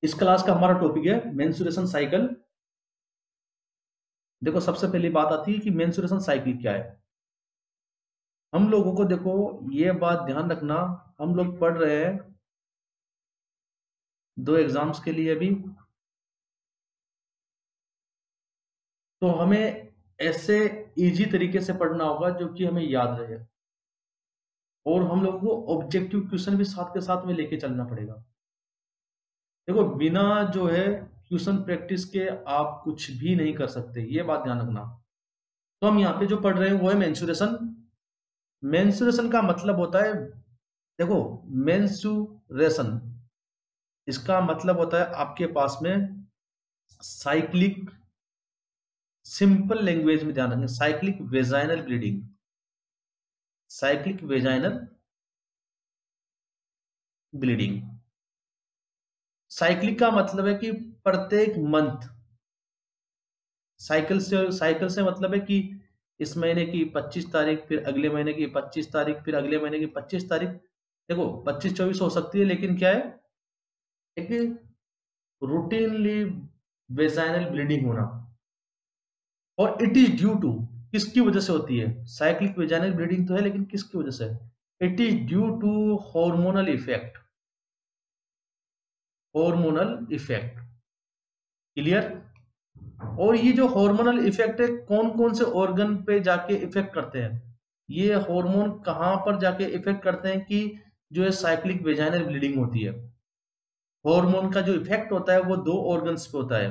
इस क्लास का हमारा टॉपिक है मेंस्ट्रुएशन साइकिल। देखो, सबसे पहली बात आती है कि मेंस्ट्रुएशन साइकिल क्या है। हम लोगों को देखो, ये बात ध्यान रखना, हम लोग पढ़ रहे हैं दो एग्जाम्स के लिए अभी, तो हमें ऐसे इजी तरीके से पढ़ना होगा जो कि हमें याद रहे, और हम लोग को ऑब्जेक्टिव क्वेश्चन भी साथ के साथ में लेके चलना पड़ेगा। देखो, बिना जो है क्वेश्चन प्रैक्टिस के आप कुछ भी नहीं कर सकते, ये बात ध्यान रखना। तो हम यहाँ पे जो पढ़ रहे हैं वो है मेंस्ट्रुएशन। मेंस्ट्रुएशन का मतलब होता है, देखो, मेंस्ट्रुएशन इसका मतलब होता है आपके पास में साइक्लिक, सिंपल लैंग्वेज में ध्यान रखें, cyclic vaginal bleeding. Cyclic vaginal bleeding, cyclic का मतलब है कि प्रत्येक मंथ, साइकिल से मतलब है कि इस महीने की 25 तारीख, फिर अगले महीने की 25 तारीख, फिर अगले महीने की 25 तारीख। देखो, 25-24 हो सकती है, लेकिन क्या है, एक रूटीनली वेजाइनल ब्लीडिंग होना। और इट इज ड्यू टू, किसकी वजह से होती है साइक्लिक वेजाइनल ब्लीडिंग, तो है, लेकिन किसकी वजह से? It is due to hormonal effect. Hormonal effect, clear? और ये जो हार्मोनल इफेक्ट है, कौन कौन से ऑर्गन पे जाके इफेक्ट करते हैं? ये हार्मोन कहां पर जाके इफेक्ट करते हैं कि जो है साइक्लिक वेजाइनल ब्लीडिंग होती है? हार्मोन का जो इफेक्ट होता है वो दो ऑर्गन्स पे होता है,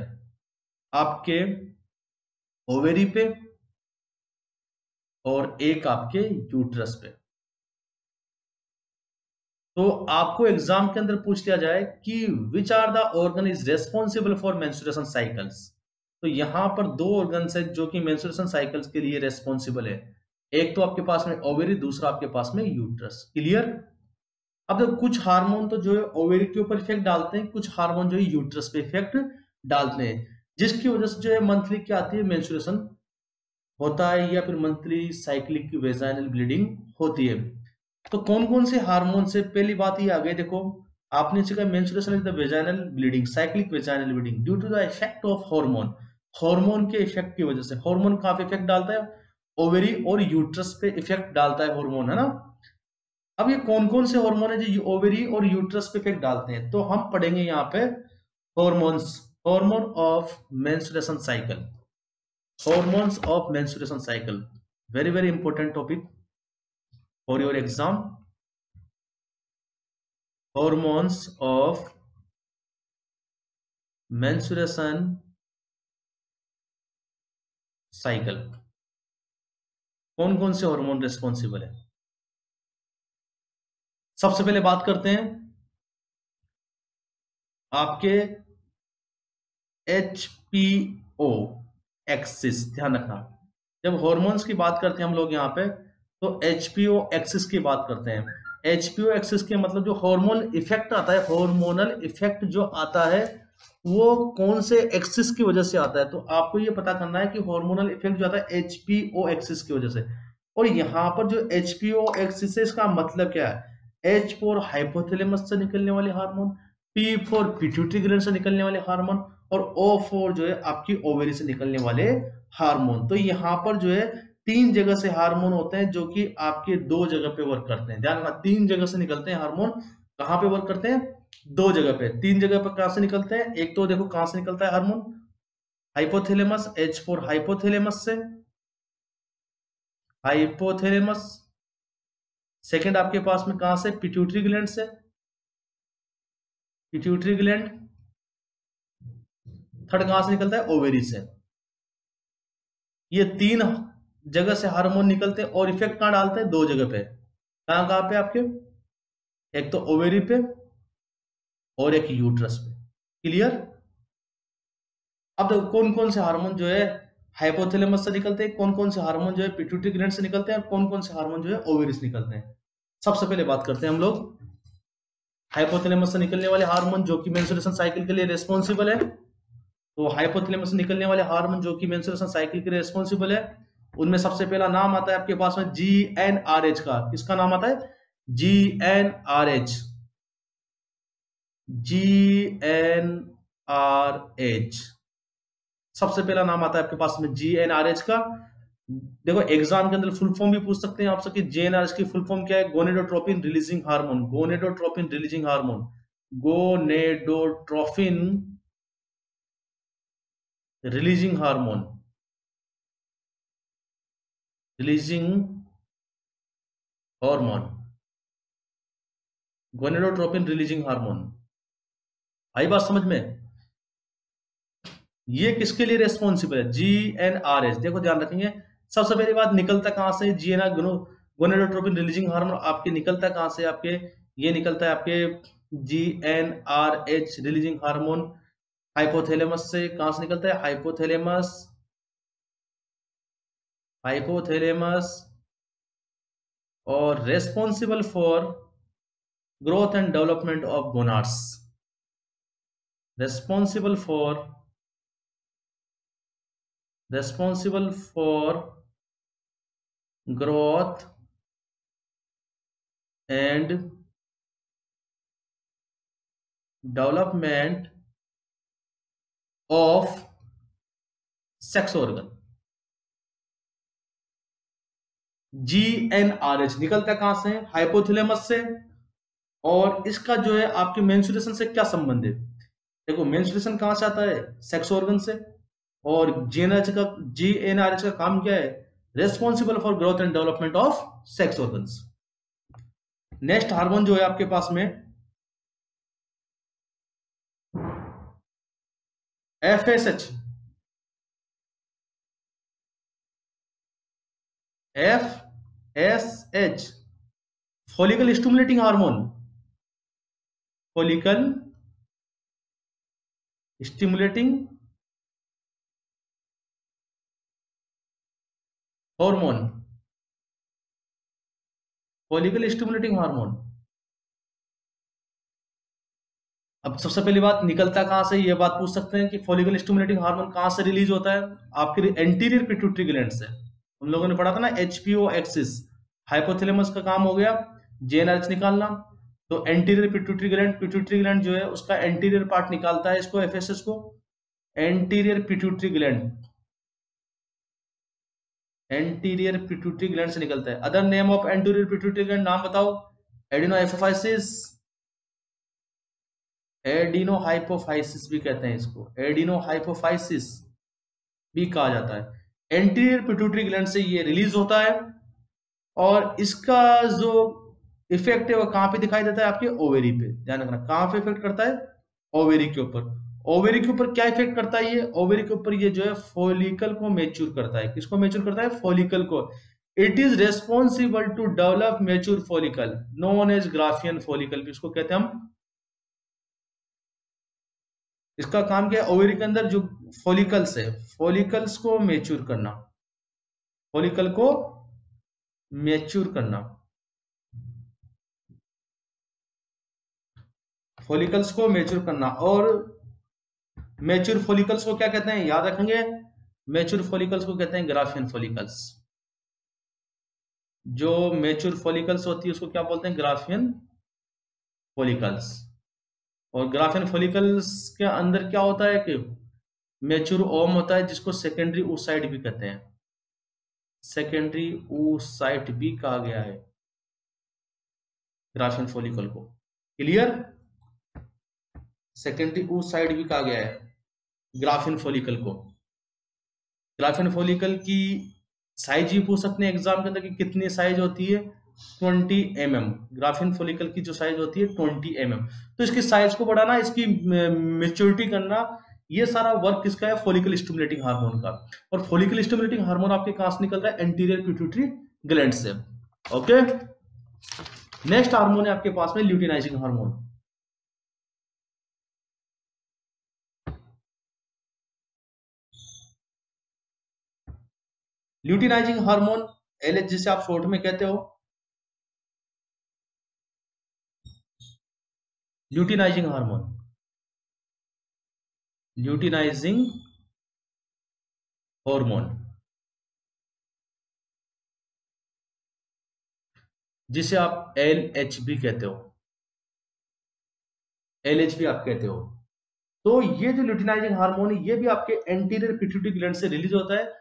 आपके ओवेरी पे और एक आपके यूट्रस पे। तो आपको एग्जाम के अंदर पूछ लिया जाए कि which are the organ is responsible for menstruation cycles, तो यहां पर दो ऑर्गन्स है जो कि मेंस्ट्रुएशन साइकिल्स के लिए रेस्पॉन्सिबल है। एक तो आपके पास में ओवेरी, दूसरा आपके पास में यूट्रस, क्लियर? अब देखो, कुछ हार्मोन तो जो है ओवेरी के ऊपर इफेक्ट डालते हैं, कुछ हार्मोन जो है यूट्रस पे इफेक्ट डालते हैं, जिसकी वजह से जो है मंथली क्या आती है, मेंस्ट्रुएशन होता है, या फिर मंथली साइक्लिक वेजाइनल ब्लीडिंग होती है। तो कौन कौन से हार्मोन से, पहली बात ये आ गई, देखो आपने सीखा menstruation is the vaginal bleeding, cyclic vaginal bleeding due to the effect of hormone. Hormone के इफेक्ट की वजह से, हार्मोन कहाँ पे इफेक्ट डालता है? ओवेरी और यूट्रस पे इफेक्ट डालता है हार्मोन, है ना? अब ये कौन कौन से हार्मोन है जो ओवेरी और यूट्रस पे इफेक्ट डालते हैं, तो हम पढ़ेंगे यहाँ पे hormones, hormone of menstruation cycle, hormones of menstruation cycle, very very important topic for your exam. Hormones of menstruation cycle, कौन कौन से हार्मोन रिस्पॉन्सिबल है? सबसे पहले बात करते हैं आपके HPO एक्सिस, ध्यान रखना, जब हार्मोन्स की बात करते हैं हम लोग यहाँ पे, तो HPO एक्सिस की बात करते हैं। HPO एक्सिस के मतलब जो हार्मोन इफेक्ट आता है, हार्मोनल इफेक्ट जो आता है, वो कौन से एक्सिस की वजह से आता है? तो आपको ये पता करना है कि हार्मोनल इफेक्ट जो आता है HPO एक्सिस की वजह से। और यहाँ पर जो HPO एक्सिस है, इसका मतलब क्या है? H फॉर हाइपोथैलेमस से निकलने वाले hormone, P for pituitary gland से निकलने वाले हार्मोन, और O फॉर जो है आपकी ओवेरी से निकलने वाले हार्मोन। तो यहाँ पर जो है 3 जगह से हार्मोन होते हैं जो कि आपके 2 जगह पे वर्क करते हैं। ध्यान रखना, 3 जगह से निकलते हैं हार्मोन। कहाँ पे वर्क करते हैं? 2 जगह पे। 3 जगह पर कहां से निकलते हैं? एक तो देखो कहां से निकलता है hormone, hypothalamus, H for hypothalamus से, हाइपोथैलेमस। सेकंड आपके पास में कहां से? पिट्यूटरी ग्लैंड से, पिट्यूटरी ग्लैंड। थर्ड कहां से निकलता है? ओवेरी से। ये 3 जगह से हार्मोन निकलते हैं, और इफेक्ट कहां डालते हैं? 2 जगह पे। कहां कहां पे आपके? एक तो ओवेरी पे और एक यूट्रस पे, क्लियर? अब देखो कौन कौन से हार्मोन जो है हाइपोथैलेमस से निकलते हैं, कौन कौन से हार्मोन जो है पिट्यूटरी ग्लैंड से निकलते हैं, और कौन कौन से हार्मोन जो है ओवेरी से निकलते हैं। सबसे पहले बात करते हैं हम लोग हाइपोथैलेमस से निकलने वाले हार्मोन जो कि मेंस्ट्रुएशन साइकिल के लिए रिस्पॉन्सिबल है। तो हाइपोथैलेमस से निकलने वाले हार्मोन जो कि मेंस्ट्रुएशन साइकिल के लिए रिस्पॉन्सिबल है, उनमें सबसे पहला नाम आता है आपके पास में GnRH का। किसका नाम आता है? GnRH। GnRH, सबसे पहला नाम आता है आपके पास में GnRH का। देखो एग्जाम के अंदर फुल फॉर्म भी पूछ सकते हैं आपसे कि GnRH की फुल फॉर्म क्या है। Gonadotropin releasing hormone, gonadotropin releasing hormone, gonadotropin releasing hormone, releasing hormone, gonadotropin releasing hormone. आई बात समझ में? ये किसके लिए रेस्पॉन्सिबल है? GnRH। देखो ध्यान रखेंगे, सबसे पहली बात निकलता कहां से? GnR गोनेडोट्रोपिन रिलीजिंग हार्मोन आपके निकलता कहां से? आपके ये निकलता है आपके GnRH रिलीजिंग हार्मोन हाइपोथैलेमस से। कहां से निकलता है? हाइपोथैलेमस, हाइपोथैलेमस, और responsible for growth and development of gonads, responsible for growth and development of sex organ। GnRH निकलता कहां से? हाइपोथैलेमस से। और इसका जो है आपके मेंस्ट्रुएशन से क्या संबंध है? देखो मेंस्ट्रुएशन कहां से आता है? सेक्स ऑर्गन से। और GnRH का काम क्या है? Responsible for growth and development of sex organs. Next hormone जो है आपके पास में FSH, FSH follicle stimulating hormone, follicle stimulating hormone, follicle stimulating hormone. अब सबसे पहली बात निकलता कहां से, ये बात पूछ सकते हैं कि फॉलिकल स्टिमुलेटिंग हार्मोन कहां से रिलीज होता है? आपके एंटीरियर पिट्यूटरी ग्लैंड से। हम लोगों ने पढ़ा था ना HPO एक्सिस। हाइपोथैलेमस का काम हो गया GnRH निकालना, तो पिट्यूटरी ग्लैंड जो है उसका एंटीरियर पार्ट निकालता है इसको, FSH को। Anterior pituitary gland, anterior pituitary gland से निकलता है। Other name of anterior pituitary gland नाम बताओ? एडिनोहाइपोफाइसिस, एडिनोहाइपोफाइसिस भी कहते हैं इसको, एडिनोहाइपोफाइसिस भी कहा जाता है। एंटीरियर पिट्यूटरी ग्लैंड से ये रिलीज होता है। और इसका जो इफेक्ट है वो कहां पे दिखाई देता है? आपके ओवेरी पे। ध्यान रखना कहां पे इफेक्ट करता है? ओवेरी के ऊपर। ओवेरी के ऊपर क्या इफेक्ट करता है ये? ओवेरी के ऊपर ये जो है फॉलिकल को मैच्योर करता है। किसको मैच्योर करता है? फॉलिकल को। It is responsible to develop mature follicle known as Graafian follicle, इसको कहते हैं हम। इसका काम क्या है? ओवेरी के अंदर जो फॉलिकल्स है, फॉलिकल्स को मैच्योर करना, फॉलिकल को मैच्योर करना, फॉलिकल्स को मैच्योर करना। और मैच्योर फॉलिकल्स को क्या कहते हैं? याद रखेंगे, मैच्योर फॉलिकल्स को कहते हैं ग्राफियन फॉलिकल्स। जो मैच्योर फॉलिकल्स होती है उसको क्या बोलते हैं? Graafian follicles. और ग्राफियन फॉलिकल्स के अंदर क्या होता है कि मैच्योर ओम होता है, जिसको सेकेंडरी oocyte भी कहते हैं। सेकेंडरी oocyte भी कहा गया है ग्राफियन फॉलिकल को। क्लियर? सेकेंडरी oocyte भी कहा गया है ग्राफियन फॉलिकल को। ग्राफियन फॉलिकल की साइज ही पूछ सकते हैं एग्जाम के अंदर कि कितनी साइज होती है? 20 mm। ग्राफियन फॉलिकल की जो साइज होती है 20 mm। तो इसकी साइज को बढ़ाना, इसकी मेच्योरिटी करना, ये सारा वर्क किसका है? फॉलिकल स्टिमुलेटिंग हार्मोन का। और फॉलिकल स्टिमुलेटिंग हार्मोन आपके कहां से निकल रहा है? एंटीरियर पिट्यूटरी ग्लैंड से। ओके, नेक्स्ट हार्मोन है आपके पास में luteinizing hormone. Luteinizing hormone, LH जिसे आप शॉर्ट में कहते हो, ल्यूटिनाइजिंग हार्मोन, ल्यूटिनाइजिंग हार्मोन, जिसे आप LH भी कहते हो। LH भी आप कहते हो। तो ये जो ल्यूटिनाइजिंग हार्मोन है ये भी आपके एंटीरियर पिट्यूटरी ग्लैंड से रिलीज होता है,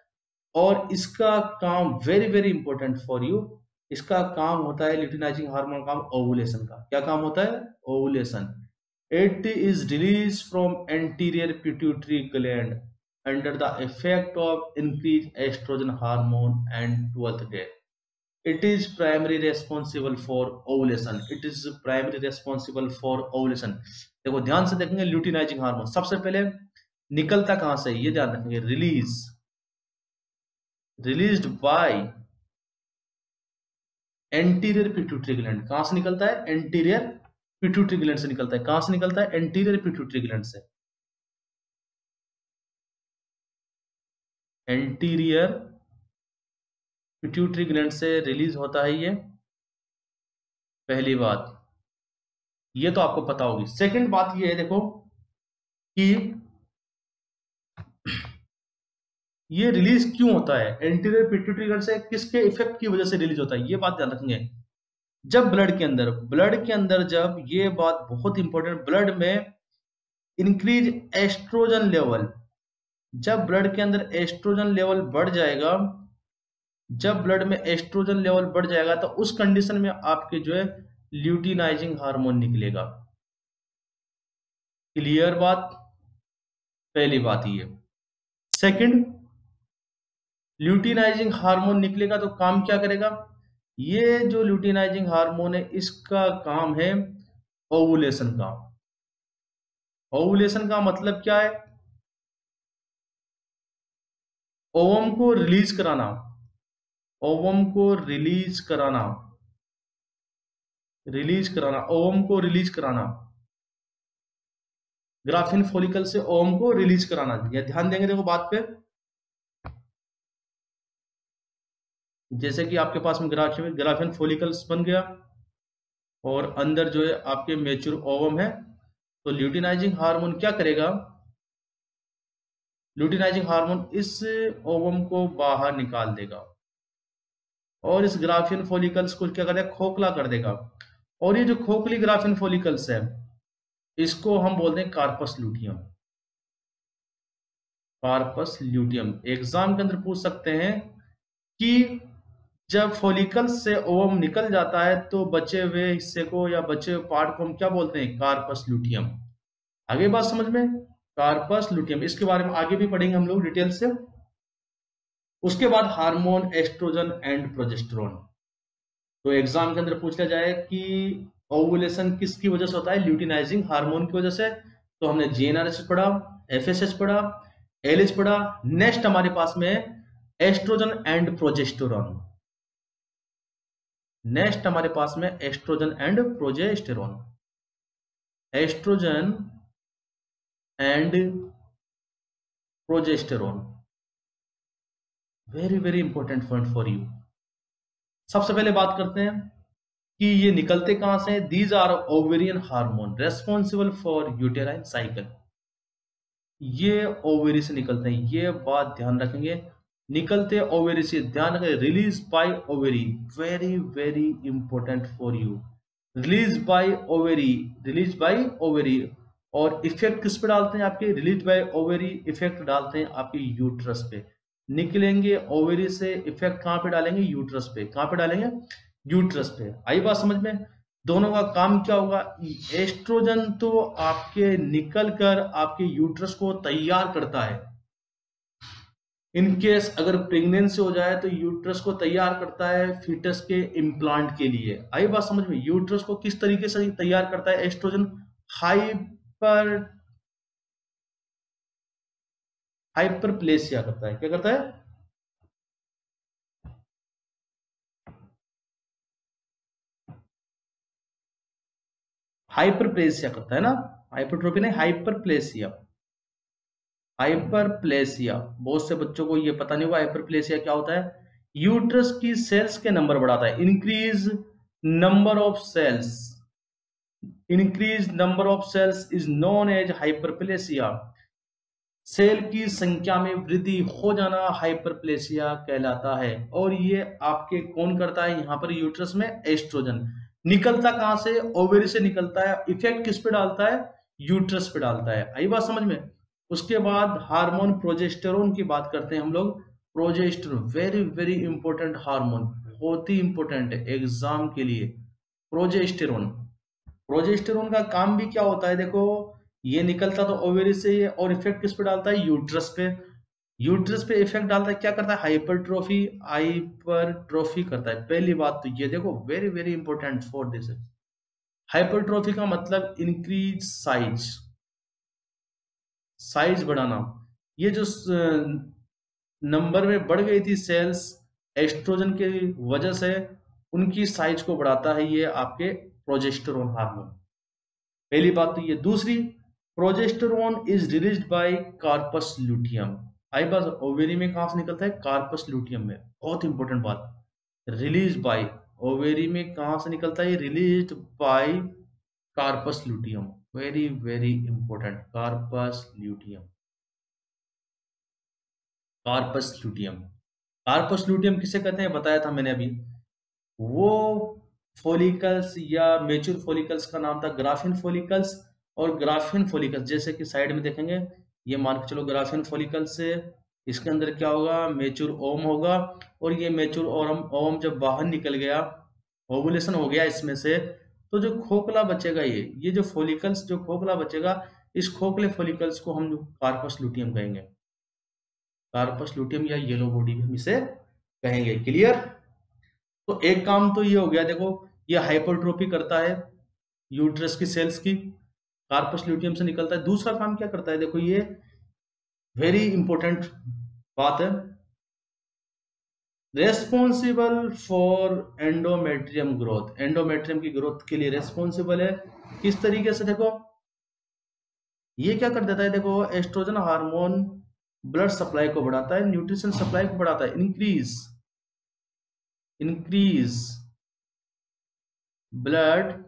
और इसका काम very very important for you, इसका काम होता है ल्यूटिनाइजिंग हार्मोन काम ओवुलेशन का। क्या काम होता है? Ovulation. It is release from anterior pituitary gland under the effect of increase estrogen hormone and 12th day. It is primary responsible for ovulation. It is primary responsible for ovulation. देखो ध्यान से देखेंगे, luteinizing hormone सबसे पहले निकलता कहां से, ये ध्यान रखेंगे, released by anterior pituitary gland. कहां से निकलता है? एंटीरियर पिट्यूटरी ग्लैंड से निकलता है। कहां से निकलता है? एंटीरियर पिट्यूटरी ग्लैंड से। एंटीरियर पिट्यूटरी ग्लैंड से रिलीज होता है ये, पहली बात, ये तो आपको पता होगी। सेकंड बात ये है देखो कि ये रिलीज क्यों होता है, एंटीरियर पिट्यूटरी ग्लैंड से किसके इफेक्ट की वजह से रिलीज होता है, ये बात ध्यान रखेंगे। जब ब्लड के अंदर जब, ये बात बहुत इंपॉर्टेंट, ब्लड में इंक्रीज एस्ट्रोजन लेवल, जब ब्लड के अंदर एस्ट्रोजन लेवल बढ़ जाएगा, जब ब्लड में एस्ट्रोजन लेवल बढ़ जाएगा तो उस कंडीशन में आपके जो है ल्यूटिनाइजिंग हार्मोन निकलेगा। क्लियर बात? पहली बात ये। सेकंड, ल्यूटिनाइजिंग हार्मोन निकलेगा तो काम क्या करेगा? ये जो ल्यूटिनाइजिंग हार्मोन है इसका काम है ओवुलेशन का। ओवुलेशन का मतलब क्या है? ओवम को रिलीज कराना, ओवम को रिलीज कराना, ओवम को रिलीज कराना, ग्राफिन फॉलिकल से ओवम को रिलीज कराना। ये ध्यान देंगे देखो बात पे, जैसे कि आपके पास में ग्राफिन फॉलिकल्स बन गया और अंदर जो है आपके मेच्योर ओवम है, तो ल्यूटिनाइजिंग हार्मोन क्या करेगा? ल्यूटिनाइजिंग हार्मोन इस ओवम को बाहर निकाल देगा और इस ग्राफिन फॉलिकल्स को क्या कर देगा? खोखला कर देगा। और ये जो खोखली ग्राफिन फॉलिकल्स है इसको हम बोलते हैं corpus luteum. Corpus luteum exam के अंदर पूछ सकते हैं कि जब फॉलिकल्स से ओवम निकल जाता है तो बचे हुए हिस्से को या बचे हुए पार्ट को हम क्या बोलते हैं? Corpus luteum. आगे बात समझ में? कार्पस ल्यूटियम, इसके बारे में आगे भी पढ़ेंगे हम लोग डिटेल से। उसके बाद हार्मोन एस्ट्रोजन एंड प्रोजेस्टेरोन। तो एग्जाम के अंदर पूछ लिया जाए कि ओवुलेशन किसकी वजह से होता है? ल्यूटिनाइजिंग हार्मोन की वजह से। तो हमने जीएनआरएच पढ़ा, एफएसएच पढ़ा, एलएच पढ़ा। नेक्स्ट हमारे पास में एस्ट्रोजन एंड प्रोजेस्टेरोन। नेक्स्ट हमारे पास में estrogen and progesterone. Estrogen and progesterone, very very important point for you. सबसे पहले बात करते हैं कि ये निकलते कहां से? These are ovarian hormone responsible for uterine cycle. ये ओवेरी से निकलते हैं, ये बात ध्यान रखेंगे। निकलते ओवेरी से, ध्यान रखें, release by ovary, very very important for you. Release by ovary, release by ovary. और इफेक्ट किस पे डालते हैं? आपके रिलीज बाय ओवेरी इफेक्ट डालते हैं आपके यूट्रस पे। निकलेंगे ओवेरी से, इफेक्ट कहां पे डालेंगे? यूट्रस पे। कहां पे डालेंगे? यूट्रस पे। आई बात समझ में? दोनों का काम क्या होगा? एस्ट्रोजन तो आपके निकल कर आपके यूट्रस को तैयार करता है। इन केस अगर प्रेगनेंसी हो जाए तो यूट्रस को तैयार करता है फीटस के इम्प्लांट के लिए। आई बात समझ में? यूट्रस को किस तरीके से तैयार करता है एस्ट्रोजन? हाइपरप्लेसिया करता है। क्या करता है? हाइपरप्लेसिया करता है ना, हाइपरट्रोफी नहीं, हाइपरप्लेसिया। हाइपरप्लेसिया, बहुत से बच्चों को ये पता नहीं होगा हाइपरप्लेसिया क्या होता है। यूट्रस की सेल्स के नंबर बढ़ाता है, increase number of cells, increase number of cells is known as hyperplasia. Cell की संख्या में वृद्धि हो जाना हाइपरप्लेसिया कहलाता है। और ये आपके कौन करता है? यहाँ पर यूट्रस में एस्ट्रोजन। निकलता कहां से, ओवेरी से निकलता है। इफेक्ट किस पे डालता है, यूट्रस पे डालता है। आई बात समझ में। उसके बाद हार्मोन प्रोजेस्टेरोन की बात करते हैं हम लोग। Progesterone very very important hormone, बहुत ही इंपॉर्टेंट है एग्जाम के लिए। प्रोजेस्टेरोन, प्रोजेस्टेरोन का काम भी क्या होता है, देखो ये निकलता तो ओवेरी से ही है, और इफेक्ट किस पे डालता है, यूट्रस पे। यूट्रस पे इफेक्ट डालता है, क्या करता है, हाइपरट्रोफी, हाइपरट्रोफी करता है। पहली बात तो ये देखो, very very important for this. Hypertrophy का मतलब इंक्रीज साइज, साइज बढ़ाना। ये जो नंबर में बढ़ गई थी सेल्स एस्ट्रोजन की वजह से, उनकी साइज को बढ़ाता है ये आपके प्रोजेस्टेरोन हार्मोन। पहली बात तो ये। दूसरी, progesterone is released by corpus luteum. आई बात, ओवेरी में कहां से निकलता है, कार्पस ल्यूटियम में। बहुत इंपॉर्टेंट बात, रिलीज बाय, ओवेरी में कहां से निकलता है, released by corpus luteum. Very very important, corpus luteum, corpus luteum. Corpus luteum किसे कहते हैं बताया था मैंने अभी। वो फॉलिकल्स या मेच्योर फॉलिकल्स का नाम था ग्राफिन फॉलिकल्स और ग्राफिन फॉलिकल्स। जैसे कि साइड में देखेंगे, ये मान के चलो ग्राफिन फॉलिकल्स से, इसके अंदर क्या होगा, मेच्योर ओम होगा। और ये मेच्योर ओम जब बाहर निकल गया, ओवुलेशन हो गया इसमें से, तो जो खोखला बचेगा, ये जो फॉलिकल्स, जो खोखला बचेगा, इस खोखले फॉलिकल्स को हम कार्पस लूटियम कहेंगे। कार्पस लूटियम या येलो बॉडी भी हम इसे कहेंगे। क्लियर। तो एक काम तो ये हो गया, देखो ये हाइपरट्रोफी करता है यूट्रस की सेल्स की, कार्पस ल्यूटियम से निकलता है। दूसरा काम क्या करता है, देखो ये वेरी इंपॉर्टेंट बात है, responsible for endometrium growth. Endometrium की ग्रोथ के लिए रेस्पॉन्सिबल है। किस तरीके से, देखो ये क्या कर देता है, देखो एस्ट्रोजन हार्मोन ब्लड सप्लाई को बढ़ाता है, न्यूट्रिशन सप्लाई को बढ़ाता है, increase blood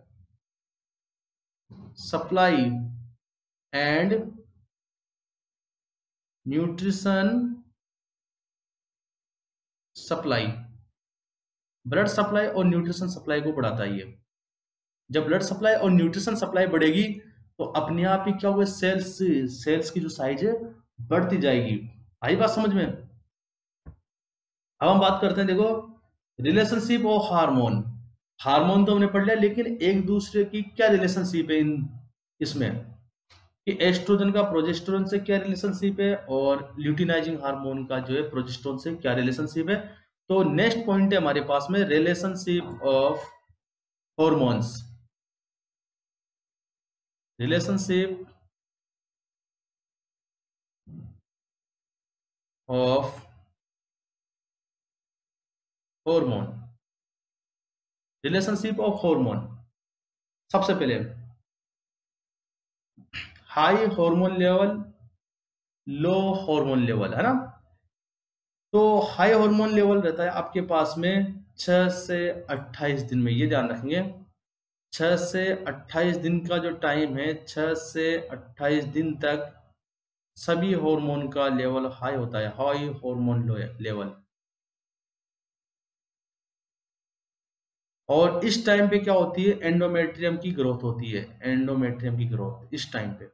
supply and nutrition supply, blood supply और न्यूट्रिशन सप्लाई को बढ़ाता है ये। जब ब्लड सप्लाई और न्यूट्रिशन सप्लाई बढ़ेगी, तो अपने आप ही क्या होगा, सेल्स की जो साइज है बढ़ती जाएगी। आई बात समझ में। अब हम बात करते हैं, देखो रिलेशनशिप ऑफ हार्मोन। हार्मोन तो हमने पढ़ लिया, लेकिन एक दूसरे की क्या रिलेशनशिप है इसमें, कि एस्ट्रोजन का प्रोजेस्टेरोन से क्या रिलेशनशिप है, और ल्यूटिनाइजिंग हार्मोन का जो है प्रोजेस्टेरोन से क्या रिलेशनशिप है। तो नेक्स्ट पॉइंट है हमारे पास में, relationship of hormones. Relationship of hormone, relationship of hormone. सबसे पहले हाई हार्मोन लेवल, लो हार्मोन लेवल, है ना। तो हाई हार्मोन लेवल रहता है आपके पास में 6 से 28 दिन में, ये ध्यान रखेंगे। 6 से 28 दिन का जो टाइम है, 6 से 28 दिन तक सभी हार्मोन का लेवल हाई होता है, हाई हार्मोन लेवल। और इस टाइम पे क्या होती है, एंडोमेट्रियम की ग्रोथ होती है। एंडोमेट्रियम की ग्रोथ इस टाइम पे,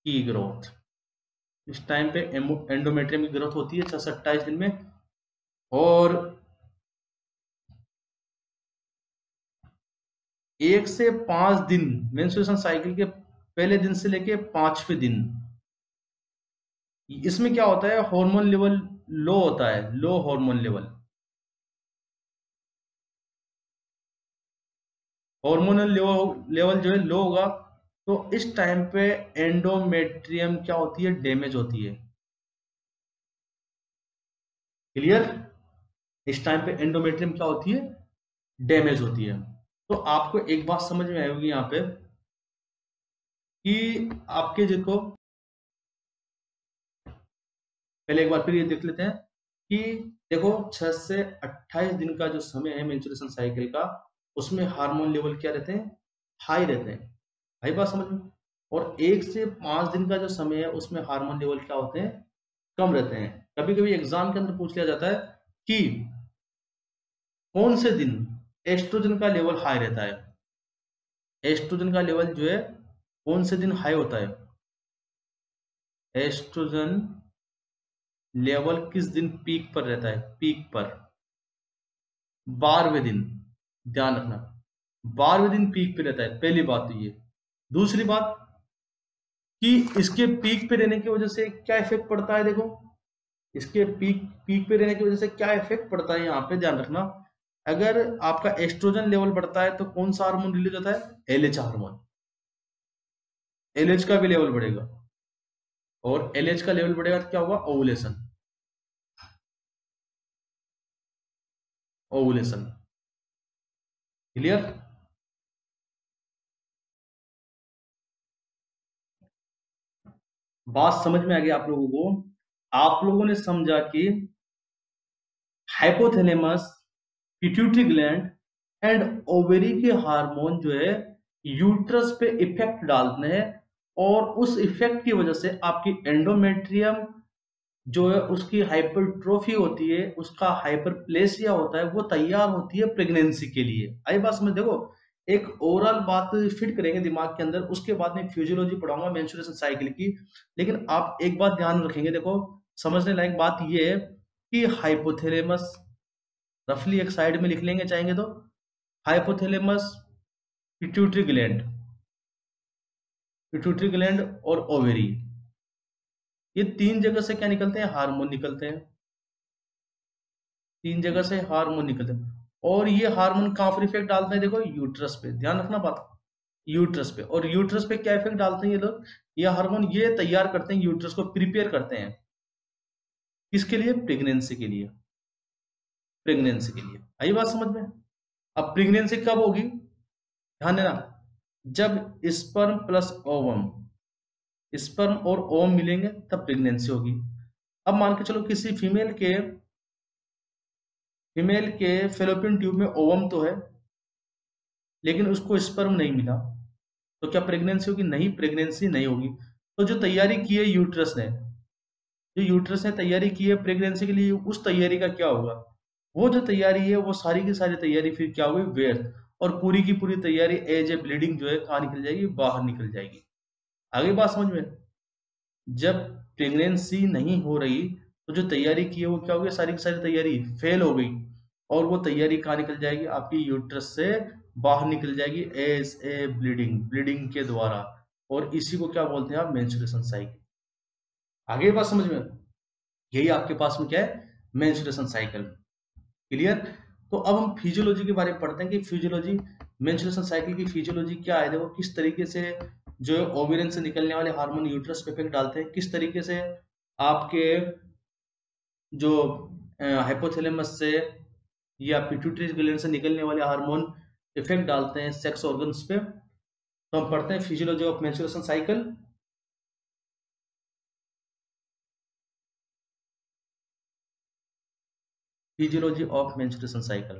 की ग्रोथ इस टाइम पे एंडोमेट्रियम की ग्रोथ होती है 6 से 28 दिन में। और 1 से 5 दिन मेंस्ट्रुएशन साइकिल के पहले दिन से लेके 5वें दिन, इसमें क्या होता है, हार्मोन लेवल लो होता है, लो हार्मोन लेवल। हार्मोनल लेवल जो है लो होगा। तो इस टाइम पे एंडोमेट्रियम क्या होती है, डैमेज होती है। क्लियर। इस टाइम पे एंडोमेट्रियम क्या होती है, डैमेज होती है। तो आपको एक बात समझ में आएगी यहाँ पे, कि आपके देखो, पहले एक बार फिर ये देख लेते हैं कि देखो 6 से 28 दिन का जो समय है मेंस्ट्रुएशन साइकिल का, उसमें हार्मोन लेवल क्या रहते हैं, हाई रहते हैं। हाई बात समझ में। और 1 से 5 दिन का जो समय है, उसमें हार्मोन लेवल क्या होते हैं, कम रहते हैं। कभी कभी एग्जाम के अंदर पूछ लिया जाता है कि कौन से दिन एस्ट्रोजन का लेवल हाई रहता है? एस्ट्रोजन का लेवल जो है कौन से दिन हाई होता है? एस्ट्रोजन लेवल किस दिन पीक पर रहता है? पीक पर 12वें दिन, ध्यान रखना 12वें दिन पीक पे रहता है, पहली बात तो ये। दूसरी बात कि इसके पीक पे रहने की वजह से क्या इफेक्ट पड़ता है, देखो इसके पीक पे रहने की वजह से क्या इफेक्ट पड़ता है, यहाँ पे ध्यान रखना। अगर आपका एस्ट्रोजन लेवल बढ़ता है तो कौन सा हार्मोन रिलीज होता है? LH hormone. एलएच का भी लेवल बढ़ेगा, और एलएच का लेवल बढ़ेगा तो क्या होगा? ओवुलेशन। Ovulation clear? बात समझ में आ गई आप लोगों को? आप लोगों ने समझा कि hypothalamus, pituitary gland and ovary के हार्मोन जो है यूट्रस पे इफेक्ट डालते हैं, और उस इफेक्ट की वजह से आपकी एंडोमेट्रियम जो है उसकी हाइपरट्रोफी होती है, उसका हाइपरप्लेसिया होता है, वो तैयार होती है प्रेगनेंसी के लिए। आई बात समझ? देखो एक ओवरऑल बात फिट करेंगे दिमाग के अंदर, उसके बाद में फिजियोलॉजी पढ़ाऊंगा मेंस्ट्रुएशन साइकिल की। लेकिन आप एक बात ध्यान रखेंगे, देखो समझने लायक बात ये है कि हाइपोथैलेमस रफली एक साइड में लिख लेंगे चाहेंगे तो, hypothalamus, pituitary gland, pituitary gland और ओवेरी, ये तीन जगह से क्या निकलते हैं? हार्मोन निकलते हैं। तीन जगह से हार्मोन निकलते हैं, और ये हार्मोन कहाँ पर इफेक्ट डालते हैं? देखो यूट्रस पे, ध्यान रखना बात, यूट्रस पे। और यूट्रस पे क्या इफेक्ट डालते हैं ये लोग? ये हार्मोन ये तैयार करते हैं, यूट्रस को प्रिपेयर करते हैं किसके लिए? प्रेगनेंसी के लिए। प्रेगनेंसी के लिए, आई बात समझ में? अब प्रेगनेंसी कब होगी, ध्यान देना, जब स्पर्म प्लस ओवम, स्पर्म और ओवम मिलेंगे तब प्रेगनेंसी होगी। अब मान के चलो किसी फीमेल के फेलोपियन ट्यूब में ओवम तो है, लेकिन उसको स्पर्म नहीं मिला, तो क्या प्रेगनेंसी होगी? नहीं, प्रेगनेंसी नहीं होगी। तो जो तैयारी की है यूट्रस ने, जो यूट्रस ने तैयारी की है प्रेगनेंसी के लिए, उस तैयारी का क्या होगा? वो जो तैयारी है वो सारी की सारी तैयारी फिर क्या होगी? व्यर्थ। और पूरी की पूरी तैयारी एज ए ब्लीडिंग जो है कहाँ निकल जाएगी? बाहर निकल जाएगी। आगे बात समझ में? जब प्रेगनेंसी नहीं हो रही तो जो तैयारी की है वो क्या होगी? सारी की सारी तैयारी फेल हो गई, और वो तैयारी कहाँ निकल जाएगी? आपकी यूट्रस से बाहर निकल जाएगी एज ए ब्लीडिंग, ब्लीडिंग के द्वारा। और इसी को क्या बोलते हैं आप? Menstruation cycle. आगे बात समझ में? यही आपके पास में क्या है? Menstruation cycle. क्लियर? तो अब हम फिजियोलॉजी के बारे में पढ़ते हैं कि फिजियोलॉजी, मेंस्ट्रुएशन साइकिल की फिजियोलॉजी क्या है। देखो किस तरीके से जो है ओवेरियन से निकलने वाले हार्मोन यूट्रस पे इफेक्ट डालते हैं, किस तरीके से आपके जो हाइपोथैलेमस से या पिट्यूटरी ग्लैंड से निकलने वाले हार्मोन इफेक्ट डालते हैं सेक्स ऑर्गन्स पे। तो हम पढ़ते हैं physiology of menstruation cycle. Physiology of menstruation cycle,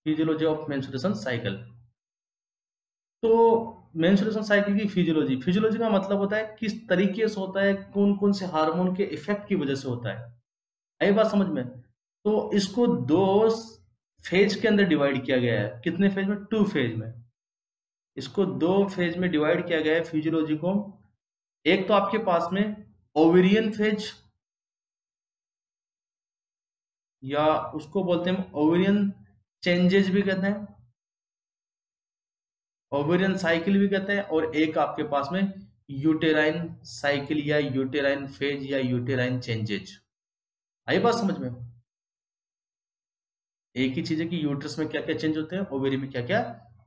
physiology of menstruation cycle. तो मेंस्ट्रुएशन साइकिल की फिजियोलॉजी, फिजियोलॉजी का मतलब होता है किस तरीके से होता है, कौन कौन से हार्मोन के इफेक्ट की वजह से होता है। आई बात समझ में? तो इसको दो फेज के अंदर डिवाइड किया गया है। कितने फेज में? 2 फेज में। इसको 2 फेज में डिवाइड किया गया है फिजियोलॉजी को। एक तो आपके पास में ओवेरियन फेज, या उसको बोलते हैं ओवेरियन चेंजेस भी कहते हैं, ओवेरियन साइकिल भी कहते हैं। और एक आपके पास में यूटेराइन साइकिल या यूटेराइन फेज या यूटेराइन चेंजेज। आई बात समझ में? एक ही चीज है कि यूट्रस में क्या क्या चेंज होते हैं, ओवेरी में क्या क्या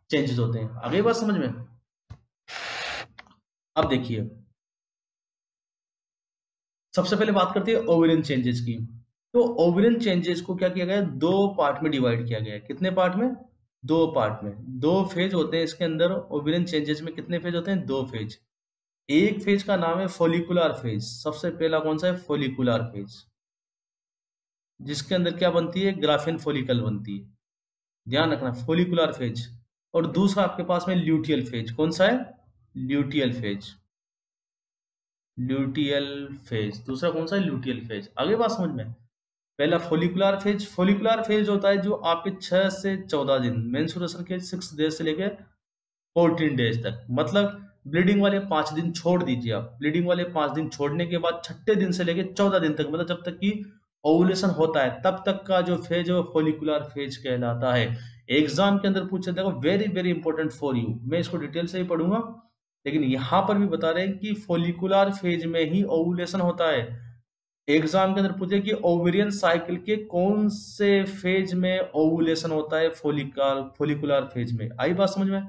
चेंजेस होते हैं। आगे बात समझ में? अब देखिए, सबसे पहले बात करते हैं ओवेरियन चेंजेस की। तो ओवेरियन चेंजेस को क्या किया गया है? 2 पार्ट में डिवाइड किया गया है। कितने पार्ट में? 2 पार्ट में। 2 फेज होते हैं इसके अंदर। ओवेरियन चेंजेस में कितने फेज होते हैं? 2 फेज। एक फेज का नाम है फोलिकुलर फेज। सबसे पहला कौन सा है? फोलिकुलर फेज, जिसके अंदर क्या बनती है? ग्राफियन फोलिकल बनती है। ध्यान रखना, फोलिकुलर फेज। और दूसरा आपके पास में ल्यूटियल फेज। कौन सा है? Luteal phase, luteal phase. दूसरा कौन सा है? Luteal phase. आगे बात समझ में। पहला फोलिकुलर फेज। फोलिकुलर फेज होता है जो आपके 6 से 14 दिन, मेंस्ट्रुएशन के 6 डेज से लेके 14 डेज तक, मतलब ब्लीडिंग वाले 5 दिन छोड़ दीजिए आप, ब्लीडिंग वाले 5 दिन छोड़ने के बाद छठे दिन से लेके 14 दिन तक, मतलब जब तक कि ओवुलेशन होता है तब तक का जो फेज है वो फोलिकुलर फेज कहलाता है। एग्जाम के अंदर पूछे, देखो very very important for you, मैं इसको डिटेल से ही पढ़ूंगा, लेकिन यहां पर भी बता रहे हैं कि फोलिकुलर फेज में ही ओवुलेशन होता है। एग्जाम के अंदर पूछे कि ओवेरियन साइकिल के कौन से फेज में ओवुलेशन होता है? फोलिकुलर फेज में। आई बात समझ में।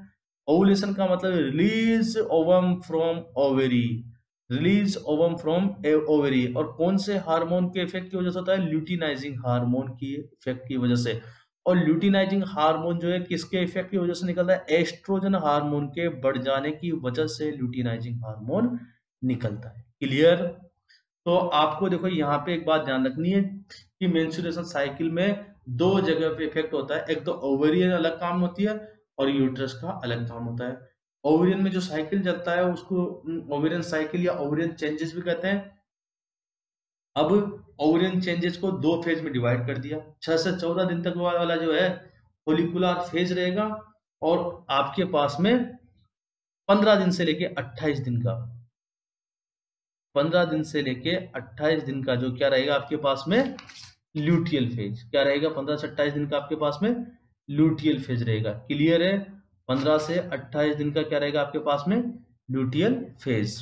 ओवुलेशन का मतलब release ovum from ovary, release ovum from ovary. और कौन से हार्मोन के इफेक्ट की वजह से होता है? ल्यूटिनाइजिंग हार्मोन की इफेक्ट की वजह से। और ल्यूटिनाइजिंग हार्मोन जो है किसके इफेक्ट की वजह से निकलता है? एस्ट्रोजन हार्मोन के बढ़ जाने की वजह से ल्यूटिनाइजिंग हार्मोन निकलता है। क्लियर? तो आपको देखो यहाँ पे एक बात ध्यान रखनी है कि मेंस्ट्रुएशन साइकिल में दो जगह पे इफेक्ट होता है। एक तो ओवेरियन अलग काम होती है और यूट्रस का अलग काम होता है। ओवेरियन में जो साइकिल चलता है उसको ओवेरियन साइकिल या ओवेरियन चेंजेस भी कहते हैं। अब ओवेरियन चेंजेस को दो फेज में डिवाइड कर दिया। 6 से 14 दिन तक वाला जो है फोलिकुलर फेज रहेगा, और आपके पास में 15 दिन से लेके 28 दिन का, 15 दिन से लेके 28 दिन का जो क्या रहेगा आपके पास में? Luteal phase. क्या रहेगा? 15 से 28 दिन का आपके पास में ल्यूटियल फेज रहेगा। क्लियर है? 15 से 28 दिन का क्या रहेगा आपके पास में? Luteal phase.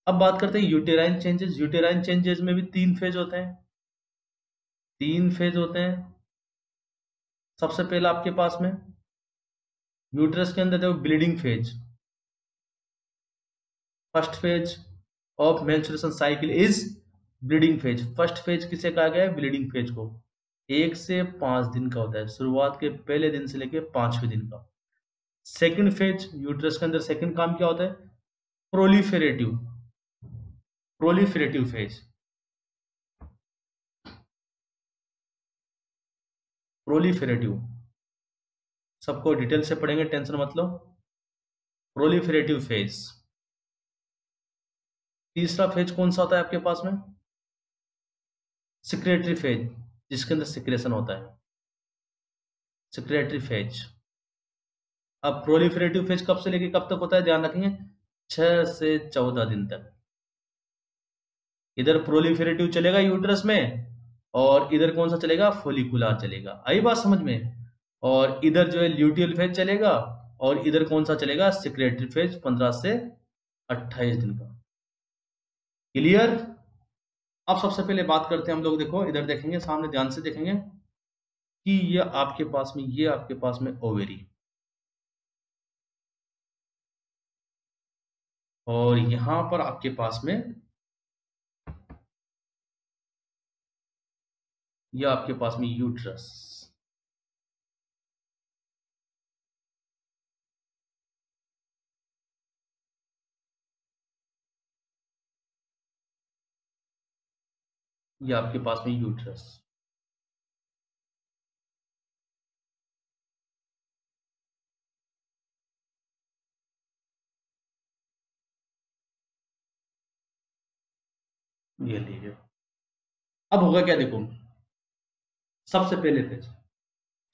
अब बात करते हैं यूटेराइन चेंजेस। यूटेराइन चेंजेस में भी 3 फेज होते हैं, 3 फेज होते हैं। सबसे पहला आपके पास में यूट्रस के अंदर देखो bleeding phase. First phase of menstruation cycle is bleeding phase. First phase किसे कहा गया है? ब्लीडिंग फेज को। 1 से 5 दिन का होता है, शुरुआत के पहले दिन से लेके 5वें दिन का। सेकंड फेज यूट्रस के अंदर सेकंड काम क्या होता है? Proliferative, proliferative phase. प्रोलिफेरेटिव सबको डिटेल से पढ़ेंगे, टेंशन मत लो। Proliferative phase. तीसरा फेज कौन सा होता है आपके पास में? सिक्रेटरी फेज, जिसके अंदर सिक्रेशन होता है, सिक्रेटरी फेज। अब प्रोलिफेरेटिव फेज कब से लेके कब तक होता है? ध्यान रखेंगे 6 से 14 दिन तक। इधर प्रोलिफेरेटिव चलेगा यूट्रस में, और इधर कौन सा चलेगा? फोलिकुलर चलेगा। आई बात समझ में। और इधर जो है ल्यूटियल फेज चलेगा, और इधर कौन सा चलेगा? सिक्रेटरी फेज, 15 से 28 दिन का। क्लियर? अब सबसे पहले बात करते हैं हम लोग, देखो इधर देखेंगे, सामने ध्यान से देखेंगे कि ये आपके पास में, ये आपके पास में ओवेरी, और यहां पर आपके पास में ये आपके पास में यूट्रस। ये आपके पास में यूट्रस। ये लीजिए। अब होगा क्या देखो, सबसे पहले फेज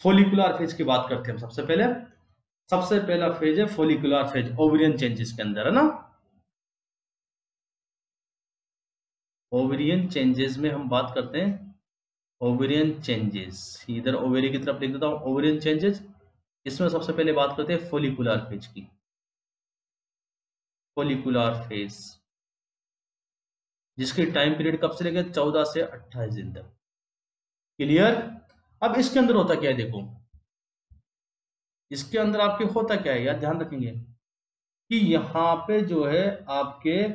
फोलिकुलर फेज की बात करते हैं हम। सबसे पहले, सबसे पहला फेज है फोलिकुलर फेज, ओवेरियन चेंजेस के अंदर, है ना। ओवेरियन चेंजेस में हम बात करते हैं ओवेरियन चेंजेस। इधर ओवेरी की तरफ लिख देता हूं, ओवेरियन चेंजेस। इसमें सबसे पहले बात करते हैं फोलिकुलर फेज की। फोलिकुलर फेज जिसकी टाइम पीरियड कब से लेकर 14 से 28 दिन तक। क्लियर? अब इसके अंदर होता क्या है देखो, इसके अंदर आपके होता क्या है यार, ध्यान रखेंगे कि यहाँ पे जो है आपके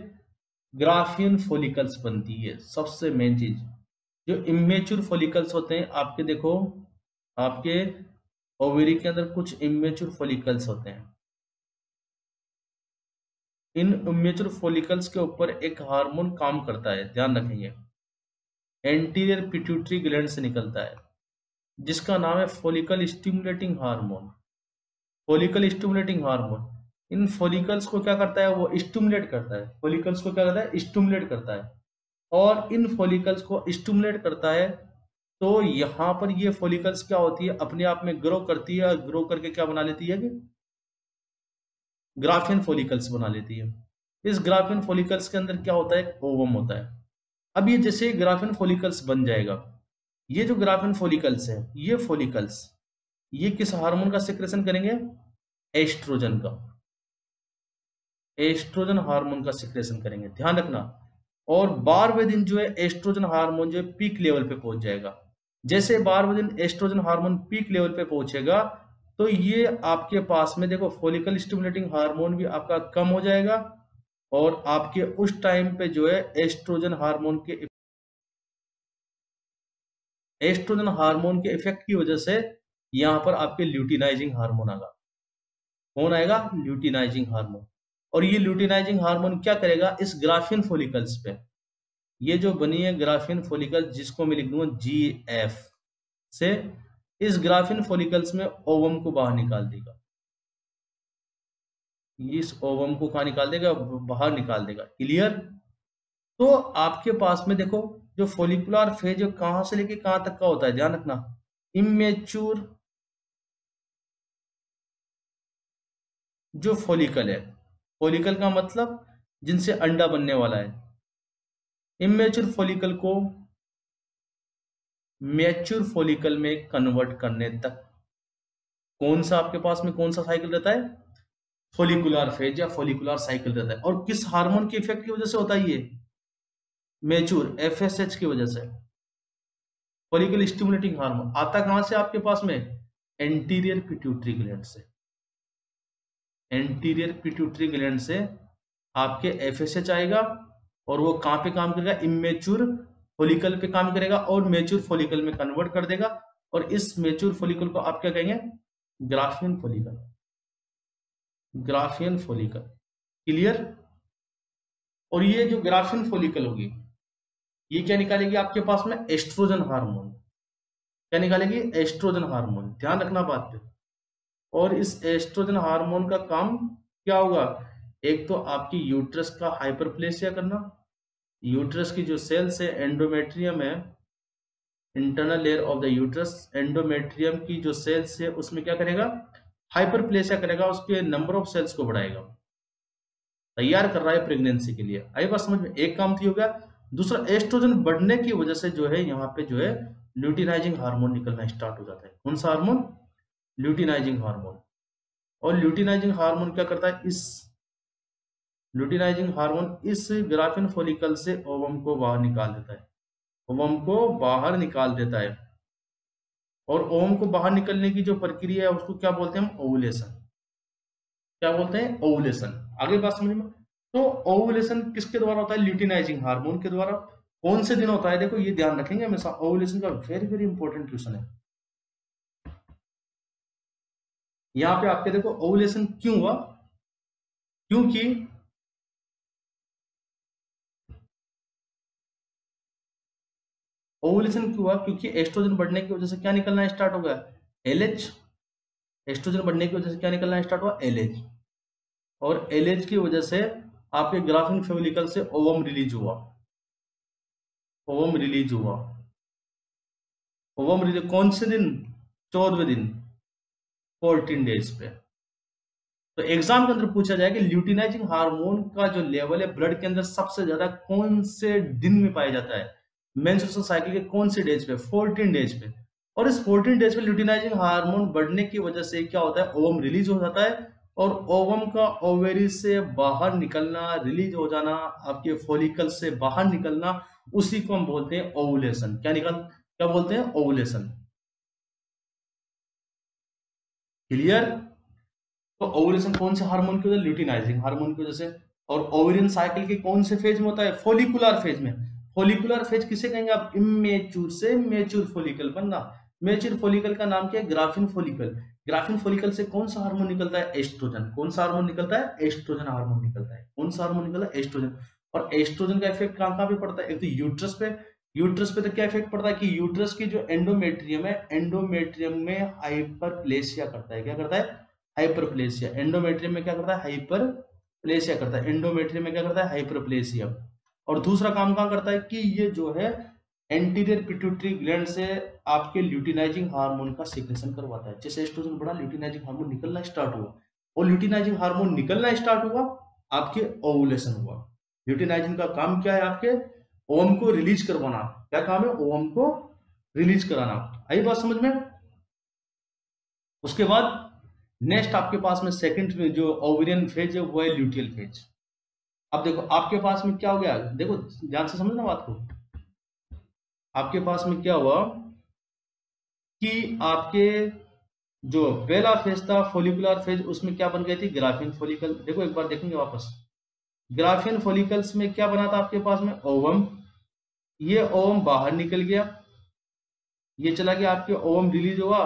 ग्राफियन फोलिकल्स बनती है। सबसे मेन चीज, जो इमेच्योर फोलिकल्स होते हैं आपके, देखो आपके ओवेरी के अंदर कुछ इमेच्योर फोलिकल्स होते हैं। इन इमेच्योर फोलिकल्स के ऊपर एक हार्मोन काम करता है, ध्यान रखेंगे, एंटीरियर पिट्यूटरी ग्लैंड से निकलता है, जिसका नाम है follicle stimulating hormone. Follicle stimulating hormone. इन फॉलिकल्स को क्या करता है, वो स्टिमुलेट करता है। फॉलिकल्स को क्या करता है, स्टिमुलेट करता है। और इन फॉलिकल्स को स्टिमुलेट करता है तो यहाँ पर ये फॉलिकल्स क्या होती है, अपने आप में ग्रो करती है, और ग्रो करके क्या बना लेती है कि ग्राफियन फॉलिकल्स बना लेती है। इस ग्राफियन फॉलिकल्स के अंदर क्या होता है, ओवम होता है। अब ये जैसे ग्राफियन फॉलिकल्स बन जाएगा, ये जो ग्राफियन फॉलिकल्स है, ये फॉलिकल्स ये किस हार्मोन का सिक्रेशन करेंगे, एस्ट्रोजन का, एस्ट्रोजन हार्मोन का सिक्रेशन करेंगे, ध्यान रखना। और 12वें दिन जो है एस्ट्रोजन हार्मोन जो है पीक लेवल पे पहुंच जाएगा। जैसे 12वें दिन एस्ट्रोजन हार्मोन पीक लेवल पे पहुंचेगा तो ये आपके पास में देखो फॉलिकल स्टिमुलेटिंग हार्मोन भी आपका कम हो जाएगा, और आपके उस टाइम पे जो है एस्ट्रोजन हार्मोन के इफेक्ट की वजह से यहाँ पर आपके ल्यूटिनाइजिंग हार्मोन आएगा। कौन आएगा, ल्यूटिनाइजिंग हार्मोन। और ये ल्यूटिनाइजिंग हार्मोन क्या करेगा, इस ग्राफियन फॉलिकल्स पे, ये जो बनी है ग्राफियन फॉलिकल जिसको मैं लिख दूंगा GF से, इस ग्राफियन फॉलिकल्स में ओवम को बाहर निकाल देगा। इस ओवम को कहाँ निकाल देगा, बाहर निकाल देगा। क्लियर। तो आपके पास में देखो जो फॉलिकुलर फेज कहां से लेके कहां तक का होता है, ध्यान रखना। इमेच्योर जो फॉलिकल है, फॉलिकल का मतलब जिनसे अंडा बनने वाला है, इमेच्योर फॉलिकल को मैच्योर फॉलिकल में कन्वर्ट करने तक कौन सा आपके पास में कौन सा साइकिल रहता है, फॉलिकुलर फेज या फॉलिकुलर साइकिल रहता है। और किस हार्मोन के इफेक्ट की वजह से होता है ये, मैच्योर FSH की वजह से, फॉलिकल स्टिमुलेटिंग हार्मोन। आता कहां से आपके पास में, एंटीरियर पिट्यूटरी ग्लैंड से, एंटीरियर पिट्यूटरी ग्लैंड से आपके FSH आएगा, और वो कहां पे काम करेगा, इमेच्योर फॉलिकल पे काम करेगा और मैच्योर फॉलिकल में कन्वर्ट कर देगा। और इस मैच्योर फॉलिकल को आप क्या कहेंगे, Graafian follicle, Graafian follicle. Clear. और ये जो ग्राफियन फॉलिकल होगी ये क्या निकालेगी आपके पास में, एस्ट्रोजन हार्मोन। क्या निकालेगी, एस्ट्रोजन हार्मोन, ध्यान रखना बात पे। और इस एस्ट्रोजन हार्मोन का काम क्या होगा, एक तो आपकी यूट्रस का हाइपरप्लेसिया करना, यूट्रस की जो सेल्स है, एंडोमेट्रियम है, internal layer of the uterus, endometrium की जो सेल्स है उसमें क्या करेगा, हाइपरप्लेसिया करेगा, उसके नंबर ऑफ सेल्स को बढ़ाएगा, तैयार कर रहा है प्रेगनेंसी के लिए। आई बात समझ में, एक काम तो हो गया। दूसरा, एस्ट्रोजन बढ़ने की वजह से जो है यहाँ पे जो है ल्यूटिनाइजिंग हार्मोन निकलना स्टार्ट हो जाता है। कौन सा हार्मोन, ल्यूटिनाइजिंग हार्मोन। और ल्यूटिनाइजिंग हार्मोन क्या करता है, इस ल्यूटिनाइजिंग हार्मोन इस ग्राफियन फॉलिकल से ओवम को बाहर निकाल देता है, ओवम को बाहर निकाल देता है। और ओवम को बाहर निकलने की जो प्रक्रिया है उसको क्या बोलते हैं हम, ओवुलेशन। क्या बोलते हैं, ओवुलेशन। आगे बात समझ में। तो ओवुलेशन किसके द्वारा होता है, ल्यूटिनाइजिंग हार्मोन के द्वारा। कौन से दिन होता है, देखो ये ध्यान रखेंगे हमेशा, ओवुलेशन का वेरी वेरी इंपॉर्टेंट क्वेश्चन है। यहाँ पे आपके देखो ओवुलेशन क्यों हुआ, क्योंकि ओवुलेशन क्यों हुआ, क्योंकि एस्ट्रोजन बढ़ने की वजह से क्या निकलना स्टार्ट हो गया, LH। एस्ट्रोजन बढ़ने की वजह से क्या निकलना स्टार्ट हुआ, LH। और LH की वजह से आपके ग्राफियन फॉलिकल से ओवम रिलीज हुआ, ओवम रिलीज हुआ। ओवम रिलीज कौन से दिन, 14वें दिन, 14 डेज पे। तो एग्जाम के अंदर पूछा जाए कि ल्यूटिनाइजिंग हार्मोन का जो लेवल है ब्लड के अंदर सबसे ज्यादा कौन से दिन में पाया जाता है, मेंस्ट्रुअल साइकिल के कौन से डेज पे, 14 डेज पे। और इस 14 डेज पे ल्यूटिनाइजिंग हार्मोन बढ़ने की वजह से क्या होता है, ओवम रिलीज हो जाता है। और ओवम का ओवेरी से बाहर निकलना, रिलीज हो जाना, आपके फॉलिकल से बाहर निकलना, उसी को हम बोलते हैं ओवुलेशन। क्या बोलते हैं, ओवुलेशन। क्लियर। तो ओवुलेशन कौन से हार्मोन की वजह से, ल्यूटिनाइजिंग हार्मोन की वजह से। और ओवेरियन साइकिल के कौन से फेज में होता है, फॉलिकुलर फेज में। फॉलिकुलर फेज किसे कहेंगे आप, इमेच्योर से मैच्योर फॉलिकल बनना। मैच्योर फॉलिकल का नाम क्या है, ग्राफिन फॉलिकल। ग्राफिन फॉलिकल से कौन सा हार्मोन निकलता है, एस्ट्रोजन। कौन सा हार्मोन निकलता है, एस्ट्रोजन हार्मोन निकलता है। कौन सा हार्मोन निकलता है, एस्ट्रोजन। और एस्ट्रोजन का इफेक्ट कहाँ कहाँ पे पड़ता है, एक तो यूट्रस पे। यूट्रस पे तो क्या इफेक्ट पड़ता है कि यूट्रस की जो एंडोमेट्रियम है, एंडोमेट्रियम में हाइपरप्लेसिया करता है। क्या करता है, हाइपरप्लेसिया। एंडोमेट्रियम में क्या करता है? हाइपरप्लेसिया करता है। एंडोमेट्रियम में क्या करता है? हाइपरप्लेसिया। और दूसरा काम कहाँ करता है कि ये जो है एंटीरियर पिट्यूटरी ग्लैंड से आपके ल्यूटिनाइजिंग हार्मोन का सीक्रेशन करवाता है। जैसे एस्ट्रोजन बढ़ा, ल्यूटिनाइजिंग हार्मोन निकलना स्टार्ट हुआ, और ल्यूटिनाइजिंग हार्मोन निकलना स्टार्ट हुआ, आपके ओवुलेशन हुआ। ल्यूटिनाइजिंग का काम क्या है? आपके ओवम को रिलीज करवाना। क्या काम है? ओवम को रिलीज कराना। आई बात समझ में? उसके बाद नेक्स्ट आपके पास में सेकंड जो ओवेरियन फेज है वो है ल्यूटियल फेज। अब देखो आपके पास में क्या हो गया, देखो ध्यान से समझना बात को। आपके पास में क्या हुआ कि आपके जो पहला फेज था फोलिकुलर फेज, उसमें क्या बन गई थी? Graafian follicle. देखो एक बार देखेंगे वापस। ग्राफियन फोलिकल्स में क्या बना था आपके पास में? ओवम। ये ओवम बाहर निकल गया, ये चला गया, आपके ओवम रिलीज हुआ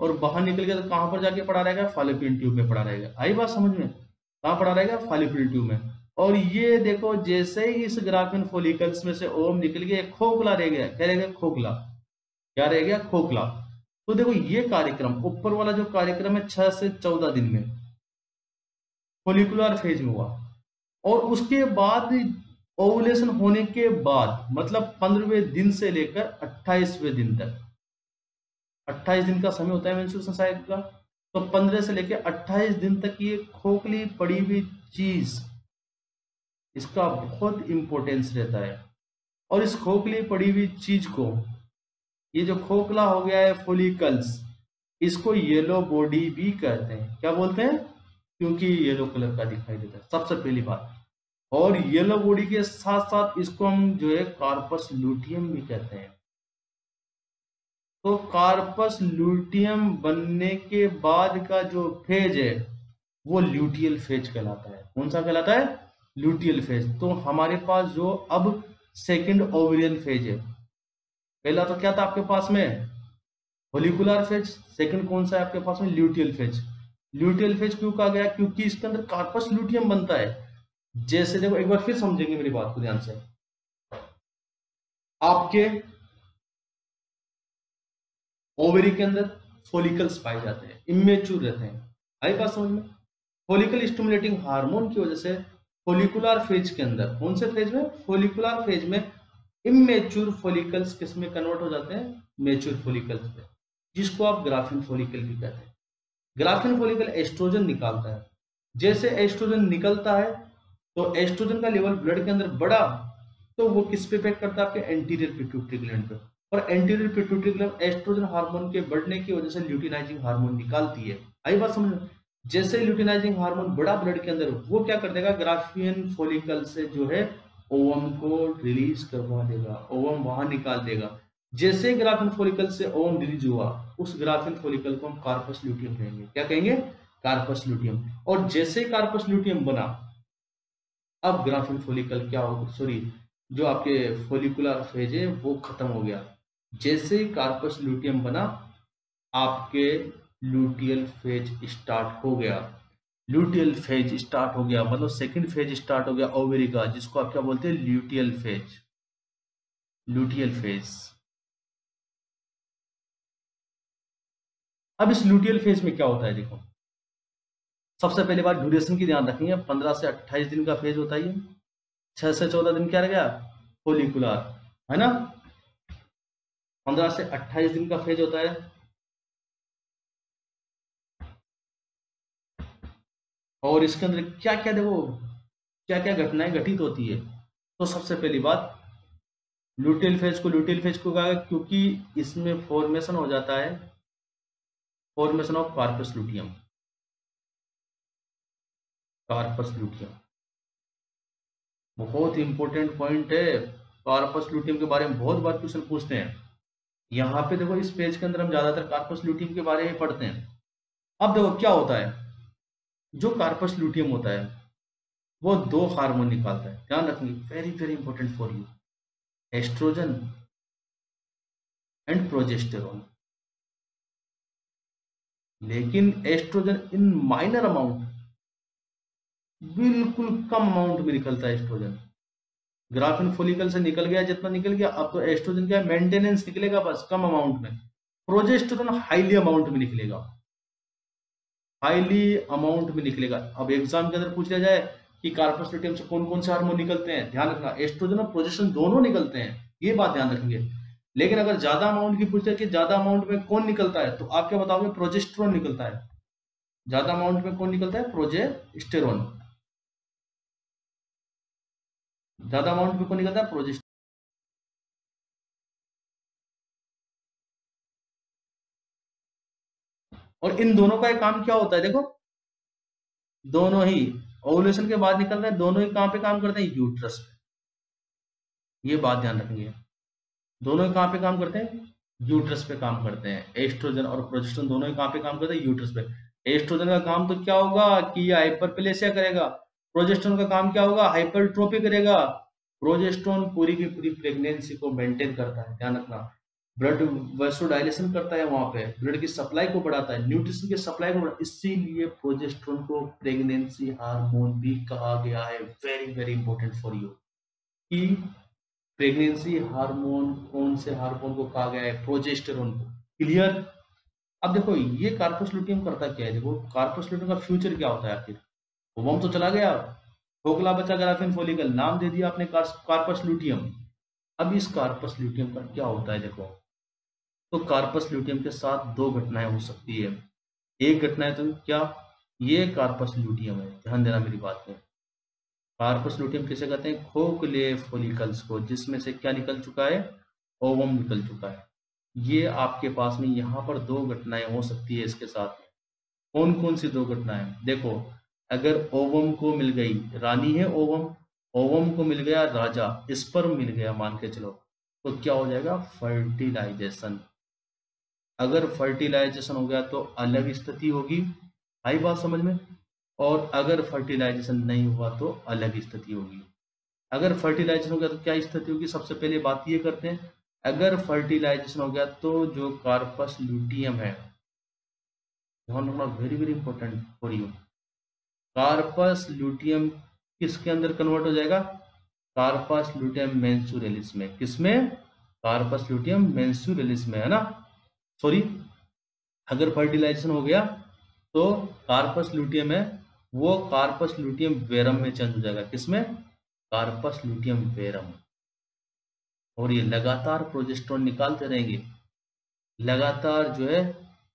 और बाहर निकल गया, तो कहां पर जाके पड़ा रहेगा? फॉलोपियन ट्यूब में पड़ा रहेगा। आई बात समझ में? कहां पड़ा रहेगा? फॉलोपियन ट्यूब में। और ये देखो जैसे ही इस ग्राफियन फोलिकल्स में से ओवम निकल गया, एक खोखला रह गया। क्या रह गया? खोखला। क्या रह गया? खोखला। तो देखो ये कार्यक्रम, ऊपर वाला जो कार्यक्रम है 6 से 14 दिन में फोलिकुलर फेज में हुआ, और उसके बाद ओवुलेशन होने के बाद मतलब 15वें दिन से लेकर 28वें दिन तक, 28 दिन का समय होता है मेंस्ट्रुएशन साइकिल का, तो 15 से लेकर 28 दिन तक ये खोखली पड़ी हुई चीज, इसका बहुत इंपॉर्टेंस रहता है। और इस खोखली पड़ी हुई चीज को, ये जो खोखला हो गया है फॉलिकल्स, इसको येलो बॉडी भी कहते हैं। क्या बोलते हैं? क्योंकि येलो कलर का दिखाई देता है, सबसे पहली बात। और येलो बॉडी के साथ साथ इसको हम जो है कार्पस लूटियम भी कहते हैं। तो कार्पस लूटियम बनने के बाद का जो फेज है वो ल्यूटियल फेज कहलाता है। कौन सा कहलाता है? Luteal phase. तो हमारे पास जो अब सेकंड ओवेरियन फेज है, पहला तो क्या था आपके पास में? Follicular phase. सेकंड कौन सा है आपके पास में? Luteal phase. ल्यूटियल फेज क्यों कहा गया? क्योंकि इसके अंदर कार्पस लूटियम बनता है। जैसे देखो एक बार फिर समझेंगे मेरी बात को ध्यान से। आपके ओवरी के अंदर फॉलिकल्स पाए जाते हैं, इमेच्योर रहते हैं। आई बात समझ में? फॉलिकल स्टिमुलेटिंग हार्मोन की वजह से फॉलिकुलर फेज के अंदर, कौन से फेज में? फॉलिकुलर फेज में इमेच्योर फॉलिकल्स किस में कन्वर्ट हो जाते हैं? मैच्योर फॉलिकल्स में, जिसको आप ग्राफिन फॉलिकल भी कहते हैं। ग्राफिन फॉलिकल एस्ट्रोजन निकालता है। जैसे एस्ट्रोजन निकलता है तो एस्ट्रोजन का लेवल ब्लड के अंदर बढ़ा, तो वो किस पे इफेक्ट करता है? आपके एंटीरियर पिट्यूटरी ग्लैंड पे। और anterior pituitary gland estrogen hormone के बढ़ने की वजह से ल्यूटिनाइजिंग हार्मोन निकालती है। आई बात समझ में? जैसे ल्यूटिनाइजिंग हार्मोन बढ़ा ब्लड के अंदर, वो क्या कर देगा? ग्राफियन फॉलिकल से जो है ओवम को रिलीज करवा देगा, ओवम बाहर निकाल देगा। जैसे ग्राफियन फॉलिकल से ओवम रिलीज हुआ, उस ग्राफियन फॉलिकल को हम कार्पस ल्यूटियम कहेंगे। क्या कहेंगे? Corpus luteum. और जैसे कार्पस ल्यूटियम बना, अब ग्राफिन फॉलिकल क्या हो, सॉरी, जो आपके फॉलिकुलर फेज है वो खत्म हो गया। जैसे कार्पस लूटियम बना, आपके लूटियल फेज स्टार्ट हो गया। लूटियल फेज स्टार्ट हो गया मतलब सेकंड फेज स्टार्ट हो गया ओवेरी का, जिसको आप क्या बोलते हैं? Luteal phase. Luteal phase. अब इस लूटियल फेज में क्या होता है? देखो सबसे पहली बात ड्यूरेशन की ध्यान रखेंगे। 15 से 28 दिन का फेज होता है। 6 से 14 दिन क्या रह गया? फॉलिकुलर, है ना। 15 से 28 दिन का फेज होता है। और इसके अंदर क्या क्या देखो क्या क्या घटनाएं घटित होती है। तो सबसे पहली बात, ल्यूटियल फेज को कहा गया क्योंकि इसमें फॉर्मेशन हो जाता है, formation of corpus luteum. Corpus luteum बहुत इंपॉर्टेंट पॉइंट है। कार्पस लूटियम के बारे में बहुत बार क्वेश्चन पूछते हैं। यहाँ पे देखो इस पेज के अंदर हम ज्यादातर कार्पस लूटियम के बारे में पढ़ते हैं। अब देखो क्या होता है, जो कार्पस लूटियम होता है वो दो हार्मोन निकालता है। ध्यान रखेंगे, very very important for you, estrogen and progesterone. लेकिन एस्ट्रोजन इन माइनर अमाउंट, बिल्कुल कम अमाउंट में निकलता है एस्ट्रोजन। ग्राफिन फॉलिकल से निकल गया जितना निकल गया, अब तो एस्ट्रोजन क्या मेंटेनेंस निकलेगा बस कम अमाउंट में। प्रोजेस्टेरोन हाईली अमाउंट में निकलेगा। हाईली अमाउंट में निकलेगा। अब एग्जाम के अंदर पूछ लिया जाए कि कार्पस ल्यूटियम से कौन कौन से हार्मोन निकलते हैं, ध्यान रखना एस्ट्रोजन और प्रोजेस्टेरोन दोनों निकलते हैं, ये बात ध्यान रखेंगे। लेकिन अगर ज्यादा अमाउंट की पूछ लिया कि ज्यादा अमाउंट में कौन निकलता है, तो आप क्या बताओगे, प्रोजेस्टेरोन निकलता है। ज्यादा अमाउंट में कौन निकलता है, प्रोजेस्टेरोन। ज्यादा अमाउंट में कौन निकलता है, प्रोजेस्टेरोन। और इन दोनों का एक काम क्या होता है, देखो दोनों ही ओवुलेशन के बाद निकल रहे हैं, दोनों ही कहां पे काम करते हैं, यूट्रस पे। ये बात ध्यान रखेंगे, दोनों ही कहां पे काम करते हैं, यूट्रस पे काम करते हैं। एस्ट्रोजन और प्रोजेस्टेरोन दोनों ही कहां पे काम करते हैं, यूट्रस पे। एस्ट्रोजन का काम तो क्या होगा कि ये हाइपरप्लेसिया करेगा, प्रोजेस्टेरोन का काम क्या होगा, हाइपरट्रोफी करेगा। प्रोजेस्टेरोन पूरी की पूरी प्रेगनेंसी को मेंटेन करता है, ध्यान रखना। ब्लड वैसोडाइलेशन करता है, वहां पे ब्लड की सप्लाई को बढ़ाता है, न्यूट्रिशन की सप्लाई को बढ़ाता है। इसीलिए प्रोजेस्टेरोन को प्रेगनेंसी हार्मोन भी कहा गया है। Very very important for you कि प्रेगनेंसी हार्मोन कौन से हार्मोन को कहा गया है, प्रोजेस्टेरोन को। क्लियर। अब देखो ये कार्पस लुटियम करता क्या है, देखो कार्पस लुटियम का फ्यूचर क्या होता है आखिर। ओवम तो चला गया, खोखला बचा ग्राफिन फोलिकल, नाम दे दिया आपने कार्पस लुटियम। अब इस कार्पस लुटियम का क्या होता है, देखो तो कार्पस लुटियम के साथ दो घटनाएं हो सकती है। एक घटना है तो क्या, ये कार्पस लुटियम है, ध्यान देना मेरी बात में। कार्पस लुटियम किसे कहते हैं, खोखले फोलिकल्स को, जिसमें से क्या निकल चुका है, ओवम निकल चुका है। ये आपके पास में यहाँ पर दो घटनाएं हो सकती है इसके साथ में। कौन कौन सी दो घटनाएं, देखो अगर ओवम को मिल गई, रानी है ओवम, ओवम को मिल गया राजा, स्पर्म मिल गया मान के चलो, तो क्या हो जाएगा, फर्टिलाइजेशन। अगर फर्टिलाइजेशन हो गया तो अलग स्थिति होगी, आई बात समझ में। और अगर फर्टिलाइजेशन नहीं हुआ तो अलग स्थिति होगी। अगर फर्टिलाइजेशन हो गया तो क्या स्थिति होगी, सबसे पहले बात ये करते हैं। अगर फर्टिलाइजेशन हो गया तो जो कार्पस लुटियम है, ध्यान रखना very very important for you, corpus luteum किसके अंदर कन्वर्ट हो जाएगा, कार्पस लुटियम मेंसूरेलिस में। किसमें, कार्पस लुटियम मेंसूरेलिस में, है ना। सॉरी, अगर फर्टिलाइजेशन हो गया तो कार्पस लुटियम है वो कार्पस लुटियम वेरम में चेंज हो जाएगा। किसमें, कार्पस लुटियम वेरम। और ये लगातार प्रोजेस्टेरोन निकालते रहेंगे, लगातार जो है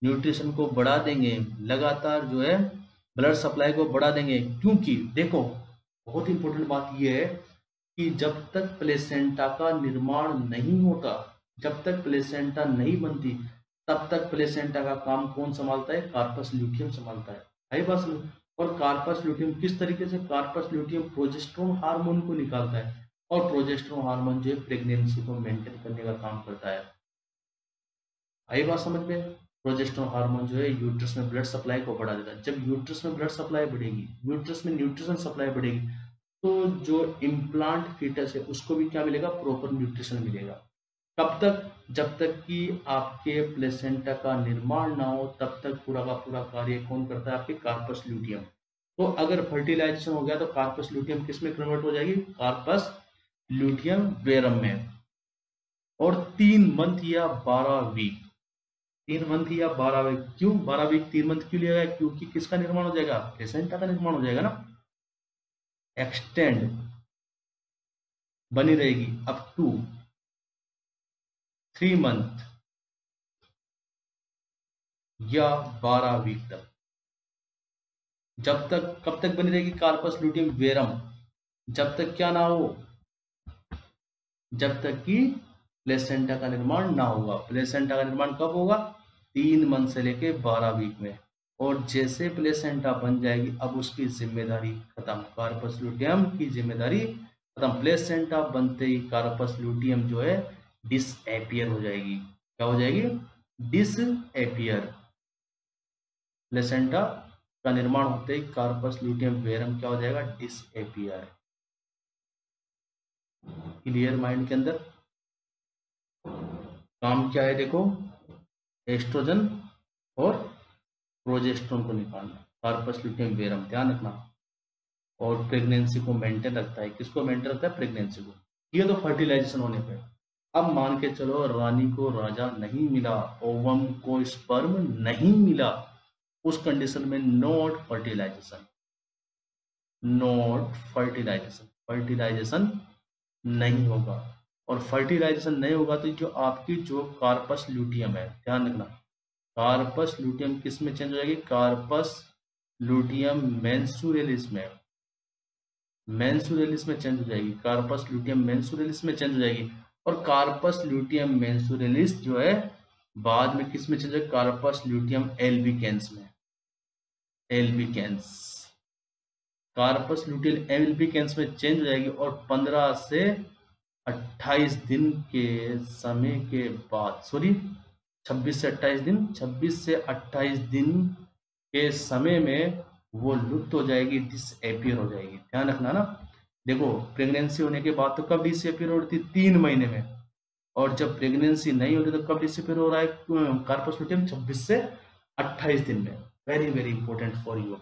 न्यूट्रिशन को बढ़ा देंगे, लगातार जो है ब्लड सप्लाई को बढ़ा देंगे। क्योंकि देखो बहुत इंपॉर्टेंट बात यह है कि जब तक प्लेसेंटा का निर्माण नहीं होता, जब तक प्लेसेंटा नहीं बनती, तब तक प्लेसेंटा का काम कौन संभालता है, कार्पस ल्यूटियम संभालता है। है बात समझ। और कार्पस ल्यूटियम किस तरीके से, कार्पस ल्यूटियम प्रोजेस्टेरोन हार्मोन को निकालता है, और प्रोजेस्टेरोन हार्मोन जो है प्रेगनेंसी को मेंटेन करने का काम करता है। आई बात समझ में। प्रोजेस्टेरोन हार्मोन जो है यूट्रस में ब्लड सप्लाई को बढ़ा देता है। जब यूट्रस में ब्लड सप्लाई बढ़ेगी, यूट्रस में न्यूट्रिशन सप्लाई बढ़ेगी, तो जो इम्प्लांट फीटस है उसको भी क्या मिलेगा, प्रॉपर न्यूट्रिशन मिलेगा। कब तक, जब तक कि आपके प्लेसेंटा का निर्माण ना हो, तब तक पूरा का पूरा कार्य कौन करता है, आपके कार्पस ल्यूटियम। तो अगर फर्टिलाइजेशन हो गया तो कार्पस ल्यूटियम किस में कन्वर्ट हो जाएगी, कार्पस ल्यूटियम वेरम में। और 3 मंथ या 12 वीक, 3 मंथ या 12 वीक, क्यों 12 वीक 3 मंथ क्यों लिया गया, क्योंकि किसका निर्माण हो जाएगा, प्लेसेंटा का निर्माण हो जाएगा ना। एक्सटेंड बनी रहेगी अप टू 3 मंथ या 12 वीक तक। जब तक, कब तक बनी रहेगी कार्पस ल्यूटियम वेरम, जब तक क्या ना हो, जब तक कि प्लेसेंटा का निर्माण ना होगा। प्लेसेंटा का निर्माण कब होगा, 3 मंथ से लेके 12 वीक में। और जैसे प्लेसेंटा बन जाएगी, अब उसकी जिम्मेदारी खत्म, कार्पस ल्यूटियम की जिम्मेदारी खत्म। प्लेसेंटा बनते ही कार्पस ल्यूटियम जो है डिसएपियर हो जाएगी। क्या हो जाएगी, डिसएपियर। प्लेसेंटा का निर्माण होते ही कार्पस ल्यूटियम वेरम क्या हो जाएगा, डिसएपियर। क्लियर माइंड के अंदर। काम क्या है देखो, एस्ट्रोजन और प्रोजेस्टेरोन को निकालना, कार्पस ल्यूटियम वेरम, ध्यान रखना। और प्रेगनेंसी को मेंटेन रखता है, किसको मेंटेन रखता है, प्रेगनेंसी को। ये तो फर्टिलाइजेशन होने पे। अब मान के चलो रानी को राजा नहीं मिला, ओवम को स्पर्म नहीं मिला, उस कंडीशन में not fertilization, not fertilization, fertilization नहीं होगा। और फर्टिलाइजेशन नहीं होगा तो जो आपकी जो कार्पस ल्यूटियम है, ध्यान रखना, कार्पस ल्यूटियम किस में चेंज हो जाएगी, कार्पस ल्यूटियम मेंसूरेलिस में, मेंसूरेलिस में चेंज हो जाएगी, कार्पस ल्यूटियम मेंसूरेलिस में चेंज हो जाएगी। और कार्पस ल्यूटियम मेंसूरेलिस जो है बाद में किस में चेंज हो जाएगी, कार्पस ल्यूटियम एल्बिकेंस में, एल्बिकेंस, कार्पस ल्यूटियम एल्बिकेंस में चेंज हो जाएगी। और 15 से 28 दिन के समय के बाद, सॉरी 26 से 28 दिन, 26 से 28 दिन के समय में वो लुप्त हो जाएगी, डिसअपियर हो जाएगी। ध्यान रखना ना, देखो प्रेगनेंसी होने के बाद तो कब डिसअपियर होती है, 3 महीने में। और जब प्रेगनेंसी नहीं होती तो कब डिसअपियर हो रहा है कार्पस ल्यूटियम, 26 से 28 दिन में। Very very important for you.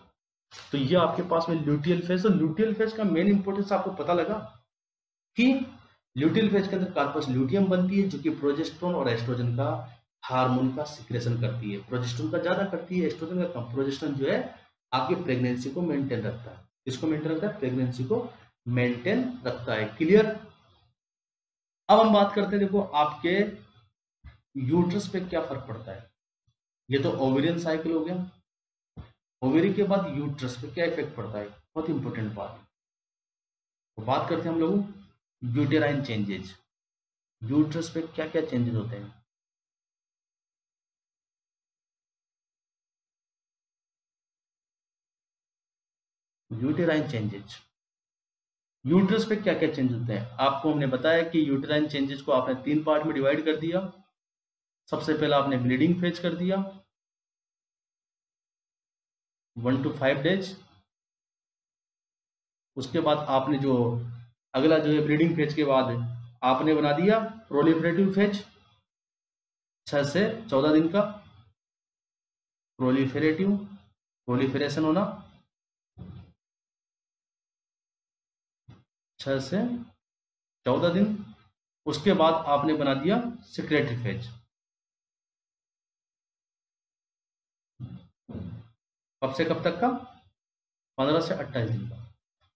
तो ये आपके पास में ल्यूटियल फेज। तो ल्यूटियल फेज का मेन इंपॉर्टेंस आपको पता लगा कि ल्यूटियल फेज के अंदर कार्पस ल्यूटियम बनती है जो कि प्रोजेस्टेरोन और एस्ट्रोजन का हार्मोन का सिक्रेशन करती है। प्रोजेस्टेरोन का ज्यादा करती है, एस्ट्रोजन का कम। प्रोजेस्टेरोन जो है आपकी प्रेगनेंसी को मेंटेन रखता है, किसको मेंटेन रखता है, प्रेगनेंसी को मेंटेन रखता है। क्लियर। अब हम बात करते हैं, देखो आपके यूट्रस पे क्या फर्क पड़ता है। ये तो ओवेरियन साइकिल हो गया, ओवेरी के बाद यूट्रस पे क्या इफेक्ट पड़ता है, बहुत इंपॉर्टेंट बात। तो बात करते हैं हम लोग यूटेराइन चेंजेज, यूट्रस पे क्या क्या चेंजेस होते हैं। यूटेराइन चेंजेज, यूट्रस पे क्या क्या चेंज होते हैं। आपको हमने बताया कि यूटेराइन चेंजेस को आपने 3 पार्ट में डिवाइड कर दिया। सबसे पहले आपने ब्लीडिंग फेज कर दिया 1 to 5 डेज। उसके बाद आपने जो अगला जो है ब्लीडिंग फेज के बाद आपने बना दिया प्रोलिफरेटिव फेज 6 से 14 दिन का, प्रोलिफरेटिव, प्रोलिफरेशन होना 6 से 14 दिन। उसके बाद आपने बना दिया सिक्रेटरी फेज, कब से कब तक का, 15 से 28 दिन का।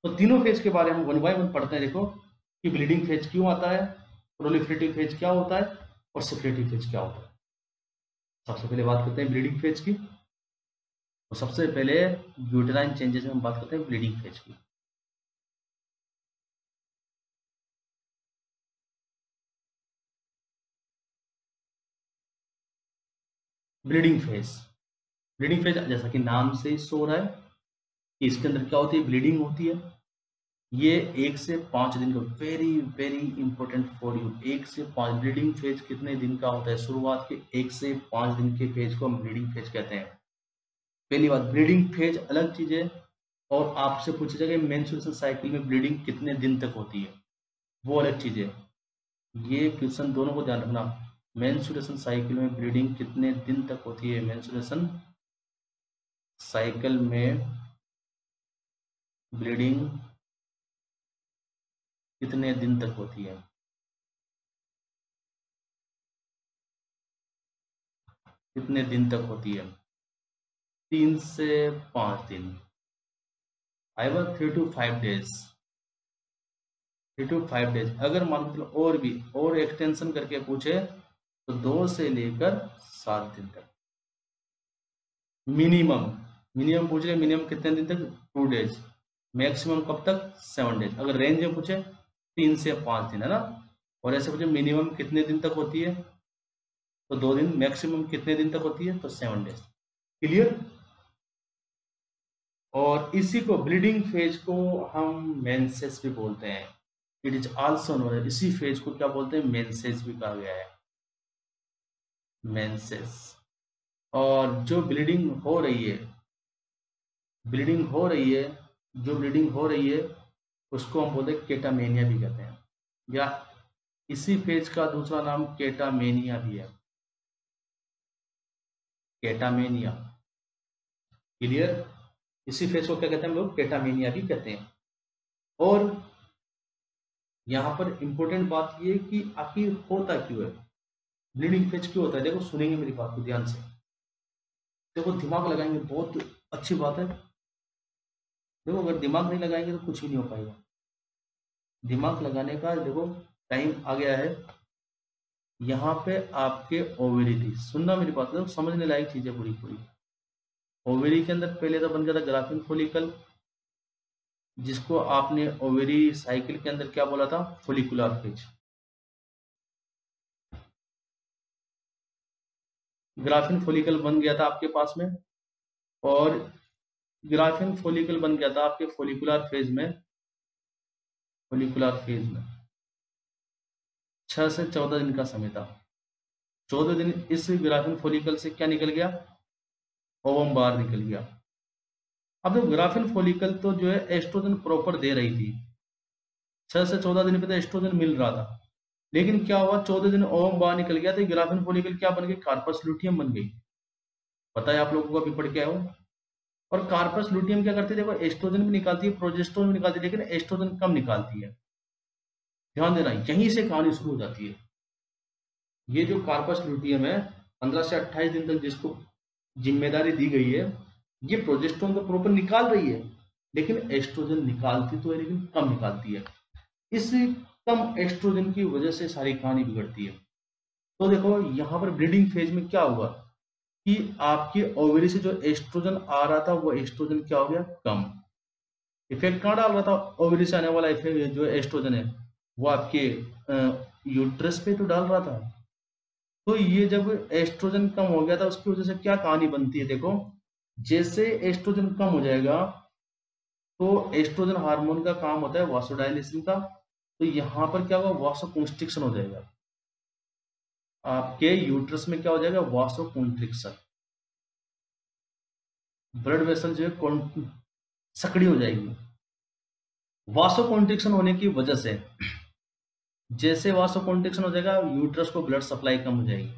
तो तीनों फेज के बारे में हम 1 by 1 पढ़ते हैं। देखो कि ब्लीडिंग फेज क्यों आता है, प्रोलिफरेटिव फेज क्या होता है और सिक्रेटरी फेज क्या होता है। सबसे पहले बात करते हैं ब्लीडिंग फेज की। तो सबसे पहले यूटेराइन चेंजेस में हम बात करते हैं ब्लीडिंग फेज की। ब्लीडिंग फेज, ब्लीडिंग फेज जैसा कि नाम से ही शो रहा है कि इसके अंदर क्या होती है, ब्लीडिंग होती है। ये 1 से 5 दिन का, very very important for you. 1 से 5 ब्लीडिंग फेज कितने दिन का होता है, शुरुआत के 1 से 5 दिन के फेज को हम ब्लीडिंग फेज कहते हैं। पहली बात, ब्लीडिंग फेज अलग चीज है। और आपसे पूछा जाएगा मेंस्ट्रुएशन साइकिल में ब्लीडिंग कितने दिन तक होती है, वो अलग चीज है। ये क्वेश्चन दोनों को ध्यान रखना। मेंस्ट्रुएशन साइकिल में ब्लीडिंग कितने दिन तक होती है, मेंस्ट्रुएशन साइकिल में ब्लीडिंग कितने दिन तक होती है। कितने दिन तक होती है, 3 से 5 दिन। I was 3 to 5 days, 3 to 5 days. अगर मान लो और भी और एक्सटेंशन करके पूछे तो 2 से लेकर 7 दिन तक मिनिमम। मिनिमम पूछ रहे, मिनिमम कितने दिन तक, 2 डेज। मैक्सिमम कब तक, 7 डेज। अगर रेंज में पूछे 3 से 5 दिन, है ना। और ऐसे पूछे मिनिमम कितने दिन तक होती है तो 2 दिन, मैक्सिमम कितने दिन तक होती है तो 7 डेज। क्लियर। और इसी को ब्लीडिंग फेज को हम मेंसेस भी बोलते हैं। इट इज आल्सो नोन, इसी फेज को क्या बोलते हैं, मेंसेस भी कहा गया है, मेंसेस। और जो ब्लीडिंग हो रही है, ब्लीडिंग हो रही है, जो ब्लीडिंग हो रही है उसको हम बोलते हैं केटामेनिया भी कहते हैं, या इसी फेज का दूसरा नाम केटामेनिया भी है, केटामेनिया। क्लियर। इसी फेज को क्या कहते हैं हम लोग, केटामेनिया भी कहते हैं। और यहाँ पर इंपॉर्टेंट बात ये कि आखिर होता क्यों है, ब्लीडिंग फेज क्यों होता है। देखो सुनेंगे मेरी बात को ध्यान से। देखो दिमाग लगाएंगे बहुत अच्छी बात है। देखो अगर दिमाग नहीं लगाएंगे तो कुछ भी नहीं हो पाएगा। दिमाग लगाने का देखो टाइम आ गया है। यहाँ पे आपके ओवेरी थी, सुनना मेरी बात, देखो समझने लायक चीज है पूरी पूरी। ओवेरी के अंदर पहले तो बन गया था ग्राफिन फोलिकल, जिसको आपने ओवेरी साइकिल के अंदर क्या बोला था, फोलिकुलर फेज। ग्राफिन फोलिकल बन गया था आपके पास में, और ग्राफिन फोलिकल बन गया था आपके फोलिकुलर फेज में। फोलिकुलर फेज में 6 से 14 दिन का समय था। 14 दिन इस ग्राफिन फोलिकल से क्या निकल गया, ओवम बार निकल गया। अब जो ग्राफिन फोलिकल तो जो है एस्ट्रोजन प्रॉपर दे रही थी, 6 से 14 दिन पे तो एस्ट्रोजन मिल रहा था, लेकिन क्या हुआ 14 दिन ओवम बार निकल गया तो ग्राफिन फोलिकल क्या बन गई, कार्पस लुटियम बन गई। पता है आप लोगों को, अभी पढ़ के आए हो। और कार्पस लुटियम क्या करती है, देखो एस्ट्रोजन भी निकालती है, प्रोजेस्टेरोन भी निकालती है, लेकिन एस्ट्रोजन कम निकालती है। ध्यान देना, यहीं से कहानी शुरू हो जाती है। ये जो कार्पस लुटियम है, 15 से 28 दिन तक जिसको जिम्मेदारी दी गई है, ये प्रोजेस्टेरोन तो प्रॉपर निकाल रही है, लेकिन एस्ट्रोजन निकालती तो है लेकिन कम निकालती है। इस कम एस्ट्रोजन की वजह से सारी कहानी बिगड़ती है। तो देखो यहाँ पर ब्रीडिंग फेज में क्या हुआ कि आपके ओवरी से जो एस्ट्रोजन आ रहा था वो एस्ट्रोजन क्या हो गया, कम। इफेक्ट कहाँ डाल रहा था, ओवरी से आने वाला इफेक्ट जो एस्ट्रोजन है वो आपके यूट्रस पे तो डाल रहा था। तो ये जब एस्ट्रोजन कम हो गया था, उसकी वजह से क्या कहानी बनती है, देखो जैसे एस्ट्रोजन कम हो जाएगा तो एस्ट्रोजन हार्मोन का काम होता है वासोडाइलेशन का, तो यहाँ पर क्या होगा, वासोकॉन्स्ट्रिक्शन हो जाएगा। आपके यूट्रस में क्या हो जाएगा, वासोकॉन्स्ट्रिक्शन, ब्लड वेसल जो है सकड़ी हो जाएगी। वासोकॉन्स्ट्रिक्शन होने की वजह से, जैसे वासोकॉन्स्ट्रिक्शन हो जाएगा यूट्रस को ब्लड सप्लाई कम हो जाएगी।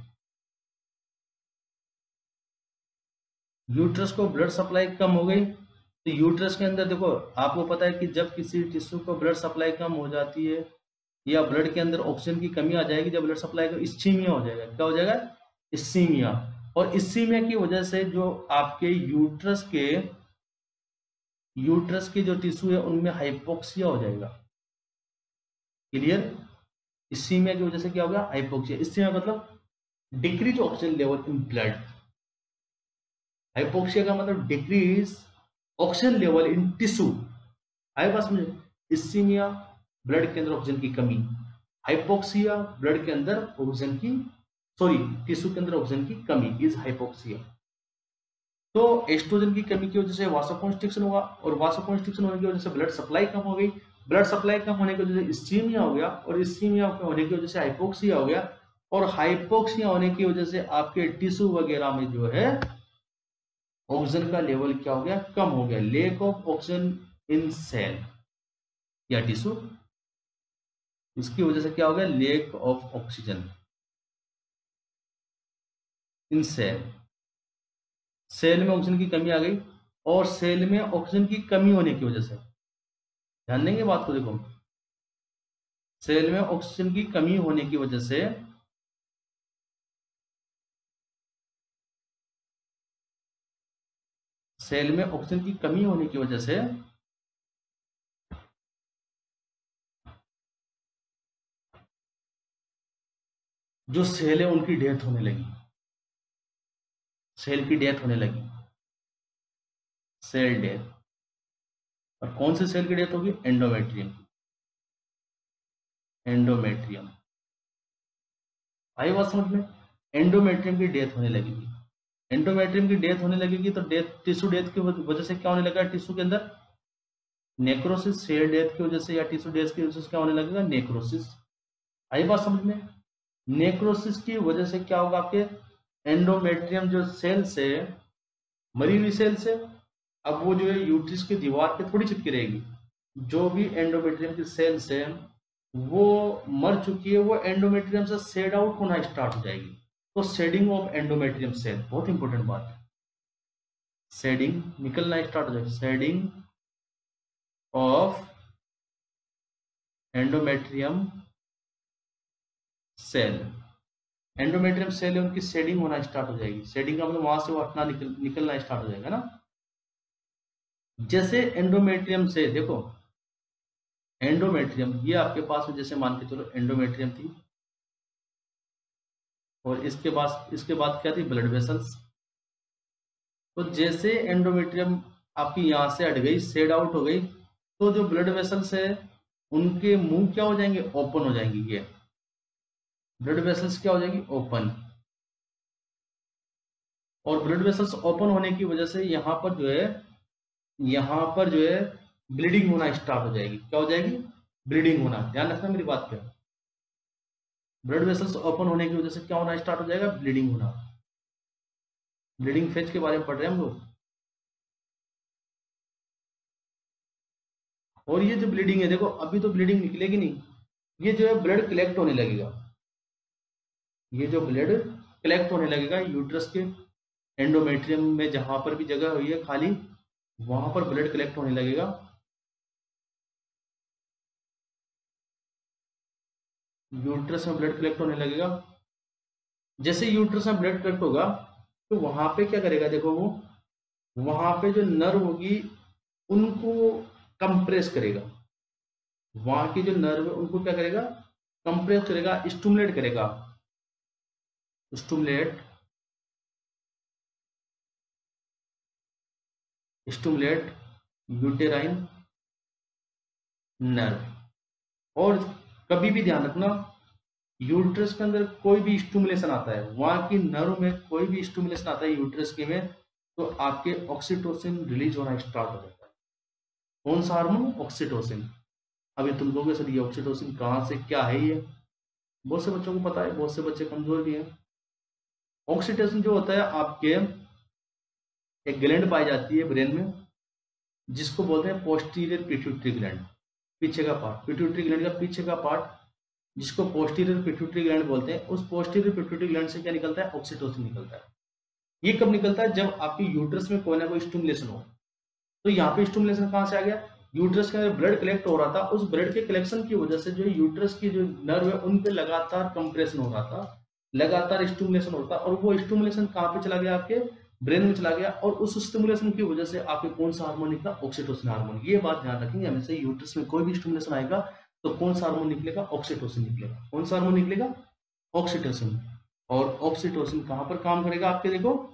यूट्रस को ब्लड सप्लाई कम हो गई तो यूट्रस के अंदर देखो, आपको पता है कि जब किसी टिश्यू को ब्लड सप्लाई कम हो जाती है या ब्लड के अंदर ऑक्सीजन की कमी आ जाएगी, जब ब्लड सप्लाई का इस्चीमिया हो जाएगा, क्या हो जाएगा, इस्चीमिया। और इस्चीमिया की वजह से जो आपके यूट्रस के जो टिश्यू है उनमें हाइपोक्सिया हो जाएगा। क्लियर। इस्चीमिया की वजह से क्या हो गया, हाइपोक्सिया। इस्चीमिया मतलब decrease oxygen level in blood. Hypoxia का मतलब decrease oxygen level in tissue. आए बात समझे। इस्चीमिया ब्लड के अंदर ऑक्सीजन की कमी, हाइपोक्सिया ब्लड के अंदर ऑक्सीजन की, सॉरी टिश्यू के अंदर ऑक्सीजन की कमी इज हाइपोक्सिया। तो एस्ट्रोजन की कमी की वजह से वासोकॉन्स्ट्रिक्शन हुआ, और वासोकॉन्स्ट्रिक्शन होने की वजह से ब्लड सप्लाई कम हो गई, ब्लड सप्लाई कम होने की वजह से इस्चीमिया हो गया, और इस्चीमिया होने की वजह से हाइपोक्सिया हो गया, और हाइपोक्सिया होने की वजह से आपके टिश्यू वगैरह में जो है ऑक्सीजन का लेवल क्या हो गया, कम हो गया। Lack of oxygen in cell या टिश्यू, इसकी वजह से क्या हो गया, lack of oxygen in cell. Cell में ऑक्सीजन की कमी आ गई, और सेल में ऑक्सीजन की कमी होने की वजह से, ध्यान देंगे बात को, देखो सेल में ऑक्सीजन की कमी होने की वजह से सेल में ऑक्सीजन की कमी होने की वजह से जो सेल है उनकी डेथ होने लगी, सेल की डेथ होने लगी, सेल डेथ। और कौन से सेल की डेथ होगी, एंडोमेट्रियम, एंडोमेट्रियम। आई बात समझ में, एंडोमेट्रियम की डेथ होने लगेगी। एंडोमेट्रियम की डेथ होने लगेगी तो डेथ, टिश्यू डेथ की वजह से क्या होने लगा, टिश्यू के अंदर नेक्रोसिस, सेल डेथ की वजह से या टिश्यू डेथ की वजह से क्या होने लगेगा, नेक्रोसिस। आई बात समझ में। नेक्रोसिस की वजह से क्या होगा, आपके एंडोमेट्रियम जो सेल्स है, मरी हुई सेल्स है, अब वो जो है यूट्रस की दीवार पे थोड़ी चिपकी रहेगी। जो भी एंडोमेट्रियम की सेल्स है वो मर चुकी है, वो एंडोमेट्रियम से सेड आउट होना स्टार्ट हो जाएगी। तो शेडिंग ऑफ एंडोमेट्रियम सेल, बहुत इंपॉर्टेंट बात है, शेडिंग निकलना स्टार्ट हो जाएगी, shedding of endometrium cell. Endometrium cell है उनकी शेडिंग होना स्टार्ट हो जाएगी। शेडिंग का मतलब वहां से वो हटना निकलना स्टार्ट हो जाएगा ना। जैसे एंडोमेट्रियम से देखो, एंडोमेट्रियम ये आपके पास में जैसे मान के चलो एंडोमेट्रियम थी, और इसके बाद क्या थी, ब्लड वेसल्स। तो जैसे एंडोमेट्रियम आपकी यहाँ से हट गई, शेड आउट हो गई, तो जो ब्लड वेसल्स है उनके मुंह क्या हो जाएंगे, ओपन हो जाएंगी। ये ब्लड वेसल्स क्या हो जाएगी, ओपन। और ब्लड वेसल्स ओपन होने की वजह से यहाँ पर जो है ब्लीडिंग होना स्टार्ट हो जाएगी। क्या हो जाएगी, ब्लीडिंग होना। ध्यान रखना मेरी बात पे, ब्लड वेसल्स ओपन होने की वजह से क्या होना स्टार्ट हो जाएगा, ब्लीडिंग होना। ब्लीडिंग फेज के बारे में पढ़ रहे हैं हम लोग। और ये जो ब्लीडिंग है देखो, अभी तो ब्लीडिंग निकलेगी नहीं, ये जो है ब्लड कलेक्ट होने लगेगा। ये जो ब्लड कलेक्ट होने लगेगा यूट्रस के एंडोमेट्रियम में, जहां पर भी जगह हुई है खाली, वहां पर ब्लड कलेक्ट होने लगेगा। यूट्रस में ब्लड कलेक्ट होने लगेगा। जैसे यूट्रस में ब्लड कलेक्ट होगा तो वहां पे क्या करेगा, देखो वो वहां पे जो नर्व होगी उनको कंप्रेस करेगा। वहां की जो नर्व है उनको क्या करेगा, कंप्रेस करेगा, स्टिमुलेट करेगा। Stimulate stimulate uterine nerve. और कभी भी ध्यान रखना, यूट्रस के अंदर कोई भी स्टिमुलेशन आता है, वहां की नर्व में कोई भी स्टिमुलेशन आता है यूट्रस के में, तो आपके ऑक्सीटोसिन रिलीज होना स्टार्ट हो जाता है। कौन सा हार्मोन, ऑक्सीटोसिन। अभी तुम कहोगे सर ये ऑक्सीटोसिन कहाँ से, क्या है ये, बहुत से बच्चों को पता है, बहुत से बच्चे कमजोर भी हैं। ऑक्सीटोसिन जो होता है आपके, एक ग्लैंड पाई जाती है ब्रेन में जिसको बोलते हैं पोस्टीरियर पिट्यूटरी ग्लैंड। पीछे का पार्ट, पिट्यूटरी ग्लैंड का पीछे का पार्ट, जिसको पोस्टीरियर पिट्यूटरी ग्लैंड बोलते हैं। उस पोस्टीरियर पिट्यूटरी ग्लैंड से क्या निकलता है, ऑक्सीटोसिन निकलता है। ये कब निकलता है, जब आपकी यूट्रस में कोई ना कोई स्टिमुलेशन हो। तो यहाँ पे स्टिमुलेशन कहाँ से आ गया, यूट्रस के अंदर ब्लड कलेक्ट हो रहा था, उस ब्लड के कलेक्शन की वजह से जो यूट्रस की जो नर्व है उन पे लगातार कंप्रेशन हो रहा था, लगातार स्टिमुलेशन होता, और वो स्टिमुलेशन कहाँ पे चला गया, आपके ब्रेन में चला गया। और उस स्टिमुलेशन की वजह से आपके कौन सा हार्मोन निकला, ऑक्सीटोसिन हार्मोन। ये बात ध्यान रखेंगे हमेशा, यूट्रस में कोई भी स्टिमुलेशन आएगा तो कौन सा हार्मोन निकलेगा, ऑक्सीटोसिन निकलेगा। कौन सा हार्मोन निकलेगा, ऑक्सीटोसिन। और ऑक्सीटोसिन कहां पर काम करेगा आपके, देखो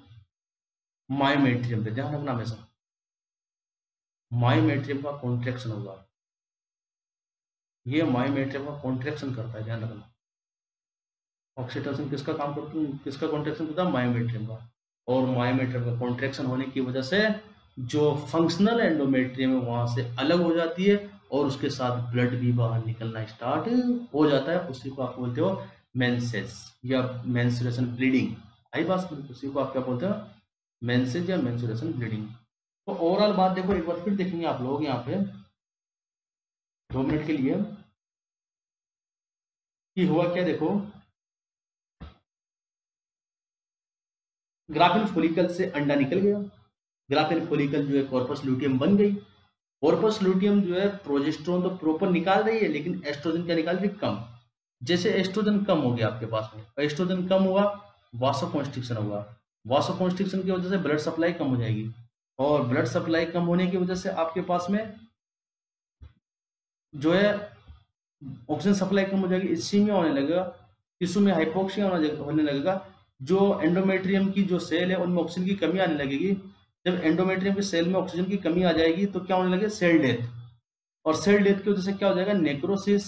मायोमेट्रियम पे। ध्यान रखना हमेशा, मायोमेट्रियम का कॉन्ट्रैक्शन होगा, ये मायोमेट्रियम का कॉन्ट्रैक्शन करता है। ध्यान रखना, ऑक्सीटोसिन किसका काम करता है, किसका कॉन्ट्रैक्शन करता है, मायोमेट्रियम का। और मायोमेट्रियम का कॉन्ट्रैक्शन होने की वजह से जो फंक्शनल एंडोमेट्रियम है वहां से अलग हो जाती है, और उसके साथ ब्लड भी बाहर निकलना स्टार्ट हो जाता है। उसी को आप बोलते हो मेंसेस या मेंस्ट्रुएशन ब्लीडिंग। आई बात, उसी को आप क्या बोलते हो, मेंसेस या मेंस्ट्रुएशन ब्लीडिंग। तो ओवरऑल बात देखो, एक बार फिर देखेंगे आप लोग यहाँ पे 2 मिनट के लिए कि हुआ क्या। देखो, ग्राफिन फोलिकल से अंडा निकल गया, ग्राफिन फोलिकल जो है कॉर्पस लुटियम बन गई। कॉर्पस लुटियम जो है प्रोजेस्टेरोन तो प्रॉपर निकाल रही है, लेकिन एस्ट्रोजन क्या निकाल रही है, कम। जैसे एस्ट्रोजन कम हो गया आपके पास में, एस्ट्रोजन कम हुआ, वासोकॉन्स्ट्रिक्शन हुआ। वासोकॉन्स्ट्रिक्शन की वजह से ब्लड सप्लाई कम हो जाएगी, और ब्लड सप्लाई कम होने की वजह से आपके पास में जो है ऑक्सीजन सप्लाई कम हो जाएगी, इस्कीमिया होने लगेगा, टिश्यू में हाइपोक्सिया होने लगेगा। जो एंडोमेट्रियम की जो सेल है उनमें ऑक्सीजन की कमी आने लगेगी। जब एंडोमेट्रियम के सेल में ऑक्सीजन की कमी आ जाएगी तो क्या होने लगे, सेल डेथ। और सेल डेथ की वजह से क्या हो जाएगा, नेक्रोसिस।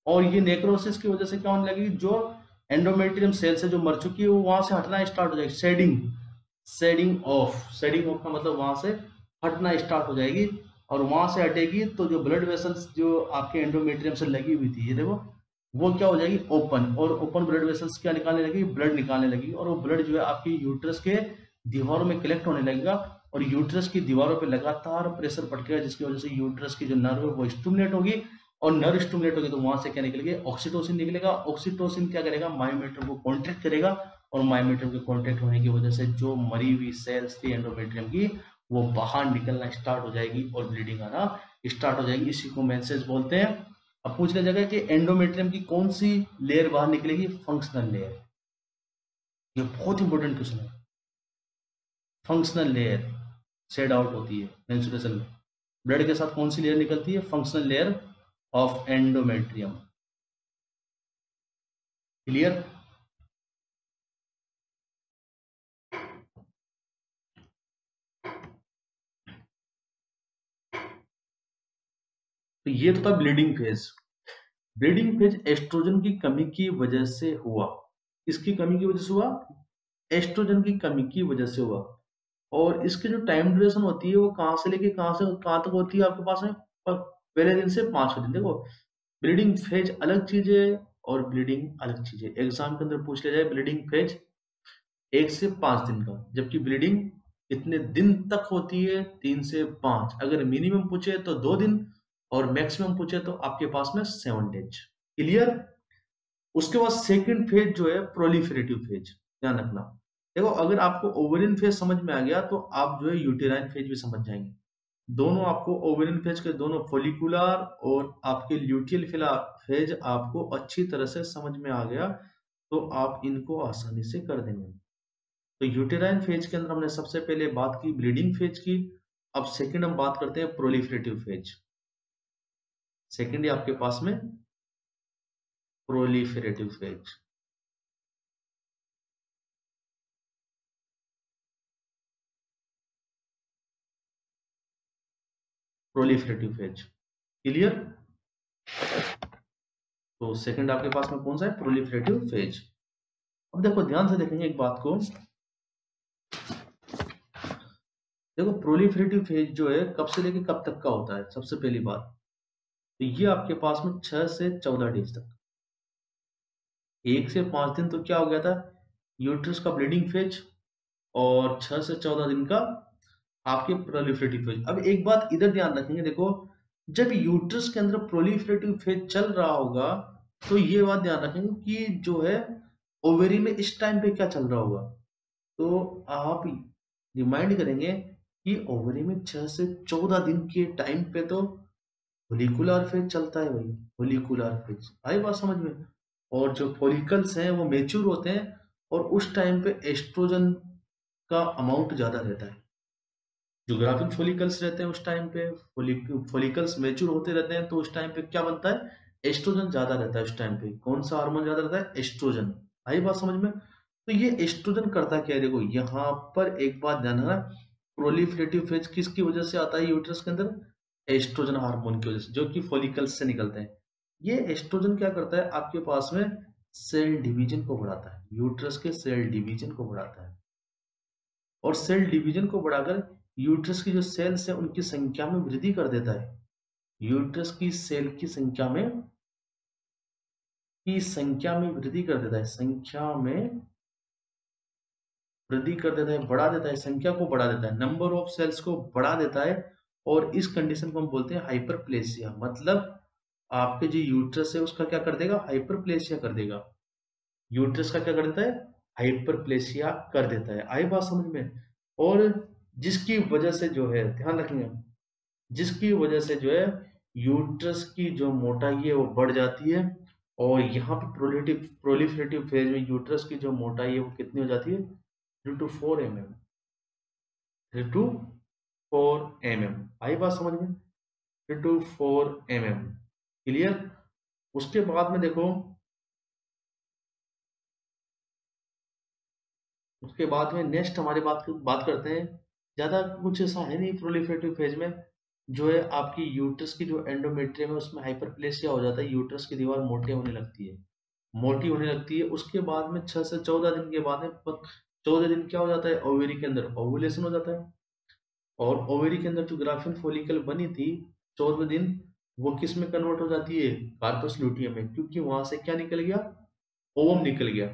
और ये नेक्रोसिस की वजह से क्या होने लगेगी, जो एंडोमेट्रियम सेल से जो मर चुकी है वो वहां से हटना स्टार्ट हो जाएगी, शेडिंग ऑफ का मतलब वहां से हटना स्टार्ट हो जाएगी। और वहां से हटेगी तो जो ब्लड वेसल्स जो आपके एंडोमेट्रियम से लगी हुई थी, ये देखो, वो क्या हो जाएगी, ओपन। और ओपन ब्लड वेसल्स क्या निकालने लगेगी, ब्लड निकालने लगेगी। और वो ब्लड जो है आपकी यूट्रस के दीवारों में कलेक्ट होने लगेगा, और यूट्रस की दीवारों पे लगातार प्रेशर पड़ेगा, जिसकी वजह से यूट्रस की जो नर्व है वो स्टिमुलेट होगी। और नर्व स्टिमुलेट होगी तो वहां से क्या निकलेगा, ऑक्सीटोसिन निकलेगा। ऑक्सीटोसिन क्या करेगा, मायोमेट्रियम को कॉन्ट्रैक्ट करेगा, और मायोमेट्रियम के कॉन्ट्रैक्ट होने की वजह से जो मरी हुई सेल्स थी एंडोमेट्रियम की वो बाहर निकलना स्टार्ट हो जाएगी और ब्लीडिंग आना स्टार्ट हो जाएगी। इसी को मेंसेस बोलते हैं। अब पूछ लिया जाएगा कि एंडोमेट्रियम की कौन सी लेयर बाहर निकलेगी, फंक्शनल लेयर। ये बहुत इंपॉर्टेंट क्वेश्चन है। फंक्शनल लेयर शेड आउट होती है मेंस्ट्रुएशन में। ब्लड के साथ कौन सी लेयर निकलती है, functional layer of endometrium. Clear. तो ये तो था bleeding phase. Bleeding phase estrogen की कमी की वजह से हुआ। किसकी कमी की वजह से हुआ, एस्ट्रोजन की कमी की वजह से हुआ। और इसकी जो टाइम ड्यूरेशन होती है वो कहाँ से लेके कहाँ से कहाँ तक होती है आपके पास में, पहले दिन से 5वें दिन। देखो ब्लीडिंग फेज अलग चीज है और ब्लीडिंग अलग चीज है। एग्जाम के अंदर पूछ लिया जाए ब्लीडिंग फेज 1 से 5 दिन का, जबकि ब्लीडिंग कितने दिन तक होती है, 3 से 5। अगर मिनिमम पूछे तो 2 दिन और मैक्सिमम पूछे तो आपके पास में 7 डेज। क्लियर। उसके बाद सेकंड फेज जो है प्रोलिफरेटिव फेज, ध्यान रखना। देखो अगर आपको ओवेरियन फेज समझ में आ गया तो आप जो है यूटेराइन फेज भी समझ जाएंगे। दोनों आपको ओवेरियन फेज के दोनों फोलिकुलर और आपके ल्यूटियल फेज आपको अच्छी तरह से समझ में आ गया तो आप इनको आसानी से कर देंगे। तो यूटेराइन फेज के अंदर हमने सबसे पहले बात की ब्लीडिंग फेज की। अब सेकंड हम बात करते हैं प्रोलिफरेटिव फेज। सेकंड है आपके पास में proliferative phase. Proliferative phase. Clear. तो सेकंड आपके पास में कौन सा है, प्रोलिफरेटिव फेज। अब देखो ध्यान से देखेंगे एक बात को। देखो प्रोलिफरेटिव फेज जो है कब से लेके कब तक का होता है, सबसे पहली बात तो ये आपके पास में 6 से 14 डेज तक। 1 से 5 दिन तो क्या हो गया था, यूट्रस का ब्लीडिंग फेज, और 6 से 14 दिन का आपके प्रोलिफरेटिव फेज। अब एक बात इधर ध्यान रखेंगे, देखो जब यूट्रस के अंदर प्रोलिफरेटिव फेज चल रहा होगा तो ये बात ध्यान रखेंगे कि जो है ओवेरी में इस टाइम पे क्या चल रहा होगा। तो आप रिमाइंड करेंगे कि ओवरी में 6 से 14 दिन के टाइम पे तो फोलिकुलर फेज चलता है भाई, फोलिकुलर फेज आई बात समझ में। और जो फोलिकल्स हैं वो मेच्योर होते हैं और उस टाइम पे एस्ट्रोजन का अमाउंट ज्यादा रहता है। जो ग्राफिक फोलिकल्स रहते हैं उस टाइम पे फोलिकल्स मेच्योर होते रहते हैं तो उस टाइम पे क्या बनता है, एस्ट्रोजन ज्यादा रहता है। उस टाइम पे कौन सा हार्मोन ज्यादा रहता है, एस्ट्रोजन। आई बात समझ में। तो ये एस्ट्रोजन करता क्या है, देखो यहाँ पर एक बात ध्यान रखना, प्रोलिफरेटिव फेज किसकी वजह से आता है यूट्रस के अंदर, एस्ट्रोजन हार्मोन की वजह से, जो कि फोलिकल्स से निकलते हैं। ये एस्ट्रोजन क्या करता है आपके पास में, सेल डिवीजन को बढ़ाता है, यूट्रस के सेल डिवीजन को बढ़ाता है। और सेल डिवीजन को बढ़ाकर यूट्रस की जो सेल्स है उनकी संख्या में वृद्धि कर देता है। यूट्रस की सेल की संख्या में वृद्धि कर देता है, संख्या में वृद्धि कर देता है, बढ़ा देता है, संख्या को बढ़ा देता है, नंबर ऑफ सेल्स को बढ़ा देता है। और इस कंडीशन को हम बोलते हैं हाइपरप्लेसिया। मतलब आपके जो यूट्रस है उसका क्या कर देगा, हाइपरप्लेसिया कर देगा। यूट्रस का क्या कर देता है, हाइपरप्लेसिया कर देता है। आई बात समझ में। और जिसकी वजह से जो है, ध्यान रखेंगे, जिसकी वजह से जो है यूट्रस की जो मोटाई है वो बढ़ जाती है। और यहाँ पे प्रोलिफरेटिव फेज में यूट्रस की जो मोटाई है वो कितनी हो जाती है, 3 to 4 mm। 3 to 4 mm। आई बात समझ में, 3 to 4 mm। क्लियर। उसके बाद में देखो, उसके बाद में नेक्स्ट हमारी बात करते हैं। ज्यादा कुछ ऐसा है नहीं प्रोलिफरेटिव फेज में, जो है आपकी यूट्रस की जो एंडोमेट्रियम है उसमें हाइपरप्लेसिया हो जाता है, यूट्रस की दीवार मोटी होने लगती है, मोटी होने लगती है। उसके बाद में 6 से 14 दिन के बाद में 14 दिन क्या हो जाता है, ओवेरी के अंदर ओवुलेशन हो जाता है। और ओवेरी के अंदर जो ग्राफिन फॉलिकल बनी थी 14वें दिन, वो किस में कन्वर्ट हो जाती है, कार्पस लूटियम में, क्योंकि वहां से क्या निकल गया, ओवम निकल गया।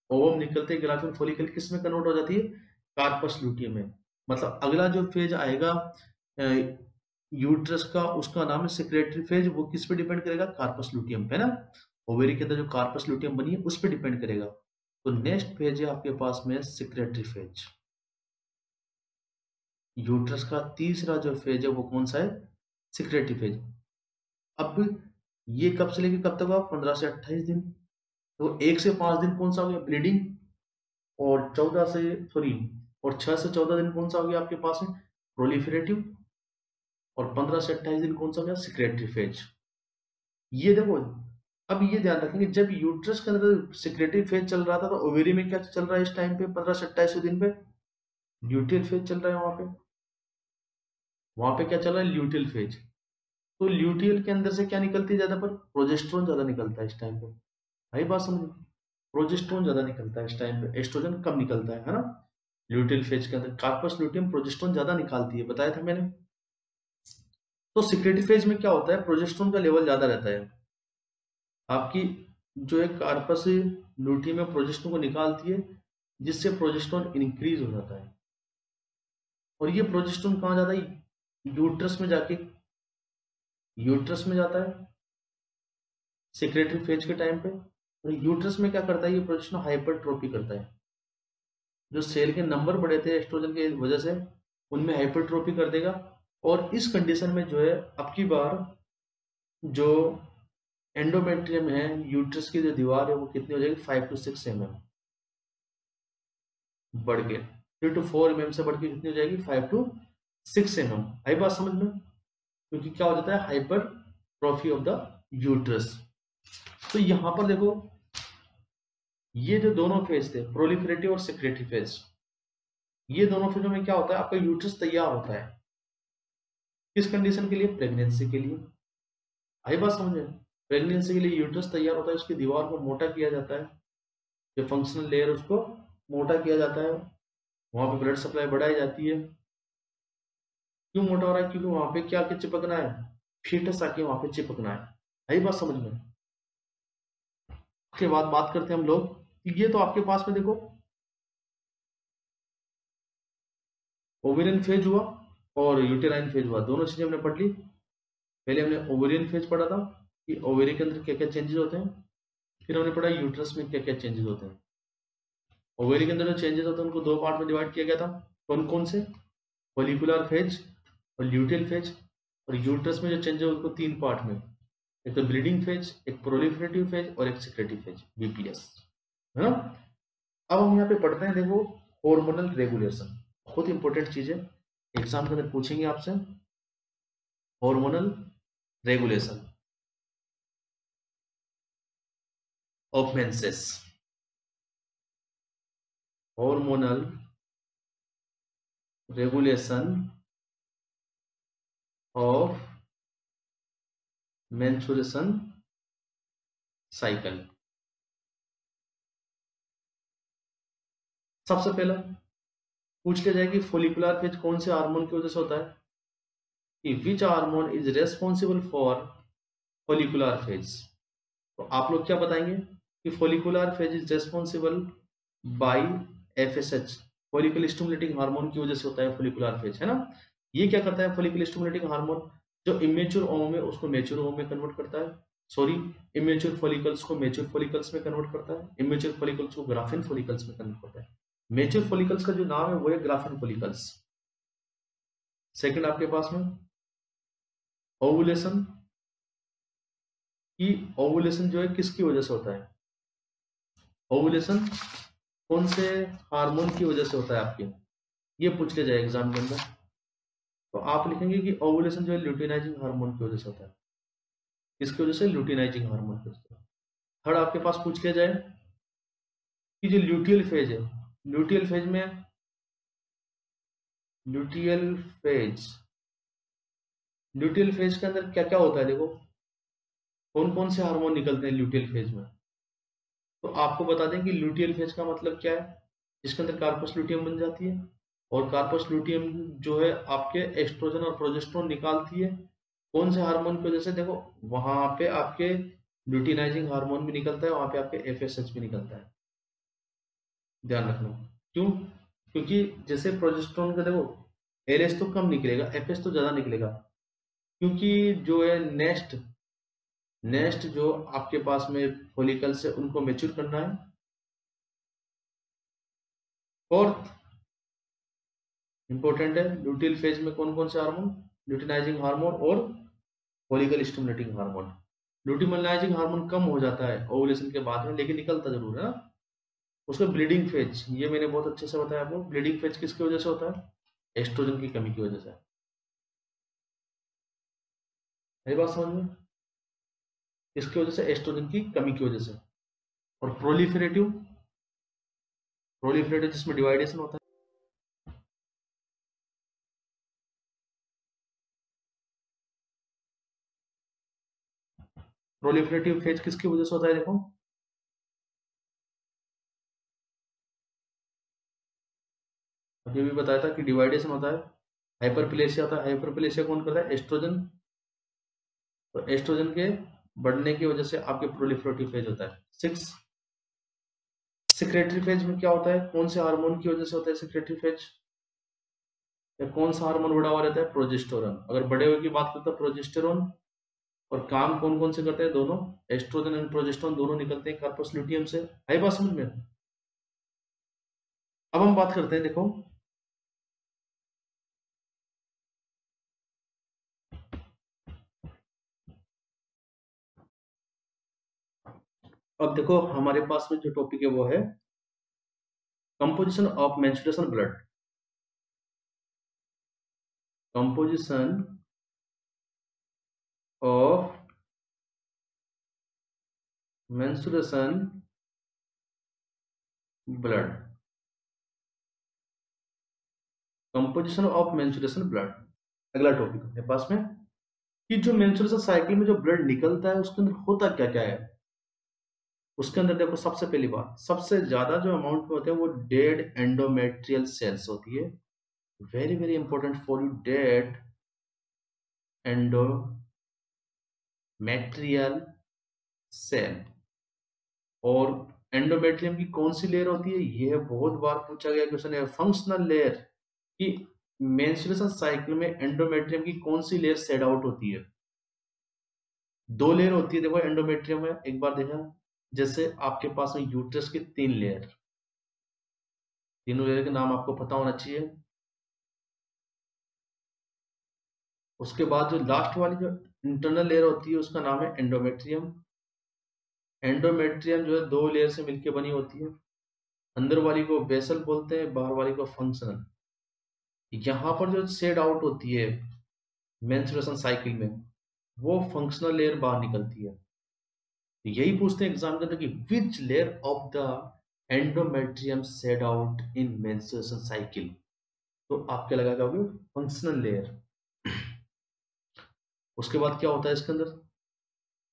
ओवम निकलते ही ग्राफिन फॉलिकल किस में कन्वर्ट हो जाती है, कार्पस लूटियम में। मतलब अगला जो फेज आएगा यूट्रस का, उसका नाम है सेक्रेटरी फेज। वो किस पे डिपेंड करेगा, कार्पस लूटियम पे ना। ओवेरी के अंदर जो कार्पस लूटियम बनी है उस पे डिपेंड करेगा। तो नेक्स्ट फेज है आपके पास में सेक्रेटरी फेज। यूट्रस का तीसरा जो फेज है वो कौन सा है, सेक्रेटरी फेज। अब ये कब से लेके कब तक हुआ? 15 से 28 दिन। तो 1 से 5 दिन कौन सा हो गया? ब्लीडिंग। और 14 से सॉरी और 6 से 14 दिन कौन सा हो गया आपके पास में? प्रोलिफरेटिव। और 15 से 28 दिन कौन सा हो गया? Secretary phase. ये देखो, अब ये ध्यान रखेंगे, जब यूट्रस के अंदर सिक्रेटरी फेज चल रहा था तो ओवेरी में क्या चल रहा है इस टाइम पे? 15 से 28 दिन पे ल्यूटियल फेज चल रहा है। वहां पे क्या चल रहा है? Luteal phase. तो ल्यूटियल के अंदर से क्या निकलती है ज्यादा? पर प्रोजेस्टेरोन ज्यादा निकलता है इस टाइम पे। भाई बात समझ, प्रोजेस्टेरोन ज्यादा निकलता है इस टाइम पे, एस्ट्रोजन कम निकलता है ना। ल्यूटियल फेज के अंदर कार्पस ल्यूटियम प्रोजेस्टेरोन ज्यादा निकालती है, बताया था मैंने। तो सिक्रेटरी फेज में क्या होता है? प्रोजेस्टेरोन का लेवल ज्यादा रहता है। आपकी जो है कार्पस ल्यूटियम में प्रोजेस्टेरोन को निकालती है, जिससे प्रोजेस्टेरोन इंक्रीज हो जाता है। और ये प्रोजेस्टेरोन कहाँ जाता है? यूट्रस में जाके, यूट्रस में जाता है सिक्रेटरी फेज के टाइम पे। और यूट्रस में क्या करता है? ये प्रोजेस्टेरोन हाइपरट्रोफी करता है। जो सेल के नंबर बढ़े थे एस्ट्रोजन की वजह से, उनमें हाइपरट्रोफी कर देगा। और इस कंडीशन में जो है अब की बार जो एंडोमेट्रियम है, यूट्रस की जो दीवार है, वो कितनी हो जाएगी? 5 to 6 mm बढ़ के, 3 to 4 mm से बढ़ के कितनी हो जाएगी? 5 to 6 mm। आई बात समझ में? क्योंकि क्या हो जाता है? Hypertrophy of the uterus. तो यहां पर देखो, ये जो दोनों फेज थे, प्रोलिफरेटिव और सेक्रेटरी फेज, ये दोनों फेजों में क्या होता है? आपका यूट्रस तैयार होता है किस कंडीशन के लिए? प्रेगनेंसी के लिए। आई बात समझे? प्रेगनेंसी के लिए यूट्रस तैयार होता है, उसकी दीवार को मोटा किया जाता है, जो फंक्शनल लेयर उसको मोटा किया जाता है, वहां पे ब्लड सप्लाई बढ़ाई जाती है। क्यों मोटा हो रहा है? क्योंकि वहां पे क्या आके चिपकना है? फीटस आके वहां पे चिपकना है। आई बात समझ में? उसके बाद बात करते हैं हम लोग, ये तो आपके पास में देखो ओवेरियन फेज हुआ और यूटेराइन फेज हुआ, दोनों चीजें हमने पढ़ ली। पहले हमने ओवेरियन फेज पढ़ा था कि ओवेरी के अंदर क्या क्या चेंजेस होते हैं, फिर हमने पढ़ा यूट्रस में क्या क्या चेंजेस होते हैं। ओवेरी के अंदर जो चेंजेस होते हैं उनको दो पार्ट में डिवाइड किया गया था। कौन कौन से? फॉलिकुलर फेज और ल्यूटियल फेज। और यूट्रस में जो चेंजेस है उनको तीन पार्ट में, एक तो ब्लीडिंग फेज, एक प्रोलिफरेटिव फेज और एक सिक्रेटरी फेज, बीपीएस, है ना। अब हम यहाँ पे पढ़ते हैं, देखो, हार्मोनल रेगुलेशन, बहुत इंपॉर्टेंट चीज है, एग्जाम के अंदर पूछेंगे आपसे। Hormonal regulation of menses, hormonal regulation of menstruation cycle. सबसे पहला पूछ लिया जाए कि फोलिकुलर फेज कौन से हार्मोन की वजह से होता है, कि which hormone is responsible for follicular phase. तो आप लोग क्या बताएंगे कि follicular phase is responsible by FSH, follicle stimulating hormone की वजह से होता है फोलिकुलर फेज, है ना। ये क्या करता है? फॉलिकल स्टिमुलेटिंग हार्मोन जो इमेच्योर ओवम है उसको मैच्योर ओवम में कन्वर्ट करता है, सॉरी, इमेच्योर फॉलिकल्स को मैच्योर फॉलिकल्स में कन्वर्ट करता है, इमेच्योर फॉलिकल्स को ग्राफिन फॉलिकल्स में कन्वर्ट करता है। मैच्योर फॉलिकल्स का जो नाम है वो है ग्राफिन फॉलिकल्स। सेकंड आपके पास में ओवुलेशन, की ओवुलेशन जो है किसकी वजह से होता है? ओवुलेशन कौन से हार्मोन की वजह से होता है आपके? ये पूछ के जाए एग्जाम के अंदर। तो आप लिखेंगे कि ओवुलेशन जो है ल्यूटिनाइजिंग हार्मोन की वजह से होता है। किसकी वजह से? ल्यूटिनाइजिंग हार्मोन की वजह से। थर्ड आपके पास पूछ के जाए कि जो ल्यूटियल फेज है, ल्यूटियल फेज में, ल्यूटियल फेज, ल्यूटियल फेज के अंदर क्या क्या होता है? देखो, कौन कौन से हार्मोन निकलते हैं ल्यूटियल फेज में। तो आपको बता दें कि ल्यूटियल फेज का मतलब क्या है, जिसके अंदर कार्पस ल्यूटियम बन जाती है, और कार्पस ल्यूटियम जो है आपके एस्ट्रोजन और प्रोजेस्टेरोन निकालती है। कौन से हार्मोन की वजह से? देखो, वहां पे आपके ल्यूटिनाइजिंग हार्मोन भी निकलता है, वहां पे आपके एफएसएच भी निकलता है, ध्यान रखना। क्यों? क्योंकि जैसे प्रोजेस्टेरोन का देखो, एलएच तो कम निकलेगा, एफएस तो ज्यादा निकलेगा, क्योंकि जो है नेक्स्ट नेक्स्ट जो आपके पास में फॉलिकल्स है उनको मेच्योर करना है। फोर्थ इंपॉर्टेंट है, ल्यूटियल फेज में कौन कौन से हार्मोन? ल्यूटिनाइजिंग हार्मोन और फॉलिकल स्टिमुलेटिंग हार्मोन। ल्यूटिमलाइजिंग हार्मोन कम हो जाता है ओवुलेशन के बाद में, लेकिन निकलता जरूर है ना। उसका ब्लीडिंग फेज, ये मैंने बहुत अच्छे से बताया आपको। ब्लीडिंग फेज किसकी वजह से होता है? एस्ट्रोजन की कमी की वजह से। यही बात समझ में? किसकी वजह से? एस्ट्रोजन की कमी की वजह से। और प्रोलिफरेटिव, प्रोलिफरेटिव जिसमें डिवाइडेशन होता है। प्रोलिफरेटिव फेज किसकी वजह से होता है? देखो, अभी भी बताया था कि डिवाइडेशन होता है, हाइपरप्लेसिया होता है। हाइपरप्लेसिया कौन करता है? एस्ट्रोजन। तो एस्ट्रोजन के बढ़ने की वजह से आपके प्रोलिफरेटिव फेज होता है। 6, सिक्रेटरी फेज में क्या होता है? कौन से हार्मोन की वजह से होता है सिक्रेटरी फेज? या कौन सा हार्मोन बढ़ा हुआ रहता है? प्रोजेस्टेरोन। अगर बढ़े हुए की बात करते हैं प्रोजेस्टेरोन। और काम कौन कौन से करते हैं? दोनों, एस्ट्रोजन एंड प्रोजेस्टेरोन दोनों निकलते हैं कार्पस ल्यूटियम से। आई बात समझ में? अब हम बात करते हैं, देखो अब देखो हमारे पास में जो टॉपिक है वो है composition of menstruation blood. Composition of menstruation blood. Composition of menstruation blood अगला टॉपिक अपने पास में, कि जो मेंस्ट्रुएशन साइकिल में जो ब्लड निकलता है उसके अंदर होता क्या क्या है। उसके अंदर देखो, सबसे पहली बात, सबसे ज्यादा जो अमाउंट में होते हैं वो डेड एंडोमेट्रियल सेल्स होती है। Very very important for you, dead endometrial cell. और एंडोमेट्रियम की कौन सी लेयर होती है? यह बहुत बार पूछा गया क्वेश्चन है, फंक्शनल लेयर। कि मेंस्ट्रुएशन साइकिल में एंडोमेट्रियम की कौन सी लेयर सेड आउट होती है? दो लेयर होती है, देखो एंडोमेट्रियम में, एक बार देखा, जैसे आपके पास में यूट्रस की 3 लेयर, तीनों लेयर के नाम आपको पता होना चाहिए। उसके बाद जो लास्ट वाली जो इंटरनल लेयर होती है उसका नाम है एंडोमेट्रियम। एंडोमेट्रियम जो है 2 लेयर से मिलकर बनी होती है। अंदर वाली को बेसल बोलते हैं, बाहर वाली को फंक्शनल। यहाँ पर जो शेड आउट होती है मेंस्ट्रुएशन साइकिल में, वो फंक्शनल लेयर बाहर निकलती है। तो यही पूछते हैं एग्जाम के अंदर कि which layer of the endometrium shed out in menstruation cycle. तो आप क्या लगा पाओगे? Functional layer. उसके बाद क्या होता है इसके अंदर?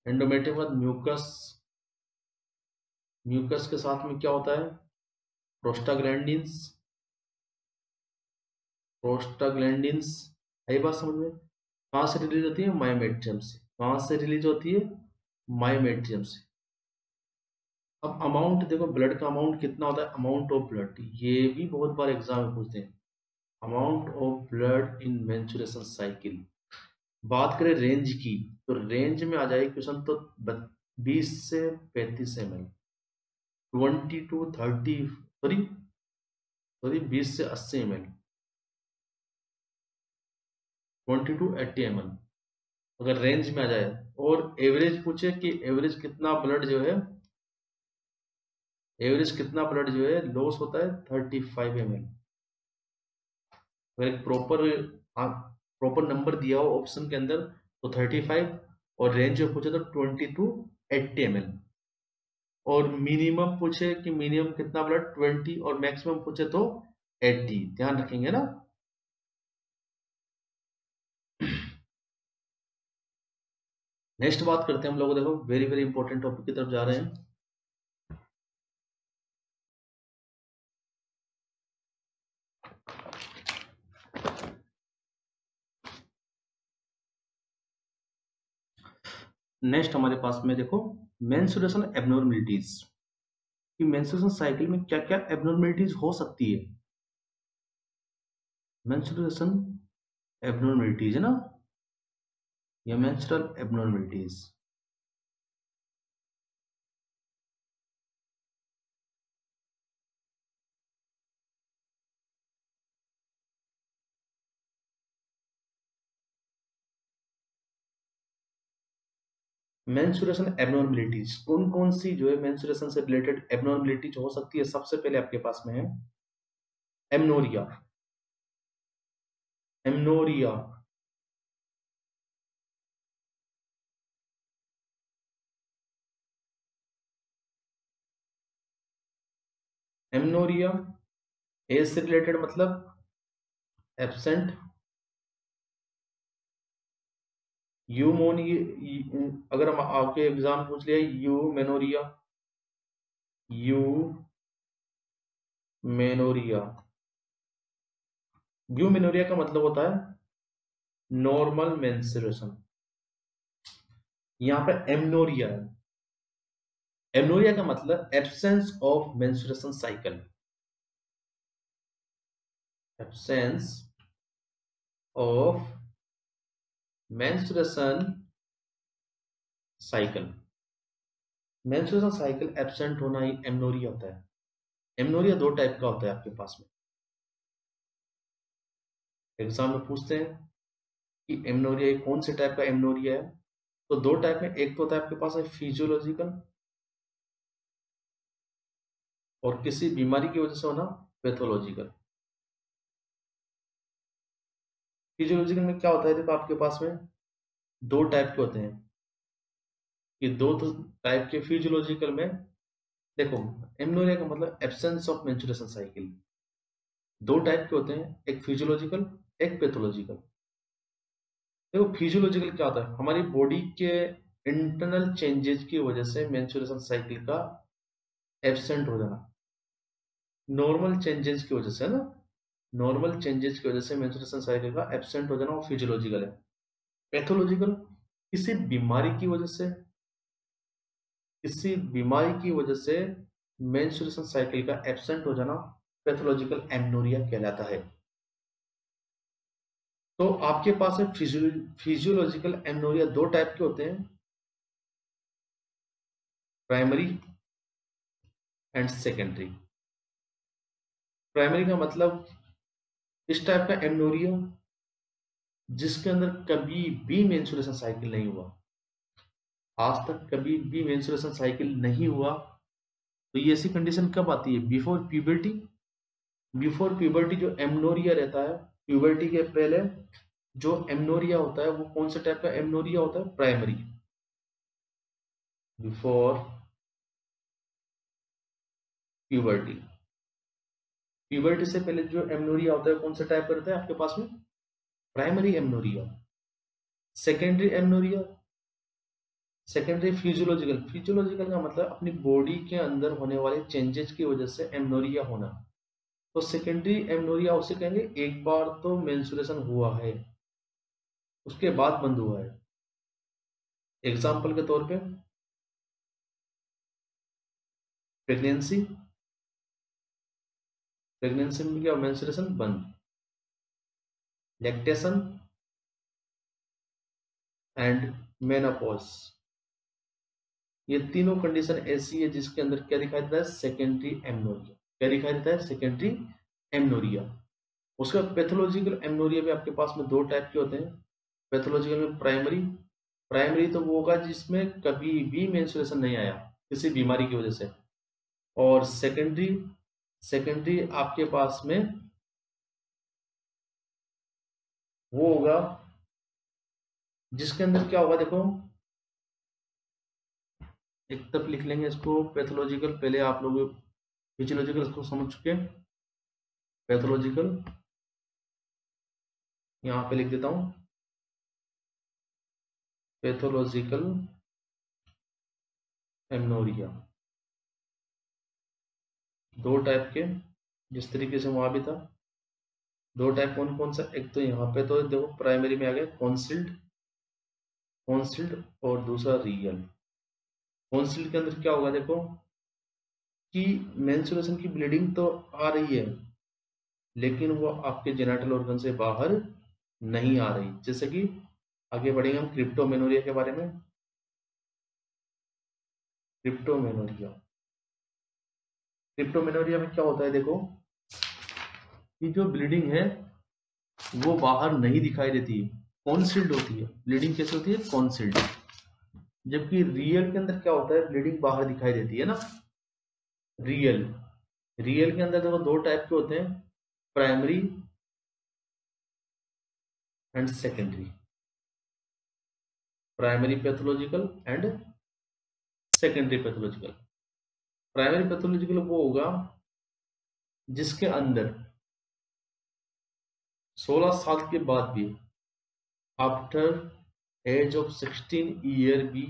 एंडोमेट्रियम के बाद म्यूकस। म्यूकस के साथ में क्या होता है? प्रोस्टाग्लैंडिन्स। प्रोस्टाग्लैंडिन्स, यही बात समझ में? कहाँ से रिलीज होती है? मायोमेट्रियम से। कहाँ से रिलीज होती है? मायोमेट्रियम से। अब अमाउंट देखो, ब्लड का अमाउंट कितना होता है? अमाउंट ऑफ ब्लड, ये भी बहुत बार एग्जाम में पूछते हैं। Amount of blood in menstruation cycle. बात करें रेंज की, तो रेंज में आ जाए क्वेश्चन तो 20 से 35 ml, 20 to 30, सॉरी सॉरी 20 से 80 ml, 20 to 80 ml, अगर रेंज में आ जाए। और एवरेज पूछे कि एवरेज कितना ब्लड जो है, एवरेज कितना ब्लड जो है लॉस होता है? 35 ml। अगर एक प्रॉपर नंबर दिया हो ऑप्शन के अंदर तो 35, और रेंज में पूछे तो 20 to 80 ml। और मिनिमम पूछे कि मिनिमम कितना ब्लड 20, और मैक्सिमम पूछे तो 80, ध्यान रखेंगे ना। नेक्स्ट बात करते हैं हम लोग, देखो वेरी वेरी इंपॉर्टेंट टॉपिक की तरफ जा रहे हैं। नेक्स्ट हमारे पास में देखो, मेंस्ट्रुएशन एबनॉर्मलिटीज, कि मेंस्ट्रुएशन साइकिल में क्या क्या एबनॉर्मलिटीज हो सकती है। मेंस्ट्रुएशन एबनॉर्मलिटीज है ना, या मेंस्ट्रुअल एबनॉर्मलिटीज। मेंस्ट्रुएशन एबनॉर्मलिटीज, कौन कौन सी जो है मेंस्ट्रुएशन से रिलेटेड एबनॉर्मलिटीज हो सकती है? सबसे पहले आपके पास में है एमनोरिया। एमनोरिया एमनोरिया एज से रिलेटेड मतलब एब्सेंट। यूमोनी, अगर हम आपके एग्जाम पूछ लिया यूमेनोरिया, यूमेनोरिया, यूमेनोरिया का मतलब होता है नॉर्मल मेंस्ट्रुएशन। यहाँ पे एमनोरिया है, एमनोरिया का मतलब absence of menstruation cycle, absence of menstruation cycle. Menstruation cycle absent होना ही एमनोरिया होता है। एमनोरिया दो टाइप का होता है आपके पास में, एग्जाम में पूछते हैं कि एमनोरिया कौन से टाइप का एमनोरिया है, तो दो टाइप में, एक तो होता है आपके पास है फिजियोलॉजिकल, और किसी बीमारी की वजह से होना पैथोलॉजिकल। फिजियोलॉजिकल में क्या होता है, देखो आपके पास में दो टाइप के होते हैं, कि दो तो टाइप के फिजियोलॉजिकल में, देखो एमनोरिया का मतलब एब्सेंस ऑफ मेंस्ट्रुएशन साइकिल, दो टाइप के होते हैं, एक फिजियोलॉजिकल एक पैथोलॉजिकल। देखो फिजियोलॉजिकल क्या होता है, हमारी बॉडी के इंटरनल चेंजेस की वजह से मेंस्ट्रुएशन साइकिल का एब्सेंट हो जाना, नॉर्मल चेंजेस की वजह से ना, नॉर्मल चेंजेस की वजह से मेंस्ट्रुएशन साइकिल का एब्सेंट हो जाना वो फिजियोलॉजिकल है। पैथोलॉजिकल किसी बीमारी की वजह से, किसी बीमारी की वजह से मेंस्ट्रुएशन साइकिल का एब्सेंट हो जाना पैथोलॉजिकल एमनोरिया कहलाता है। तो आपके पास है फिजियोलॉजिकल एमनोरिया दो टाइप के होते हैं, प्राइमरी एंड सेकेंडरी। प्राइमरी का मतलब इस टाइप का एमनोरिया जिसके अंदर कभी भी मेंस्ट्रुएशन साइकिल नहीं हुआ, आज तक कभी भी मेंस्ट्रुएशन साइकिल नहीं हुआ। तो ये ऐसी कंडीशन कब आती है? Before puberty. बिफोर प्यूबर्टी जो एमनोरिया रहता है, प्यूबर्टी के पहले जो एमनोरिया होता है वो कौन से टाइप का एमनोरिया होता है? प्राइमरी। बिफोर प्यूबर्टी, प्यूबर्टी से पहले जो एमनोरिया होता है कौन से टाइप का रहता है आपके पास में? Primary amenorrhoea. Secondary amenorrhoea, secondary physiological, physiological का मतलब अपनी बॉडी के अंदर होने वाले चेंजेस की वजह से एमनोरिया होना। तो सेकेंडरी एमनोरिया उसे कहेंगे एक बार तो मेंस्ट्रुएशन हुआ है उसके बाद बंद हुआ है। एग्जाम्पल के तौर पे प्रेगनेंसी, प्रेगनेंसी में क्या मेंस्ट्रुएशन बंद, लैक्टेशन एंड मेनोपॉज, ये तीनों कंडीशन ऐसी है जिसके अंदर क्या दिखाई देता है? Secondary amenorrhoea. क्या दिखाई देता है? Secondary amenorrhoea. उसका पैथोलॉजिकल एमनोरिया भी आपके पास में दो टाइप के होते हैं। पैथोलॉजिकल में प्राइमरी, प्राइमरी तो वो होगा जिसमें कभी भी मेंस्ट्रुएशन नहीं आया किसी बीमारी की वजह से, और सेकेंडरी, सेकेंडरी आपके पास में वो होगा जिसके अंदर क्या होगा, देखो एक तरफ लिख लेंगे इसको पैथोलॉजिकल, पहले आप लोग फिजियोलॉजिकल को समझ चुके हैं, पैथोलॉजिकल यहाँ पे लिख देता हूं, पैथोलॉजिकल एमनोरिया दो टाइप के, जिस तरीके से वहां भी था। दो टाइप कौन कौन सा? एक तो यहाँ पे तो देखो प्राइमरी में आ गया कॉन्सिल्ड, कॉन्सिल्ड, और दूसरा रियल। कॉन्सिल्ड के अंदर क्या होगा, देखो कि मेंस्ट्रुएशन की ब्लीडिंग तो आ रही है लेकिन वो आपके जेनिटल ऑर्गन से बाहर नहीं आ रही। जैसे कि आगे बढ़ेंगे हम क्रिप्टोमेनोरिया के बारे में। क्रिप्टोमेनोरिया, क्रिप्टोमेनोरिया में क्या होता है, देखो कि जो ब्लीडिंग है वो बाहर नहीं दिखाई देती है, कॉन्सिल्ड होती है। ब्लीडिंग कैसे होती है? कॉन्सिल्ड। जबकि रियल के अंदर क्या होता है, ब्लीडिंग बाहर दिखाई देती है ना। रियल रियल के अंदर देखो दो टाइप के होते हैं, primary and secondary. Primary pathological and secondary pathological. Primary pathological वो होगा जिसके अंदर 16 साल के बाद भी, आफ्टर एज ऑफ 16 ईयर भी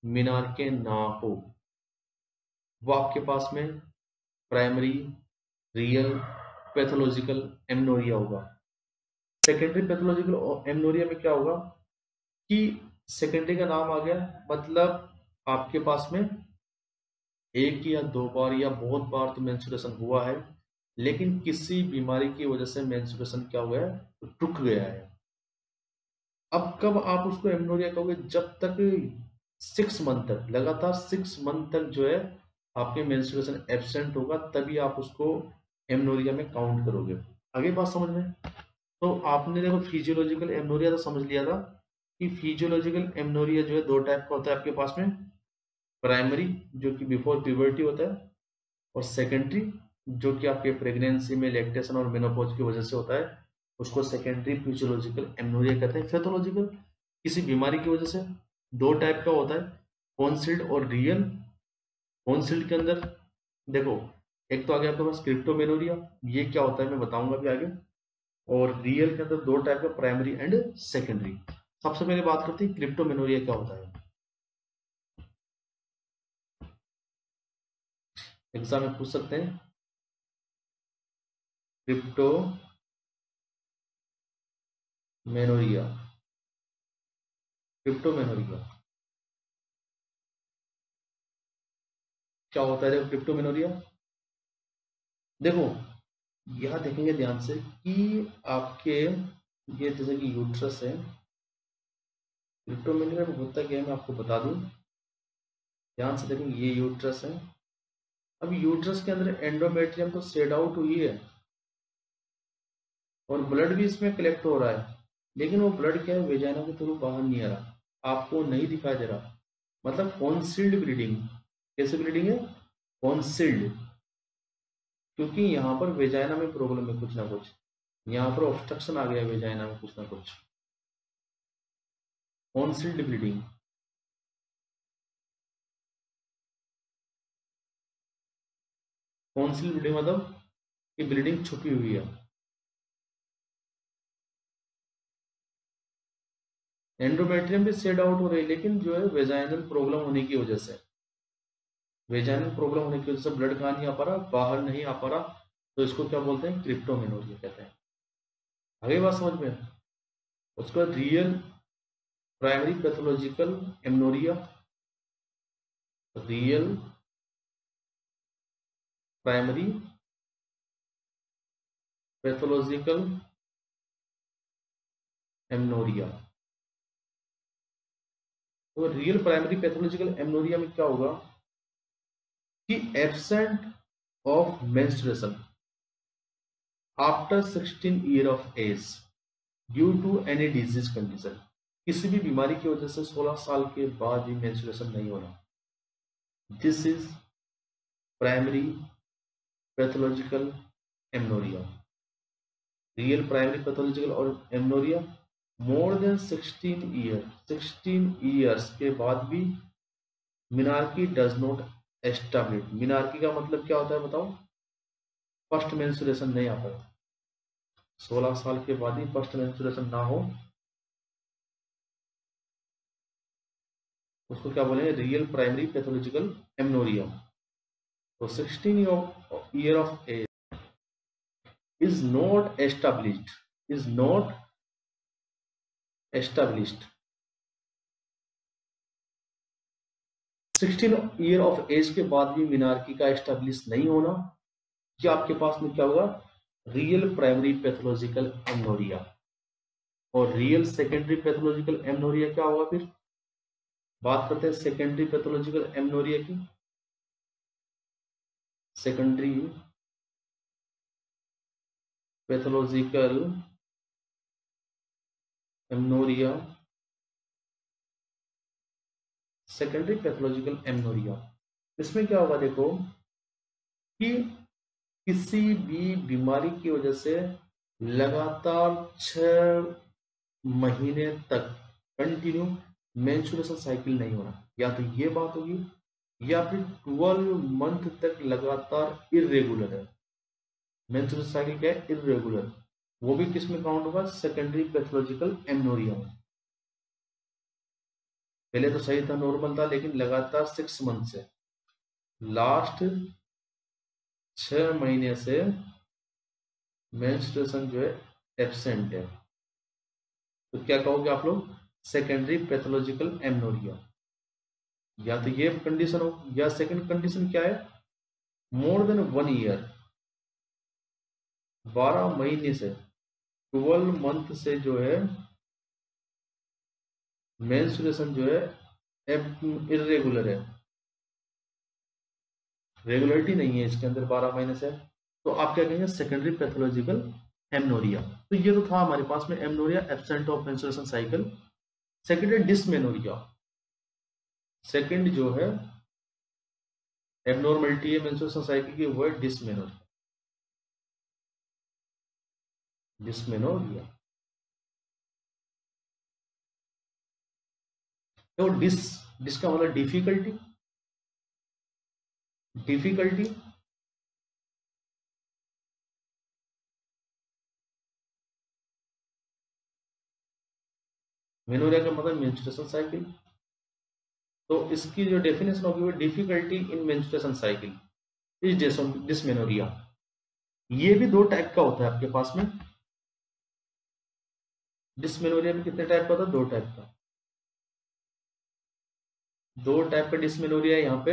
मीनार के ना हो, वो आपके पास में प्राइमरी रियल पैथोलॉजिकल एमनोरिया होगा। सेकेंडरी पैथोलॉजिकल एमनोरिया में क्या होगा कि सेकेंडरी का नाम आ गया, मतलब आपके पास में एक या दो बार या बहुत बार तो मेंस्ट्रुएशन हुआ है, लेकिन किसी बीमारी की वजह से मेंस्ट्रुएशन क्या हुआ है, रुक गया है। अब कब आप उसको एमनोरिया कहोगे, जब तक 6 मंथ तक, लगातार 6 मंथ तक जो है आपके मेंस्ट्रुएशन एब्सेंट होगा, तभी आप उसको एमनोरिया में काउंट करोगे। आगे बात समझ में। तो आपने देखो फिजियोलॉजिकल एमनोरिया तो समझ लिया था कि फिजियोलॉजिकल एमनोरिया जो है दो टाइप का होता है आपके पास में, प्राइमरी जो कि बिफोर प्यूबर्टी होता है, और सेकेंडरी जो कि आपके प्रेगनेंसी में लैक्टेशन और मेनोपॉज की वजह से होता है, उसको सेकेंडरी फिजियोलॉजिकल एमनोरिया कहते हैं। पैथोलॉजिकल किसी बीमारी की वजह से दो टाइप का होता है, कॉन्सिल्ड और रियल। कॉन्सिल्ड के अंदर देखो एक तो आ गया आपके पास क्रिप्टोमेनोरिया, ये क्या होता है मैं बताऊंगा अभी आगे। और रियल के अंदर दो टाइप का, प्राइमरी एंड सेकेंडरी। सबसे पहले बात करते हैं क्रिप्टोमेनोरिया क्या होता है। एग्जाम में पूछ सकते हैं क्रिप्टोमेनोरिया। क्रिप्टोमेनोरिया क्या होता है, देखो क्रिप्टोमेनोरिया देखो यहां देखेंगे ध्यान से कि आपके ये जैसे कि यूट्रस है, क्रिप्टोमेनोरिया में होता क्या है मैं आपको बता दूं, ध्यान से देखेंगे ये यूट्रस है। अब यूट्रस के अंदर एंडोमेट्रियम तो सेड आउट हुई है और ब्लड भी इसमें कलेक्ट हो रहा है, लेकिन वो ब्लड क्या है, वेजाइना के थ्रू बाहर नहीं आ रहा, आपको नहीं दिखाई दे रहा। मतलब कॉन्सील्ड ब्लीडिंग। कैसे ब्लीडिंग है, कॉन्सील्ड, क्योंकि यहाँ पर वेजाइना में प्रॉब्लम है कुछ ना कुछ, यहाँ पर ऑब्स्ट्रक्शन आ गया वेजाइना में कुछ ना कुछ, कॉन्सील्ड ब्लीडिंग। कॉन्सील्ड ब्लीडिंग मतलब कि ब्लीडिंग छुपी हुई है। एंडोमेट्रियम भी सेड आउट हो रही है, लेकिन जो है वेजाइनल प्रॉब्लम होने की वजह से, वेजाइनल प्रॉब्लम होने की वजह से ब्लड कहाँ नहीं आ पा रहा, बाहर नहीं आ पा रहा, तो इसको क्या बोलते हैं, क्रिप्टोमेनोरिया कहते हैं। आगे बात समझ में। उसका real primary pathological amenorrhea, real primary pathological amenorrhea. तो रियल प्राइमरी पैथोलॉजिकल एमनोरिया में क्या होगा कि absent of menstruation after 16 year of age due to any disease condition. किसी भी बीमारी की वजह से 16 साल के बाद भी मेंस्ट्रुएशन नहीं होना, this is primary pathological amenorrhea. Real primary pathological और एमनोरिया मोर देन 16 ईयर्स के बाद भी menarche does not establish. Menarche का मतलब क्या होता है बताओ, फर्स्ट मेंस्ट्रुएशन नहीं आता, 16 साल के बाद ही फर्स्ट मेंस्ट्रुएशन ना हो, उसको क्या बोलेंगे, रियल प्राइमरी पैथोलॉजिकल एमनोरिया। तो 16 year of age is not established, is not established। 16 year of age के बाद भी मिनार्की का एस्टेब्लिश नहीं होना, कि आपके पास में क्या होगा, रियल प्राइमरी पैथोलॉजिकल एमनोरिया। और रियल सेकेंडरी पैथोलॉजिकल एमनोरिया क्या होगा फिर, बात करते हैं सेकेंडरी पैथोलॉजिकल एमनोरिया की। Secondary pathological amenorrhoea secondary pathological amenorrhoea. इसमें क्या होगा देखो कि किसी भी बीमारी की वजह से लगातार 6 महीने तक कंटिन्यू मेंस्ट्रुएशन साइकिल नहीं होना, या तो ये बात होगी, या फिर 12 मंथ तक लगातार इरेगुलर है। मेंस्ट्रुएशन साइकिल क्या है? इरेगुलर। वो भी किस में काउंट होगा? सेकेंडरी पैथोलॉजिकल एमनोरिया में। पहले तो सही था, नॉर्मल था, लेकिन लगातार 6 मंथ से, लास्ट 6 महीने से मेंस्ट्रुएशन जो है एब्सेंट है, तो क्या कहोगे आप लोग? Secondary pathological amenorrhoea. या तो ये कंडीशन हो, या सेकंड कंडीशन क्या है? मोर देन 1 ईयर, 12 महीने से, 12 मंथ से जो है मेंस्ट्रुएशन जो है इरेगुलर है, रेगुलरिटी नहीं है इसके अंदर 12 महीने से, तो आप क्या कहेंगे? Secondary pathological amenorrhea. तो ये तो था हमारे पास में amenorrhoea, absent of menstruation cycle. Second है डिसमेनोरिया। सेकेंड जो है एबनॉर्मलिटी है मेंस्ट्रुएशन साइकिल की, वो है डिसमेनोरिया। डिसमेनोरिया तो डिस का मतलब डिफिकल्टी, डिफिकल्टी। मेनोरिया का मतलब मेंस्ट्रुएशन साइकिल, तो इसकी जो डेफिनेशन होगी वो difficulty in menstruation cycle is dysmenorrhea. ये भी 2 टाइप का होता है आपके पास में। डिसमेनोरिया में कितने टाइप का होता है? 2 टाइप का। 2 टाइप का डिसमेनोरिया है यहाँ पे।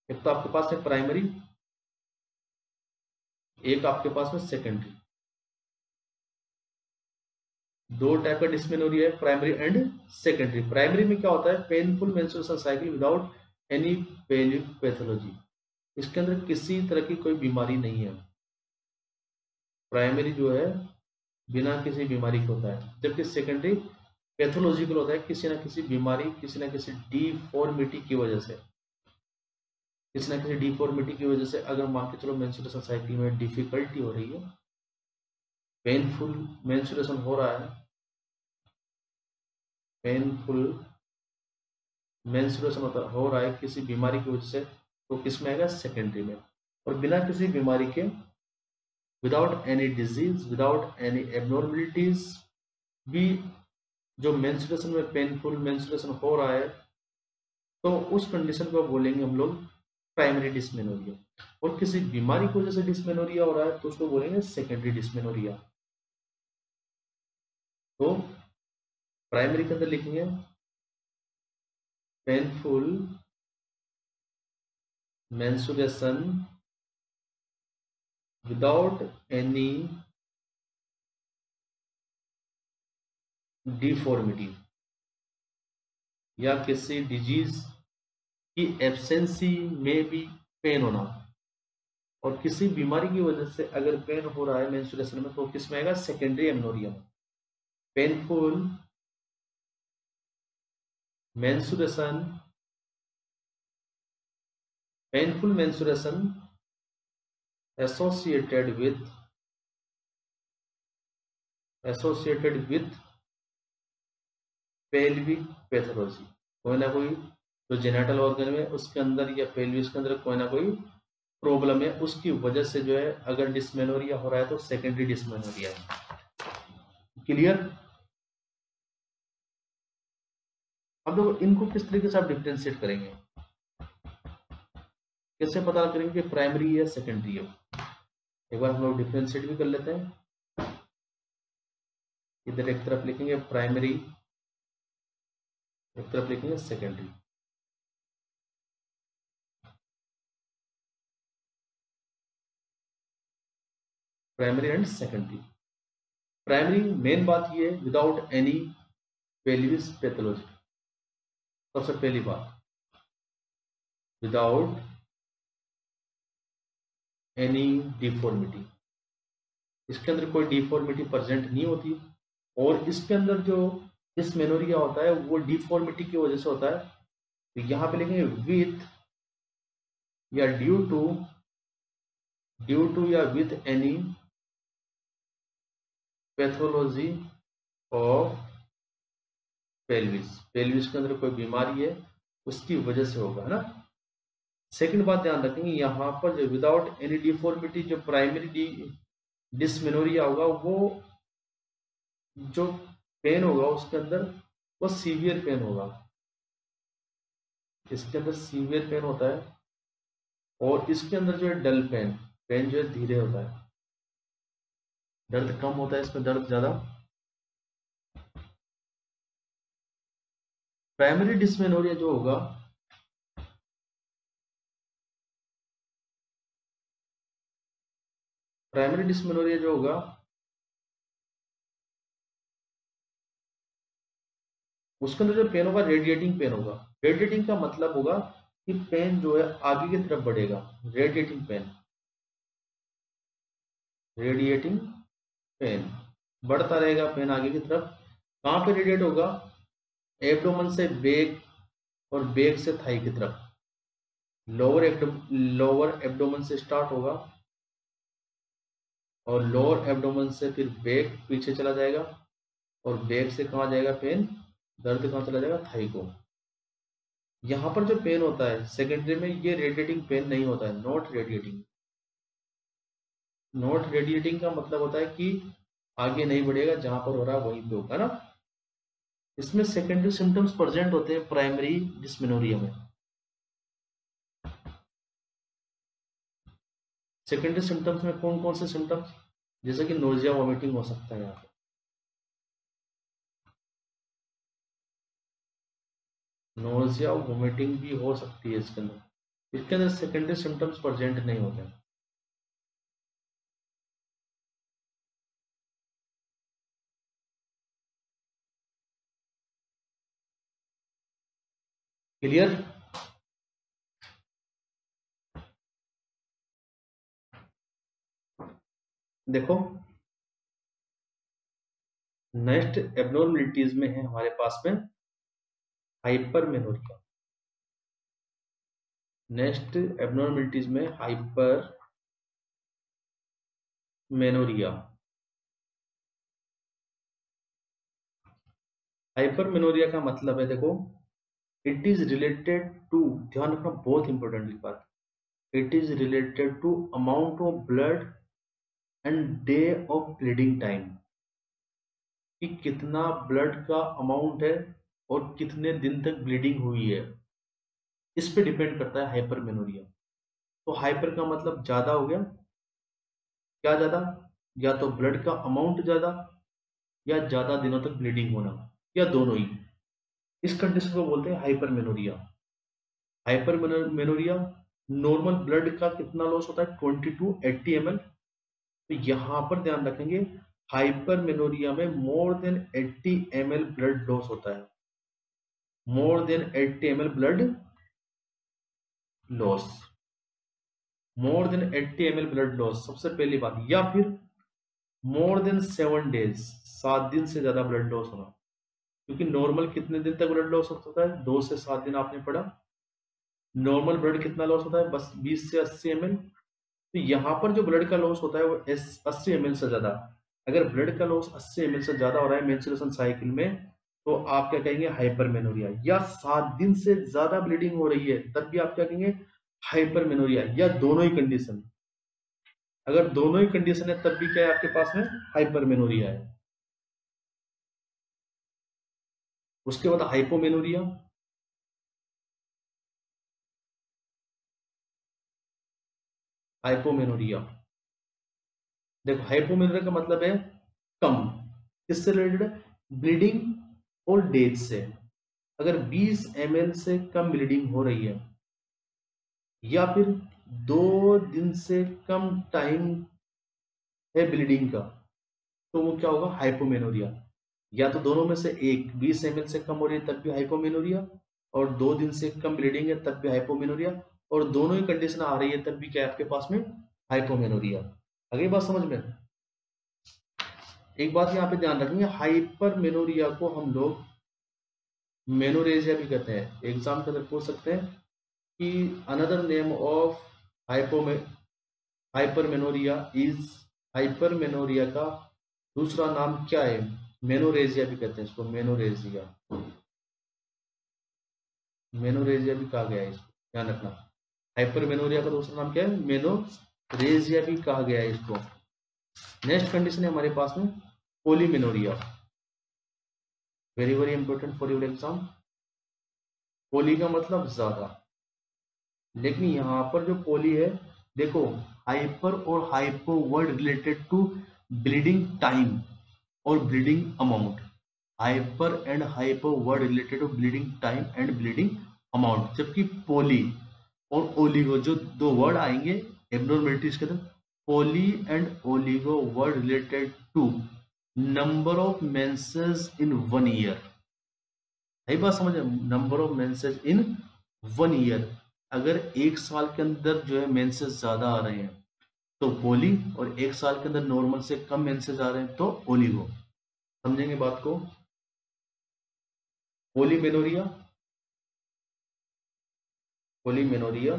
एक तो आपके पास है प्राइमरी, एक आपके पास में सेकेंडरी। 2 टाइप का डिस्मेनोरिया है, प्राइमरी एंड सेकेंडरी। प्राइमरी में क्या होता है? Painful menstruation cycle without any pelvic pathology. इसके अंदर किसी तरह की कोई बीमारी नहीं है। प्राइमरी जो है बिना किसी बीमारी के होता है, जबकि सेकेंडरी पैथोलॉजिकल होता है, किसी ना किसी बीमारी, किसी ना किसी डिफॉर्मिटी की वजह से, किसी ना किसी डिफॉर्मिटी की वजह से अगर मान के चलो मेंस्ट्रुएशन साइकिल में डिफिकल्टी हो रही है, पेनफुल मेंस्ट्रुएशन हो रहा है, पेनफुल मेंस्ट्रुएशन हो रहा है किसी बीमारी की वजह से, तो किसमें आएगा? सेकेंडरी में। और बिना किसी बीमारी के, without any disease, without any abnormalities भी जो मेंस्ट्रुएशन में पेनफुल मेंस्ट्रुएशन हो रहा है, तो उस कंडीशन को बोलेंगे हम लोग प्राइमरी डिस्मेनोरिया। और किसी बीमारी की वजह से डिस्मेनोरिया हो रहा है तो उसको बोलेंगे सेकेंडरी डिस्मेनोरिया। तो प्राइमरी के अंदर लिखेंगे painful menstruation without any deformity, या किसी डिजीज की एब्सेंसी में भी पेन होना, और किसी बीमारी की वजह से अगर पेन हो रहा है मेंस्ट्रुएशन में, तो किसमें आएगा? सेकेंडरी एमनोरिया में। Painful menstruation, painful menstruation associated with pelvic pathology. कोई ना कोई जो जेनेटल ऑर्गन में उसके अंदर या पेल्विस के अंदर कोई ना कोई प्रॉब्लम है, उसकी वजह से जो है अगर डिस्मेनोरिया हो रहा है तो सेकेंडरी डिस्मेनोरिया है। क्लियर? अब देखो इनको किस तरीके से आप डिफरेंशिएट करेंगे, कैसे पता करेंगे कि प्राइमरी है सेकेंडरी है? एक बार हम लोग डिफरेंशिएट भी कर लेते हैं। इधर एक तरफ लिखेंगे प्राइमरी, एक तरफ लिखेंगे secondary. Primary and secondary. Primary main बात ये है विदाउट एनी पेल्विस पैथोलॉजी। सबसे पहली बात, विदाउट एनी डिफॉर्मिटी, इसके अंदर कोई डिफॉर्मिटी प्रेजेंट नहीं होती। और इसके अंदर जो डिस्मेनोरिया होता है वो डिफॉर्मिटी की वजह से होता है, तो यहाँ पे लिखेंगे विथ या ड्यू टू या with any pathology of pelvis, pelvis के अंदर कोई बीमारी है उसकी वजह से होगा, है ना। सेकंड बात ध्यान रखेंगे यहाँ पर जो विदाउट एनी डिफॉर्मिटी, जो प्राइमरी डिस्मेनोरिया होगा वो जो पेन होगा उसके अंदर वो सीवियर पेन होगा, इसके अंदर सीवियर पेन होता है, और इसके अंदर जो है डल पेन, पेन जो है धीरे होता है, दर्द कम होता है, इसमें दर्द ज्यादा। प्राइमरी डिस्मेनोरिया जो होगा प्राइमरी डिस्मेनोरिया जो होगा उसके अंदर जो पेन होगा रेडिएटिंग पेन होगा। रेडिएटिंग का मतलब होगा कि पेन जो है आगे की तरफ बढ़ेगा, रेडिएटिंग पेन, रेडिएटिंग पेन बढ़ता रहेगा पेन आगे की तरफ। कहां पे रेडिएट होगा? एब्डोमेन से बैक और बैक से थाई की तरफ। लोअर एब्डोमेन से स्टार्ट होगा और लोअर एब्डोमेन से फिर बैक पीछे चला जाएगा, और बैक से कहाँ जाएगा पेन, दर्द कहाँ चला जाएगा, थाई को। यहाँ पर जो पेन होता है सेकेंडरी में ये रेडिएटिंग पेन नहीं होता है, नॉट रेडिएटिंग। नॉट रेडिएटिंग का मतलब होता है कि आगे नहीं बढ़ेगा, जहां पर हो रहा है वहीं पे होगा ना। इसमें सेकेंडरी सिम्टम्स प्रेजेंट होते हैं प्राइमरी डिस्मेनोरिया में। सेकेंडरी सिम्टम्स में कौन कौन से सिम्टम्स, जैसे कि नोजिया वॉमिटिंग हो सकता है यहाँ पे, नोजिया वॉमिटिंग भी हो सकती है इसके अंदर। इसके अंदर सेकेंडरी सिम्टम्स प्रेजेंट नहीं होते हैं। क्लियर? देखो नेक्स्ट एब्नॉर्मलिटीज में है हमारे पास में हाइपरमेनोरिया। नेक्स्ट एब्नॉर्मलिटीज में हाइपरमेनोरिया। हाइपरमेनोरिया का मतलब है, देखो इट इज रिलेटेड टू, ध्यान रखना बहुत इंपॉर्टेंट बात, it is related to amount of blood and day of bleeding time, कि कितना ब्लड का अमाउंट है और कितने दिन तक ब्लीडिंग हुई है, इस पे डिपेंड करता है हाइपरमेनोरिया। तो हाइपर का मतलब ज्यादा हो गया, क्या ज्यादा, या तो ब्लड का अमाउंट ज्यादा या ज्यादा दिनों तक ब्लीडिंग होना, या दोनों ही। इस कंडीशन को बोलते हैं हाइपरमेनोरिया। हाइपरमेनोरिया नॉर्मल ब्लड का कितना लॉस होता है, 20 to 80 ml। तो यहां पर ध्यान रखेंगे हाइपरमेनोरिया में more than 80 ml blood loss होता है, more than 80 ml blood loss, more than 80 ml blood loss सबसे पहली बात। या फिर मोर देन 7 days, 7 दिन से ज्यादा ब्लड लॉस होना, क्योंकि नॉर्मल कितने दिन तक ब्लड लॉस होता है, 2 से 7 दिन आपने पढ़ा। नॉर्मल ब्लड कितना लॉस होता है, बस 20 से 80 ml। तो यहाँ पर जो ब्लड का लॉस होता है वो 80 ml से ज्यादा। अगर ब्लड का लॉस 80 ml से ज्यादा हो रहा है मेंस्ट्रुएशन साइकिल में, तो आप क्या कहेंगे, हाइपरमेनोरिया। या 7 दिन से ज्यादा ब्लीडिंग हो रही है तब भी आप क्या कहेंगे, हाइपरमेनोरिया। या दोनों ही कंडीशन, अगर दोनों ही कंडीशन है तब भी क्या है आपके पास में, हाइपरमेनोरिया है। उसके बाद हाइपोमेनोरिया। हाइपोमेनोरिया, देखो हाइपोमेनोरिया का मतलब है कम, किससे रिलेटेड है, ब्लीडिंग और डेथ से। अगर 20 ml से कम ब्लीडिंग हो रही है, या फिर 2 दिन से कम टाइम है ब्लीडिंग का, तो वो क्या होगा, हाइपोमेनोरिया। या तो दोनों में से एक, 20 ml से कम हो रही है तब भी हाइपोमेनोरिया, और 2 दिन से कम ब्लीडिंग है तब भी हाइपोमेनोरिया, और दोनों ही कंडीशन आ रही है तब भी क्या है आपके पास में, हाइपोमेनोरिया। अगली बात समझ में, एक बात यहाँ पे ध्यान रखेंगे, हाइपरमेनोरिया को हम लोग मेनोरेजिया भी कहते हैं। एग्जाम के अंदर पूछ सकते हैं कि अनदर नेम ऑफ हाइपरमेनोरिया इज, हाइपरमेनोरिया का दूसरा नाम क्या है? मेनोरेजिया भी कहते हैं इसको, मेनोरेजिया। मेनोरेजिया भी कहा गया है इसको, ध्यान रखना। हाइपरमेनोरिया का दूसरा नाम क्या है? मेनोरेजिया भी कहा गया है इसको। नेक्स्ट कंडीशन है हमारे पास में polymenorrhoea, very very important for your exam. Poly का मतलब ज्यादा, लेकिन यहाँ पर जो पोली है, देखो हाइपर और hypo word related to bleeding time और bleeding amount. Hyper and hypo word related to bleeding time and bleeding amount, जबकि पोली और ओलिगो जो दो वर्ड आएंगे एब्नॉर्मेलिटीज के अंदर, poly and oligo word related to number of menses in 1 year. सही बात समझ, number of menses in 1 year. अगर एक साल के अंदर जो है मेंसेस ज्यादा आ रहे हैं तो पोली, और एक साल के अंदर नॉर्मल से कम मेंसेस आ रहे हैं तो ओलिगो। समझेंगे बात को? पोलीमेनोरिया, पोलीमेनोरिया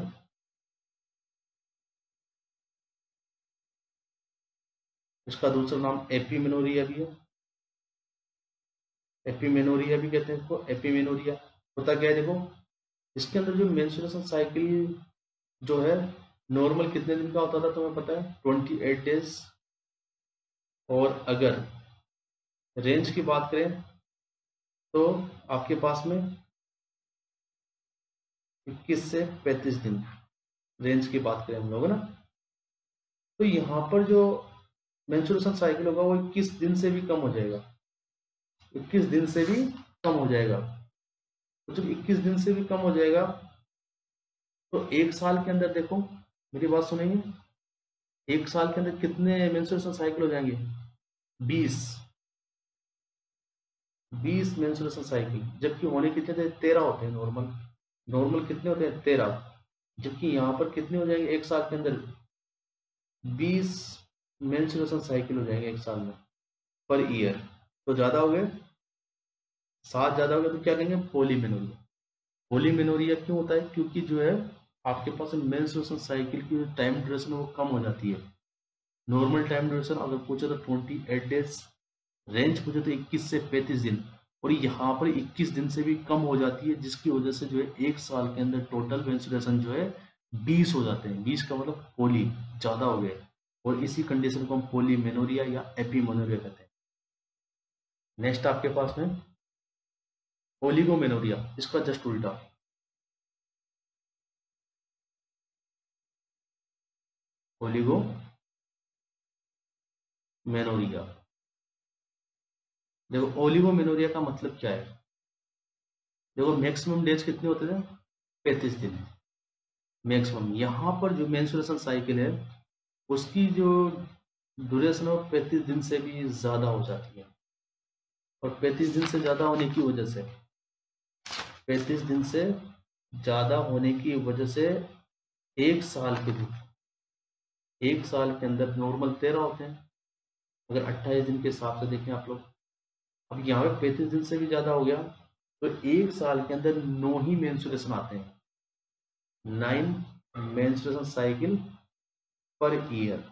इसका दूसरा नाम एपीमेनोरिया भी है। एपीमेनोरिया भी कहते हैं इसको, एपीमेनोरिया। होता क्या है देखो, इसके अंदर जो मेंस्ट्रुएशन साइकिल जो है नॉर्मल कितने दिन का होता था तुम्हें पता है? 28 डेज। और अगर रेंज की बात करें तो आपके पास में 21 से 35 दिन रेंज की बात करें हम लोग ना। तो यहाँ पर जो मेंस्ट्रुएशन साइकिल होगा वो 21 दिन से भी कम हो जाएगा, 21 दिन से भी कम हो जाएगा। तो जब 21 दिन से भी कम हो जाएगा तो एक साल के अंदर देखो, मेरी बात सुनेंगे, एक साल के अंदर कितने मेंस्ट्रुएशन साइकिल हो जाएंगे? 20 मेंस्ट्रुएशन साइकिल। जबकि होने कितने थे? 13 होते हैं नॉर्मल। नॉर्मल कितने होते हैं? 13। जबकि यहाँ पर कितने हो जाएंगे एक साल के अंदर? 20 मेंस्ट्रुएशन साइकिल हो जाएंगे एक साल में, पर ईयर। तो ज्यादा हो गए, 7 ज्यादा हो गए, तो क्या कहेंगे? पोलीमेनोरिया। पोलीमेनोरिया क्यों होता है? क्योंकि जो है आपके पास मेंस्ट्रुएशन साइकिल की जो टाइम ड्यूरेशन है वो कम हो जाती है। नॉर्मल टाइम ड्यूरेशन अगर पूछे तो 28 डेज, रेंज पूछे तो 21 से 35 दिन, और यहाँ पर 21 दिन से भी कम हो जाती है, जिसकी वजह से जो है एक साल के अंदर टोटल मेंस्ट्रुएशन जो है 20 हो जाते हैं। 20 का मतलब पोली, ज्यादा हो गए, और इसी कंडीशन को हम पोलीमेनोरिया या एपीमेनोरिया कहते हैं। नेक्स्ट आपके पास में ओलिगोमेनोरिया, इसका जस्ट उल्टा। ओलिगोमेनोरिया, देखो ओलिगोमेनोरिया का मतलब क्या है? देखो मैक्सिमम डेज कितने होते थे? 35 दिन मैक्सिमम। यहाँ पर जो मेंस्ट्रुएशन साइकिल है उसकी जो ड्यूरेशन है 35 दिन से भी ज्यादा हो जाती है। और 35 दिन से ज्यादा होने की वजह से, 35 दिन से ज्यादा होने की वजह से एक साल के दिन, एक साल के अंदर नॉर्मल 13 होते हैं, अगर 28 दिन के हिसाब से देखें आप लोग। अब यहाँ पे 35 दिन से भी ज्यादा हो गया तो एक साल के अंदर 9 ही मेंस्ट्रुएशन आते हैं, 9 मेंस्ट्रुएशन साइकिल पर ईयर।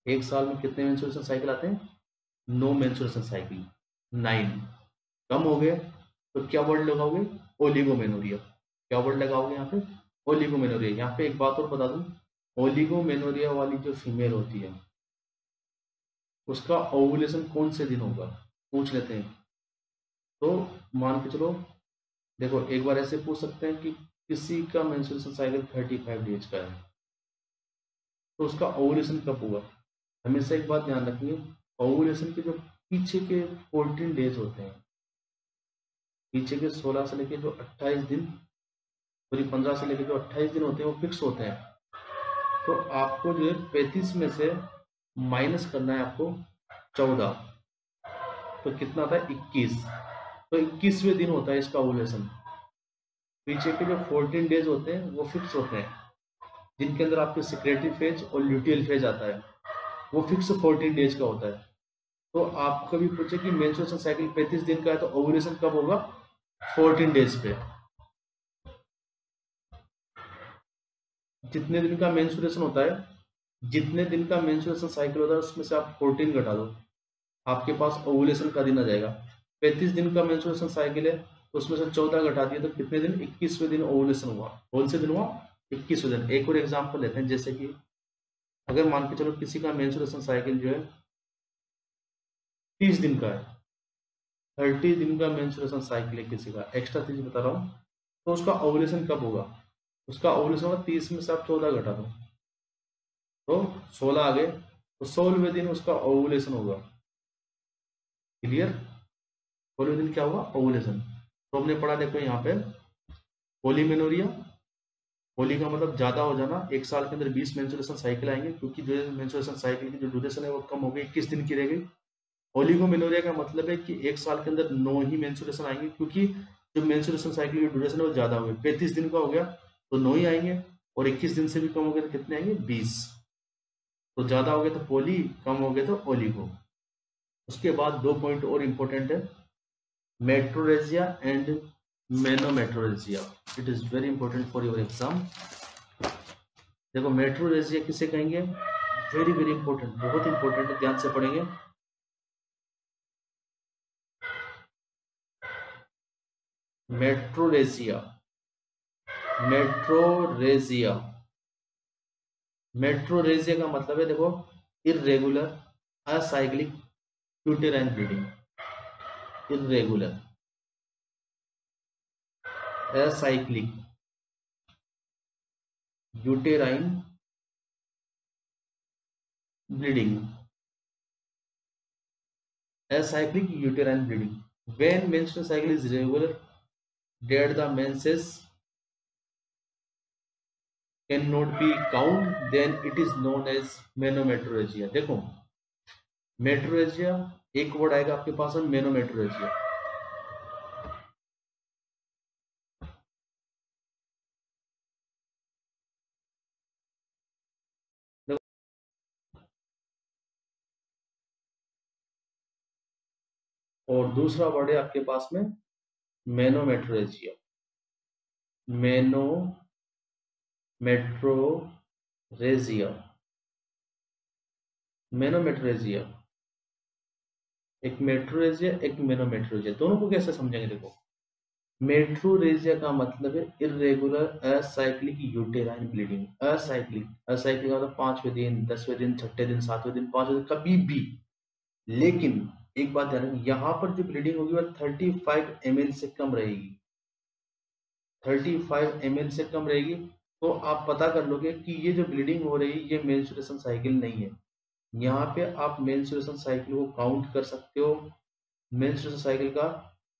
एक साल में कितने मेंस्ट्रुएशन साइकिल आते हैं? 9 मेंस्ट्रुएशन साइकिल, 9। कम हो गए तो क्या वर्ड लगाओगे? ओलिगोमेनोरिया। क्या वर्ड लगाओगे यहाँ पे? ओलिगोमेनोरिया। यहाँ पे एक बात और बता दूं, ओलिगोमेनोरिया वाली जो फीमेल होती है उसका ओवुलेशन कौन से दिन होगा, पूछ लेते हैं। तो मान के चलो, देखो एक बार ऐसे पूछ सकते हैं कि किसी का मेंस्ट्रुएशन साइकिल 35 डेज का है तो उसका ओवुलेशन कब हुआ। हमेशा एक बात ध्यान रखिए, ओवुलेशन के जो पीछे के 14 डेज होते हैं, पीछे के 16 से लेके जो 28 दिन, पूरी 15 से लेके जो 28 दिन होते हैं वो फिक्स होते हैं। तो आपको जो है 35 में से माइनस करना है आपको 14, तो कितना आता है? 21। तो 21वें दिन होता है इसका ओवुलेशन। पीछे के जो 14 डेज होते हैं वो फिक्स होते हैं, जिनके अंदर आपके सिक्रेटरी फेज और ल्यूटियल फेज आता है, वो फिक्स 14 डेज का होता है। तो आप कभी पूछे कि मेंस्ट्रुएशन साइकिल 35 दिन का है तो ओवुलेशन कब होगा? 14 डेज पे जितने दिन का मेंस्ट्रुएशन होता है, जितने दिन का मेंस्ट्रुएशन साइकिल होता है उसमें से आप 14 घटा दो, आपके पास ओवुलेशन का दिन आ जाएगा। 35 दिन का मेंस्ट्रुएशन साइकिल है तो उसमें से 14 घटा दिए तो कितने दिन, 21वें दिन ओवुलेशन हुआ। कौन से दिन हुआ, 21वें दिन। एक और एग्जांपल लेते हैं, जैसे कि अगर मान के चलो किसी का मेंस्ट्रुएशन साइकिल जो है 30 दिन का है, 30 दिन का मेंस्ट्रुएशन साइकिल है किसी का, एक्स्ट्रा 30 बता रहा हूँ, तो उसका ओवुलेशन कब होगा, उसका ओवुलेशन होगा 30 में से आप 14 घटा दो तो 16 आ गए, तो 16वें दिन उसका ओवुलेशन होगा। क्लियर, 16वें दिन क्या हुआ, ओवुलेशन। तो हमने पढ़ा, देखो यहाँ पे पोलीमेनोरिया, पोली का मतलब ज्यादा हो जाना, एक साल के अंदर 20 मेंस्ट्रुएशन साइकिल आएंगे, क्योंकि जो मेंस्ट्रुएशन साइकिल की जो ड्यूरेशन है वो कम हो गई, 21 दिन की रह गई। ओलिगोमेनोरिया का मतलब है कि एक साल के अंदर 9 ही मेंस्ट्रुएशन आएंगे, क्योंकि जो मेंस्ट्रुएशन साइकिल की ड्यूरेशन है वो ज्यादा हो गई, 35 दिन का हो गया तो 9 ही आएंगे, और 21 दिन से भी कम हो गए तो कितने आएंगे, 20। तो ज्यादा हो गए तो पोली, कम हो गए तो ओलिगो। उसके बाद 2 पॉइंट और इंपॉर्टेंट है, metrorrhagia and menometrorrhagia. It is very important for your exam. देखो मेट्रोरेजिया किसे कहेंगे, वेरी वेरी इंपॉर्टेंट, बहुत इंपॉर्टेंट है, ध्यान से पढ़ेंगे। मेट्रोरेजिया, मेट्रोरेजिया, मेट्रोरेजिया का मतलब है, देखो, irregular acyclic uterine bleeding, irregular acyclic uterine bleeding, acyclic uterine bleeding. When menstrual cycle is regular, that the menses cannot be count, then it is known as menometrorrhagia. देखो metrorrhagia एक word आएगा आपके पास में, मेनोमेट्रोरेजिया। और दूसरा वर्ड है आपके पास में मेनोमेट्रोरेजिया, मेनोमेट्रोरेजिया, मेनोमेट्रोरेजिया, एक मेट्रोरेजिया एक मेनोमेट्रोरेजिया, दोनों को कैसे समझेंगे। देखो मेट्रोरेजिया का मतलब है irregular acyclic uterine bleeding, acyclic, acyclic मतलब 5वें दिन, 10वें दिन, 6ठे दिन, 7वें दिन, 5वें दिन, कभी भी। लेकिन एक बात ध्यान रखना, यहाँ पर जो ब्लीडिंग होगी वह 35 ml से कम रहेगी, 35 ml से कम रहेगी। तो आप पता कर लोगे कि ये जो ब्लीडिंग हो रही है ये मेंस्ट्रुएशन साइकिल नहीं है। यहाँ पे आप मेंस्ट्रुएशन साइकिल को काउंट कर सकते हो, मेंस्ट्रुएशन साइकिल का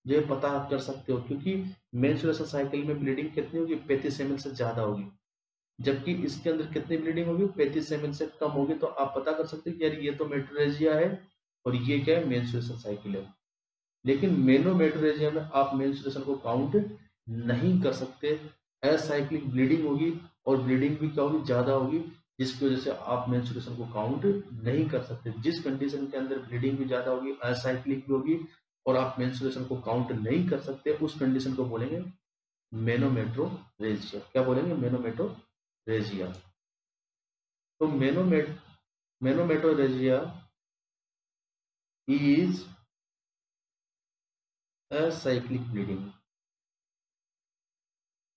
जो है पता आप कर सकते हो, क्योंकि मेंस्ट्रुएशन साइकिल में ब्लीडिंग कितनी होगी, 35 ml से ज्यादा होगी, जबकि इसके अंदर कितनी ब्लीडिंग होगी, 35 ml से कम होगी। तो आप पता कर सकते हो कि यार ये तो मेट्रोरेजिया है और ये क्या है, मेंस्ट्रुएशन साइकिल है। लेकिन मेनोमेट्रोरेजिया में आप मेंस्ट्रुएशन को काउंट नहीं कर सकते, असाइक्लिक ब्लीडिंग होगी और ब्लीडिंग भी क्या होगी, ज्यादा होगी, जिसकी वजह से आप मेंस्ट्रुएशन को काउंट नहीं कर सकते। जिस कंडीशन के अंदर ब्लीडिंग भी ज्यादा होगी, असाइक्लिक भी होगी और आप मेंस्ट्रुएशन को काउंट नहीं कर सकते, उस कंडीशन को बोलेंगे मेनोमेट्रोरेजिया। क्या बोलेंगे, मेनोमेट्रोरेजिया। तो मेनोमेट्रोरेजिया इज असाइक्लिक ब्लीडिंग,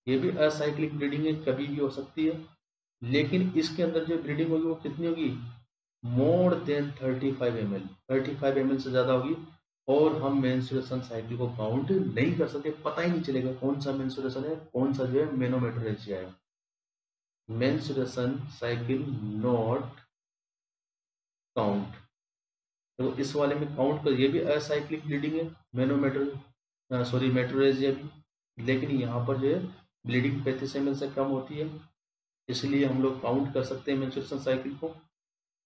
ये भी असाइक्लिक ब्लीडिंग है, कभी भी हो सकती है, लेकिन इसके अंदर जो ब्लीडिंग होगी वो कितनी होगी, मोर देन 35 ml, 35 ml से ज्यादा होगी, और हम मेंस्ट्रुएशन साइकिल को काउंट नहीं कर सकते, पता ही नहीं चलेगा कौन सा मेंस्ट्रुएशन है, कौन सा जो है मेनोमेट्रोरेजिया है। मेंस्ट्रुएशन साइकिल नॉट काउंट, तो इस वाले में काउंट कर, ये भी असाइक्लिक ब्लीडिंग है, मेट्रोरेजिया भी, लेकिन यहाँ पर जो है ब्लीडिंग 35 ml से कम होती है, इसलिए हम लोग काउंट कर सकते हैं मेंस्ट्रुएशन साइकिल को।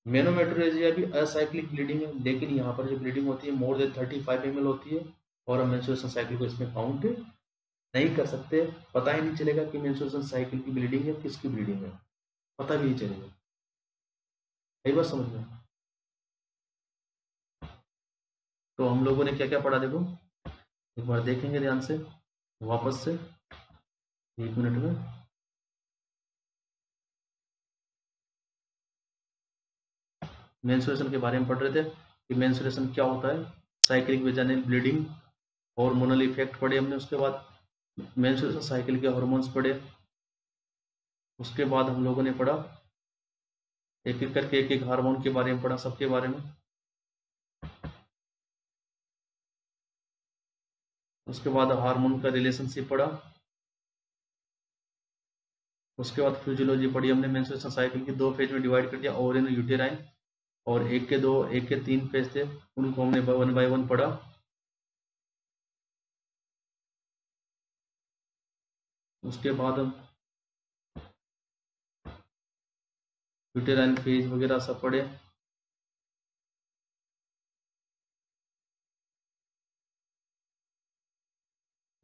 मेनोमेट्रोरेजिया भी असाइक्लिक ब्लीडिंग है, लेकिन यहाँ पर जो ब्लीडिंग होती है मोर देन 35 ml होती है, और हम मेंस्ट्रुएशन साइकिल को इसमें काउंट नहीं कर सकते, पता ही नहीं चलेगा कि मेंस्ट्रुएशन साइकिल की ब्लीडिंग है, किसकी ब्लीडिंग है, पता भी नहीं चलेगा। सही बात समझ में। तो हम लोगों ने क्या क्या पढ़ा, देखो एक बार देखेंगे ध्यान से। वापस से 1 मिनट में। मेंस्ट्रुएशन के बारे में पढ़ रहे थे कि मेंस्ट्रुएशन क्या होता है, cyclic vaginal bleeding, hormonal effect पढ़े हमने। उसके बाद मेंस्ट्रुएशन साइकिल के हार्मोन्स पढ़े। उसके बाद हम लोगों ने पढ़ा एक एक करके एक एक हार्मोन के बारे में पढ़ा, सबके बारे में। उसके बाद हार्मोन का रिलेशनशिप पढ़ा। उसके बाद फिजियोलॉजी पढ़ी हमने। मेंस्ट्रुएशन साइकिल की 2 फेज में डिवाइड कर दिया, ओवरिन और यूटेराइन, और एक के 2, एक के 3 फेज थे, उनको हमने 1 बाय 1 पढ़ा। उसके बाद हम यूटेराइन फेज वगैरह सब पढ़े।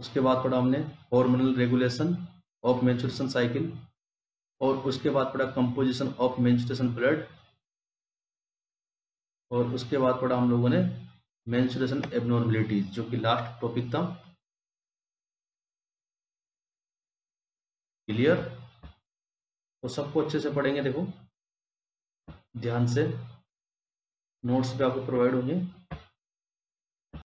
उसके बाद पढ़ा हमने hormonal regulation of menstruation cycle, और उसके बाद पढ़ा कंपोजिशन ऑफ मेंस्ट्रुएशन ब्लड, और उसके बाद पढ़ा हम लोगों ने मेंस्ट्रुएशन एबनॉर्मलिटीज, जो कि लास्ट टॉपिक था। क्लियर? तो सबको अच्छे से पढ़ेंगे, देखो ध्यान से, नोट्स पे आपको प्रोवाइड होंगे।